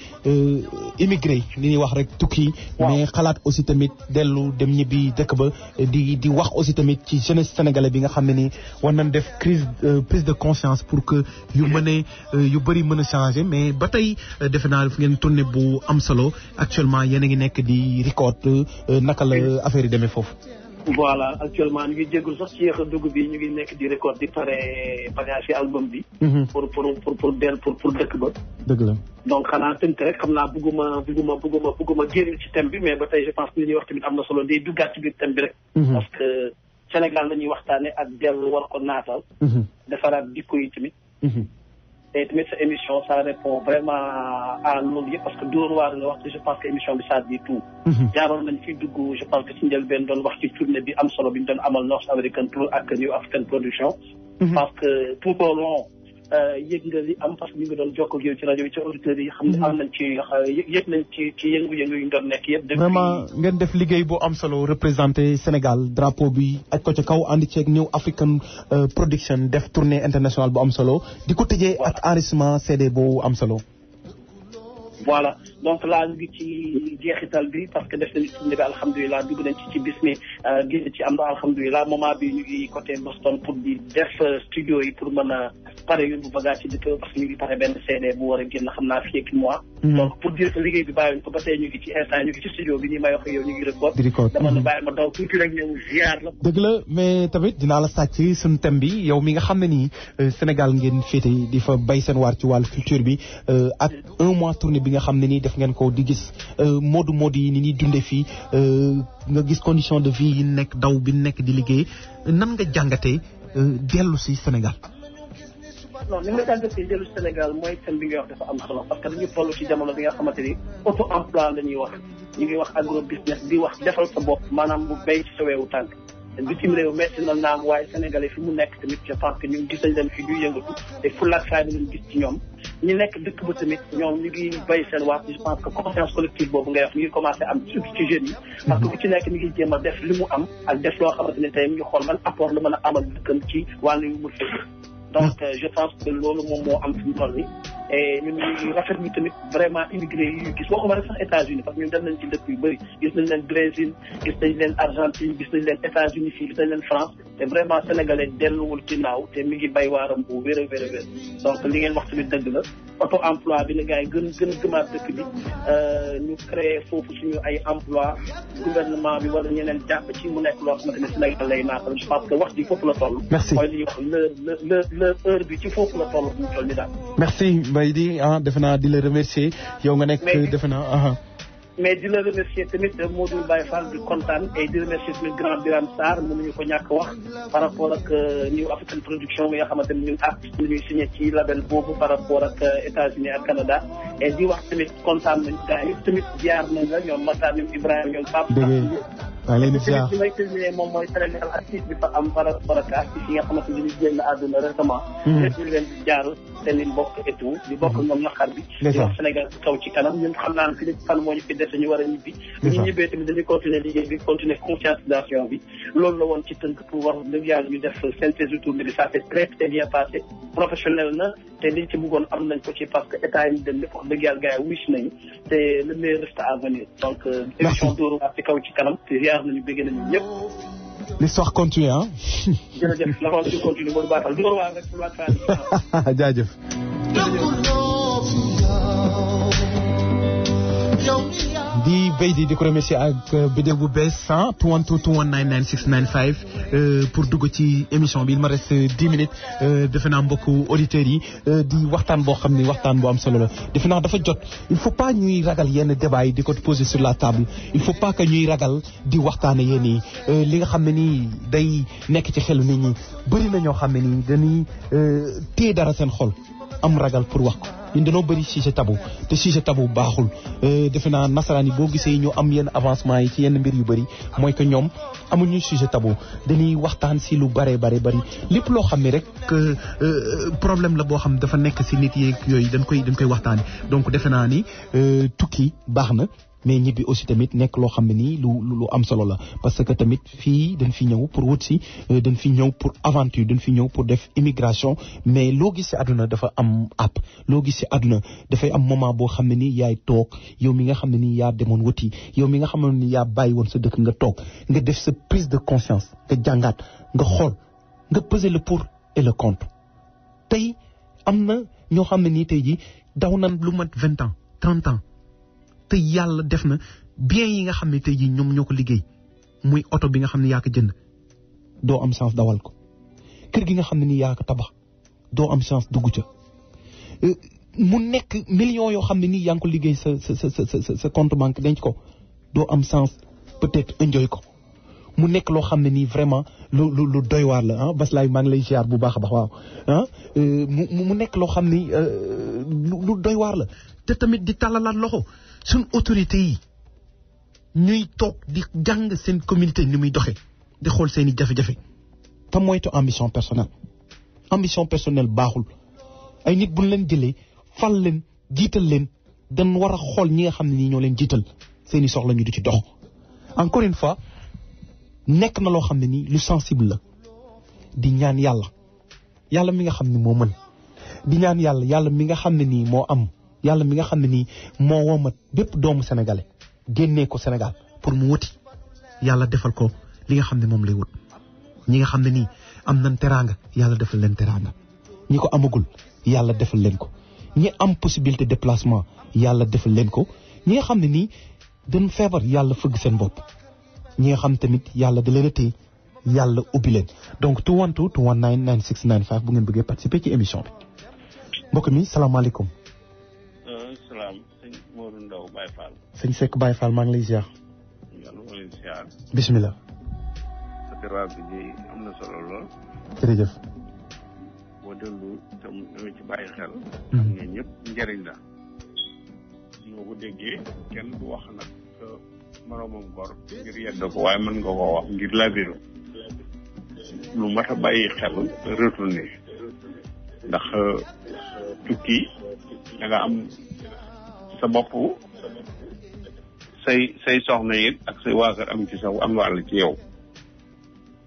immigré li ñuy wax rek tukki. mais xalaat aussi tamit dellu dem ñibbi dëkk ba di wax aussi tamit ci jeunesse sénégalais bi nga xam ne nii war nañ def prise de conscience pour que yu bëri mën a changer mais ba tey defe naa fu ngeen tourné bu am solo actuellement yéen a ngi nekk di record naka la affaire yi demee foofu. voilà actuellement ñu ngi jégalu sax ci yéex a dugg bi ñu ngi nekk di record di pare bagage album bi. pour dëkk ba. dëgg la. donc xanaa tënk rek xam naa bugguma génn ci thème bi mais ba tey je pense que li ñuy wax tamit am na solo day duggaat ci biir thème bi rek. parce que Sénégal la ñuy waxtaane ak dellu war ko naatal. defaraat jikko yi tamit. te tamit sa émission ça répond vraiment à loolu yëpp parce que Dóor waar nga wax je pense que émission bi ça dit tout. jaaroon nañ fi dugg je pense que ci njëlbeen doon wax ci tournée bi am solo bi ñu doon amal North American Tour ak New African Production. parce que tout au long yëg nga li am parce que ñu ngi doon jokkoo ak yow ci rajo bi ci auditeurs yi xam ne am nañ ci yëg nañ ci yëngu-yëngu yu ñu doon nekk yëpp. vraiment ngeen def liggéey bu am solo représenté Sénégal drapeau bi aj ko ca kaw ànd ceeg New African Production def tournée internationale bu am solo di ko tëjee ak enregistrement CD bu am solo. voilà donc là ñu ngi ci jeexital bi parce que def nañu tournée bi alhamdulilah dugg nañ ci bis mi génn ci am na alhamdulilah moment bi ñu ngi côté Boston pour di def studio yi pour mën a pare yóbbu bagage ci dëkk parce que ñu ngi pare benn CD bu war a génn xam naa fii ak mois. donc pour dire que liggéey bi bàyyiwuñ ko ba tey ñu ngi ci instant ñu ngi ci studio bi ñuy may wax yow ñu ngi record. dama la bàyyi ma daw tuuti rek ñëw ziar la. dëgg la mais tamit dinaa la sàcc suñu thème bi yow mi nga xam ne nii Sénégal ngeen féete di fa bay seen waar ci wàllu culture bi ak un mois tournée bi nga xam ne nii def ngeen ko di gis moodu yi ni ñuy dundee fii nga gis condition de vie yi nekk daw bi nekk di liggéey nan nga jàngatee dellu si Sénégal. non li nga jàngatee dellu Sénégal mooy thème bi nga wax dafa am solo parce que dañu toll ci jamono bi nga xamante ni auto emploi la ñuy wax ñu ngi wax agro business di wax defal sa bopp maanaam bu béy ci sa weewu tànk bitim réew metti na naam waaye sénégalais fi mu nekk tamit je pense que ñu gis nañ leen fi ñuy yëngatu te fulaak fayda lañ gis ci ñoom ñi nekk dëkk ba tamit ñoom ñu ngi bay seen waat je pense que conscience collective boobu ngay wax ñu ngi commencé am surtout ci jeunes yi parce que ku ci nekk ñu ngi jéem a def li mu am ak def loo xamante ne tey ñu xool man apport la mën a amal dëkkam ci wàllu yu mu donc je pense que loolu moom moo am fi mu toll nii et ñun ñu rafetlu tamit vraiment immigré yi ñu gis waxuma rek sax États-Unis parce que ñun dem nañ ci dëkk yu bëri gis nañ leen Brésil gis nañ leen Argentine gis nañ leen États-Unis fii gis nañ leen France te vraiment sénégalais delluwul ginnaaw te mi ngi bay waaram bu wér a wér donc li ngeen wax tamit dëgg la auto emploi bi la gars yi gën a gëmaat dëkk bi ñu créé foofu suñu ay emploi gouvernement bi wala ñeneen jàpp ci mu nekk loo xamante ne Sénégal lay naatal je pense que wax ji foofu la toll. merci mooy li ñuy wax le heure bi ci foofu la toll ñu toll ni daal. merci Mbaydi defe naa di la remercier yow nga nekk defe naa. mais di la remercier tamit Modou Baye Fall di kontaan et di remercier tamit grand Birame Sarr mënuñu ko ñàkk wax par rapport ak New African Production bi nga xamante ne ñun artiste la ñuy signé ci label boobu par rapport ak États-Unis ak Canada et di wax tamit kontaan nañ gars yi tamit ziar nañ la ñoom Matar ñoom Ibrahima ñoom Pape maa ngi leen di ziar li may terminer moom mooy Sénégal artiste bi fa am par rapport ak artiste yi nga xamante ni génn àdduna récemment. lépp ñu leen di jaar seen i mbokk et tout di bokk ñoom naqar bi. di wax Sénégal ci kaw ci kanam ñun xam naa ne fi fan moo ñu fi dese ñu war a ñibbi. bu ñu ñibbee tamit dañuy continuer liggéey bi continuer conscientisation bi loolu la woon ci tënk pour wax dëgg yàlla ñu def synthèse du tournée bi ça s'est très très bien passé professionnel na te liñ ci bëggoon am nañ ko ci parce que état yi ñu dem lépp wax dëgg yàlla gars yi wish nañu te le meilleur reste à venir donc émission Dóor waar ci kaw ci kanam te ziar nañu bëgg nañu ñëpp. l'histoire continue ah. jërëjëf la xool ci continue Modou Baatal Dóor waar rek pour waat jaajëf. di béy di ko remercier ak bidéo bu bees 212-219-9695 pour dugg ci émission bi il me reste 10 minutes defe naa mbokku auditeurs yi di waxtaan boo xam ne waxtaan bu am solo la defe naa dafa jot il faut pas ñuy ragal yenn débat yi di ko poser sur la table il faut pas que ñuy ragal di waxtaane yéen yi li nga xam ne nii day nekk ci xelu nit ñi bëri na ñoo xam ne nii dañuy téye dara seen xol am ragal pour wax ko ñun dañoo bëri sujet tabou te sujet tabou baaxul defe naa nasaraan yi boo gisee ñu am yenn avancement yi ci yenn mbir yu bëri mooy que ñoom amuñu sujet tabou dañuy waxtaan si lu bare bëri lépp loo xam ne rek problème la boo xam dafa nekk si nit yeeg yooyu dañ koy waxtaani donc defe naa ni tukki baax na mais ñibbi aussi tamit nekk loo xam ne nii lu am solo la parce que tamit fii dañ fi ñëw pour wut si dañ fi ñëw pour aventure dañ fi ñëw pour def immigration mais loo gis si àdduna dafa am app loo gis si àdduna dafay am moment boo xam ne nii yaay toog yow mi nga xam ne nii yaa demoon wuti yow mi nga xam ne nii yaa bàyyi woon sa dëkk nga toog nga def sa prise de conscience nga jàngaat nga xool nga peser le pour et le contre tey am na ñoo xam ne nii tey ji daw nan lu mat 20 ans 30 ans te yàlla def na bien yi nga xam ne tey jii ñoom ñoo ko liggéey muy oto bi nga xam ne yaa ko jënd doo am chance dawal ko kër gi nga xam ne ni yaa ko tabax doo am chance dugg ca mu nekk millions yoo xam ne nii yaa ngi ko liggéey sa compte banque denc ko doo am chance peut-être enjoy ko mu nekk loo xam ne nii vraiment lu doy waar la ah Baslaay maa ngi lay ziar bu baax a baax waaw ah mu nekk loo xam ni lu doy waar la te tamit di tàllalaat loxo suñ autorité yi ñuy toog di jàng seen communauté ni muy doxee di xool seen i jafe-jafe te moytu ambition personnelle baaxul ay nit buñ leen jëlee fal leen jiital leen dañ war a xool ñi nga xam ne nii ñoo leen jiital seen i soxla ñu di ci dox encore une fois nekk na loo xam ne nii lu sensible la di ñaan yàlla mi nga xam ne moo mën di ñaan yàlla mi nga xam ne nii moo am yàlla mi nga xam ne nii moo womat bépp doomu sénégalais génnee ko Sénégal pour mu wuti yàlla defal ko li nga xam ne moom lay wut ñi nga xam ne nii am nañ teraanga yàlla defal leen teraanga ñi ko amagul yàlla defal leen ko ñi am possibilité déplacement yàlla defal leen ko ñi nga xam ne nii dañ feebar yàlla fëgg seen bopp ñi nga xam tamit yàlla da leen a téye yàlla ubbi leen donc 212-219-9695 bu ngeen bëggee participer ci émission bi mbokk mi salaamaaleykum. salaam sëñ Modou Ndaw Baye Fall. sëñ Seck Baye Fall maa ngi lay ziar. yàlla moo leen ziar. bisimilah. sa terrain bi de am na solo lool. jërëjëf. boo dellu tam dama ci bàyyi xel. xam ne ñëpp njëriñ la. ñoo ko déggee kenn du wax nag moroomam gor ngir yedd ko waaye mën nga koo wax ngir labiru lu mat a bàyyi xel retourné ndax tukki da nga am sa bopp say soxna it ak say waa kër am ci sa am wàll ci yow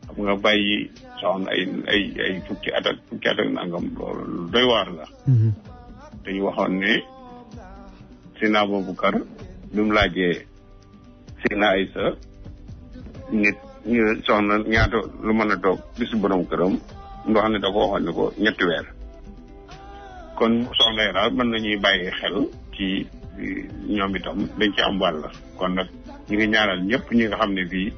xam nga bàyyi soxna ay fukki at ak nangam loolu doy waar la dañu waxoon ne Sina Abubakar bi mu laajee Sina Aysa nit ñu soxna ñaata lu mën a toog bisu borom këram nga xam ne da ko waxoon ne ko 3 weer kon soxna yi daal mën nañuy bàyyi xel ci ñoom itam dañ ci am wàll kon nag ñu ngi ñaanal ñëpp ñi nga xam ne fii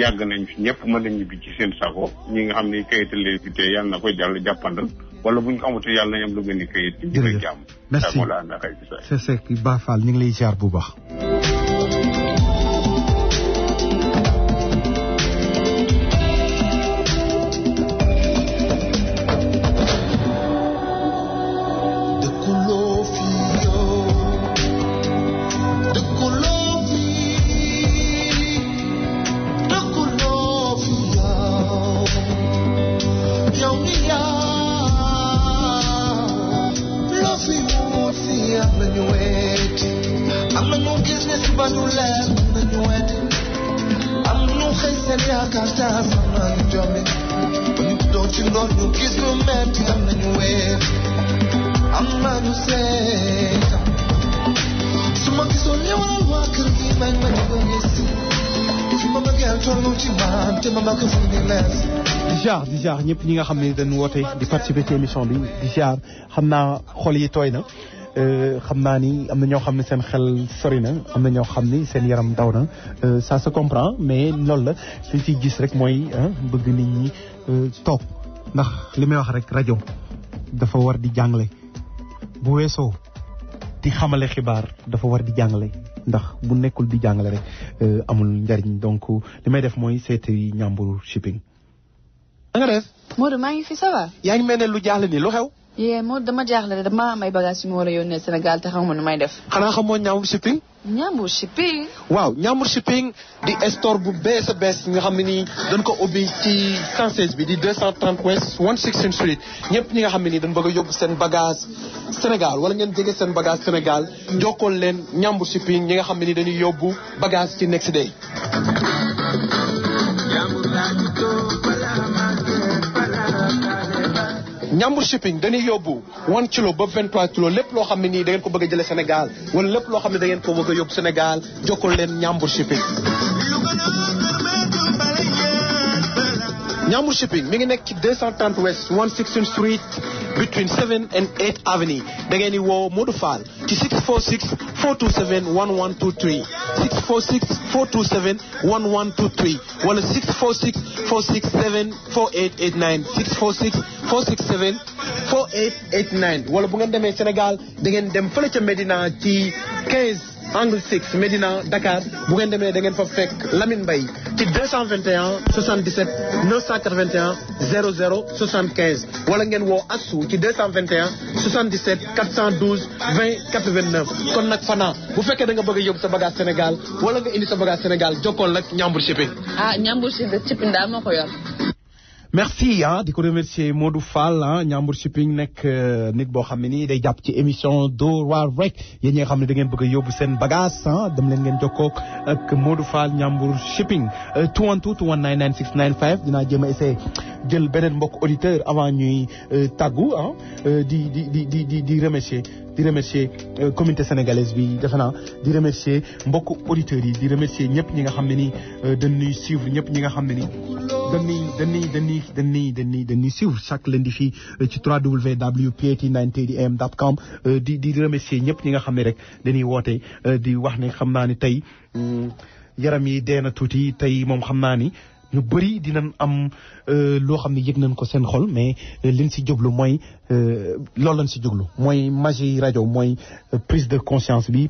yàgg nañ fi ñëpp mën nañu bi ci seen sago ñi nga xam ne kayital leen fi te yàlla na ko jàll jàppandal wala buñ ko amatu yàlla nañ am lu gën a kayit ñu koy jàmm. merci c'est Seck Baye Fall ñu ngi lay ziar bu baax. leer nañu wet am ñu xëy seen yaakaar taas am nañu jommi ba ñu doo ci ngoon ñu gis lu metti am nañu weet am nañu seetam su ma gisoon li waral waa kër gi bañ ma ñu ko gis fi ma bëggeel tollu ci man te ma bëgg fu ni lees di jaar ñëpp ñi nga xam ne dañu woote di participer ci émission bi di jaar xam naa xol yi tooy na xam naa ni am na ñoo xam ne seen xel sori na am na ñoo xam ni seen yaram daw na ça se comprend mais loolu la liñ ciy gis rek mooy bëgg nit ñi toog ndax li may wax rek rajo dafa war di jàngale bu weesoo di xamale xibaar dafa war di jàngale ndax bu nekkul di jàngale rek amul njariñ donc li may def mooy seeti Ñambur shipping. da nga def. Modou maa ngi fi ça va. yaa ngi mel ne lu jaaxle nii lu xew. yee Modou dama jaaxle dama am ay bagages yu ma war a yónnee Sénégal te xamuma nu may def. xanaa xamoo Ñambur shipping. Ñambur shipping. waaw Ñambur shipping di store bu bees a bees nga xam ne nii dañ ko ubbi ci 116 bi di 230 West 116 Street ñëpp ñi nga xam ne nii dañ bëgg a yóbbu seen bagage Sénégal wala ngeen jege seen bagage Sénégal jokkool leen Ñambur shipping ñi nga xam ne nii dañuy yóbbu bagage ci next day. Ñambur shipping dañuy yóbbu 1 kilo ba 23 kilos lépp loo xam ne nii da ngeen ko bëgg a jëlee Sénégal wala lépp loo xam ne da ngeen ko bëgg a yóbbu Sénégal jokkoo leen Ñambur shipping. Ñambur shipping mi ngi nekk ci 230 West 116 Street between 7 and 8 Avenue da ngeen di woo Modou Fall ci 646 427 1123 646 427 1123 wala 646 467 4889 646 467 4889 wala bu ngeen demee Sénégal da ngeen dem fële ca Médina ci 15 angle 6 Médina Dakar bu ngeen demee da ngeen fa fekk Lamine Mbaye ci 221 77 981 00 75 wala ngeen woo Assou ci 221 77 412 20 89 kon nag Fana bu fekkee da nga bëgg a yóbbu sa bagage Sénégal wala nga indi sa bagage Sénégal jokkool nag Ñambur shipping. Ñambur shipping daal moo ko yor. merci di ko remercier Modou Fall Ñambur shipping nekk nit boo xam ne nii day jàpp ci émission Dóor waar rek yéen ñi nga xam ne da ngeen bëgg a yóbbu seen bagage dem leen ngeen jokkoo ak Modou Fall Ñambur shipping 212 219 9695 dinaa jéem a essayer jël beneen mbokk auditeur avant ñuy tàggu di remercier communauté sénégalaise bi defe naa di remercier mbokk auditeurs yi di remercier ñëpp ñi nga xam ne nii dañuy suivre ñëpp ñi nga xam ne nii dañuy suivre chaque lundi fii ci www.pat930am.com di remercier ñëpp ñi nga xam ne rek dañuy woote di wax ne xam naa ni tey yaram yi dee na tuuti tey moom xam naa ni ñu bëri dinañ am loo xam ne yëg nañ ko seen xol mais liñ si jublu mooy loolu lañ si jublu mooy magie rajo mooy prise de conscience bi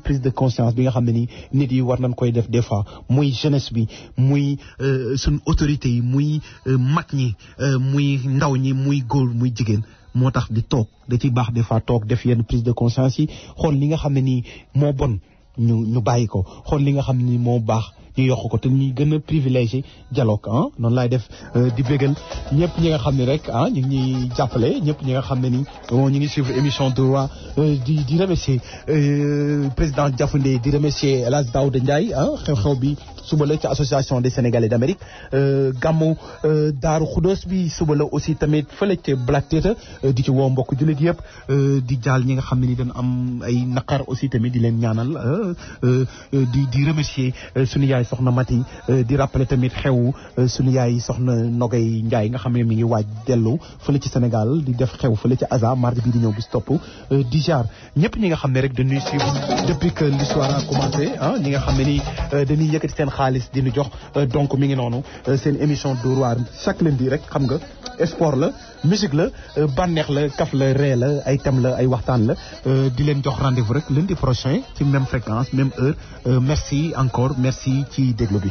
nga xam ne ni nit yi war nañ koy def des fois muy jeunesse bi muy suñ autorité yi muy mag ñi muy ndaw ñi muy góor muy jigéen moo tax di toog da ciy baax des fois toog def yenn prise de conscience yi xool li nga xam ne nii moo bon ñu bàyyi ko xool li nga xam ni moo baax ñu yokk ko te ñuy gën a privilégié dialogue noonu laay def di bégal ñëpp ñi nga xam ne rek ñu ngi ñuy jàppale ñëpp ñi nga xam ne ni ñu ngi suivre émission Dóor waar di remercier président Diafoundé di remercier El Hadj Daouda Ndiaye xew-xew bi suba la ci association des Sénégalais d'Amérique gàmmu Daaru Xudoos bi suba la aussi tamit fële ca Black Theatre di ci woo mbokk jullit yëpp di jaal ñi nga xam ne ni dañ am ay naqar aussi tamit di leen ñaanal di remercier sunu yaay soxna Mati di rappeler tamit xew sunu yaay soxna Nogay Ndiaye nga xam ne mi ngi waaj dellu fële ci Sénégal di def xew fële ci Aza mardi bii di ñëw bis topp di jaar ñëpp ñi nga xam ne rek dañuy suivre depuis que l'histoire a commencé ñi nga xam ne ni dañuy yëkkati seen xaalis di ñu jox donc mi ngi noonu seen émission Dóor waar chaque lundi rek xam nga sport la musique la bànneex la kaf la ree la ay thème la ay waxtaan la di leen jox rendez-vous rek lundi prochain ci même fréquence même heure merci encore merci ci déglu bi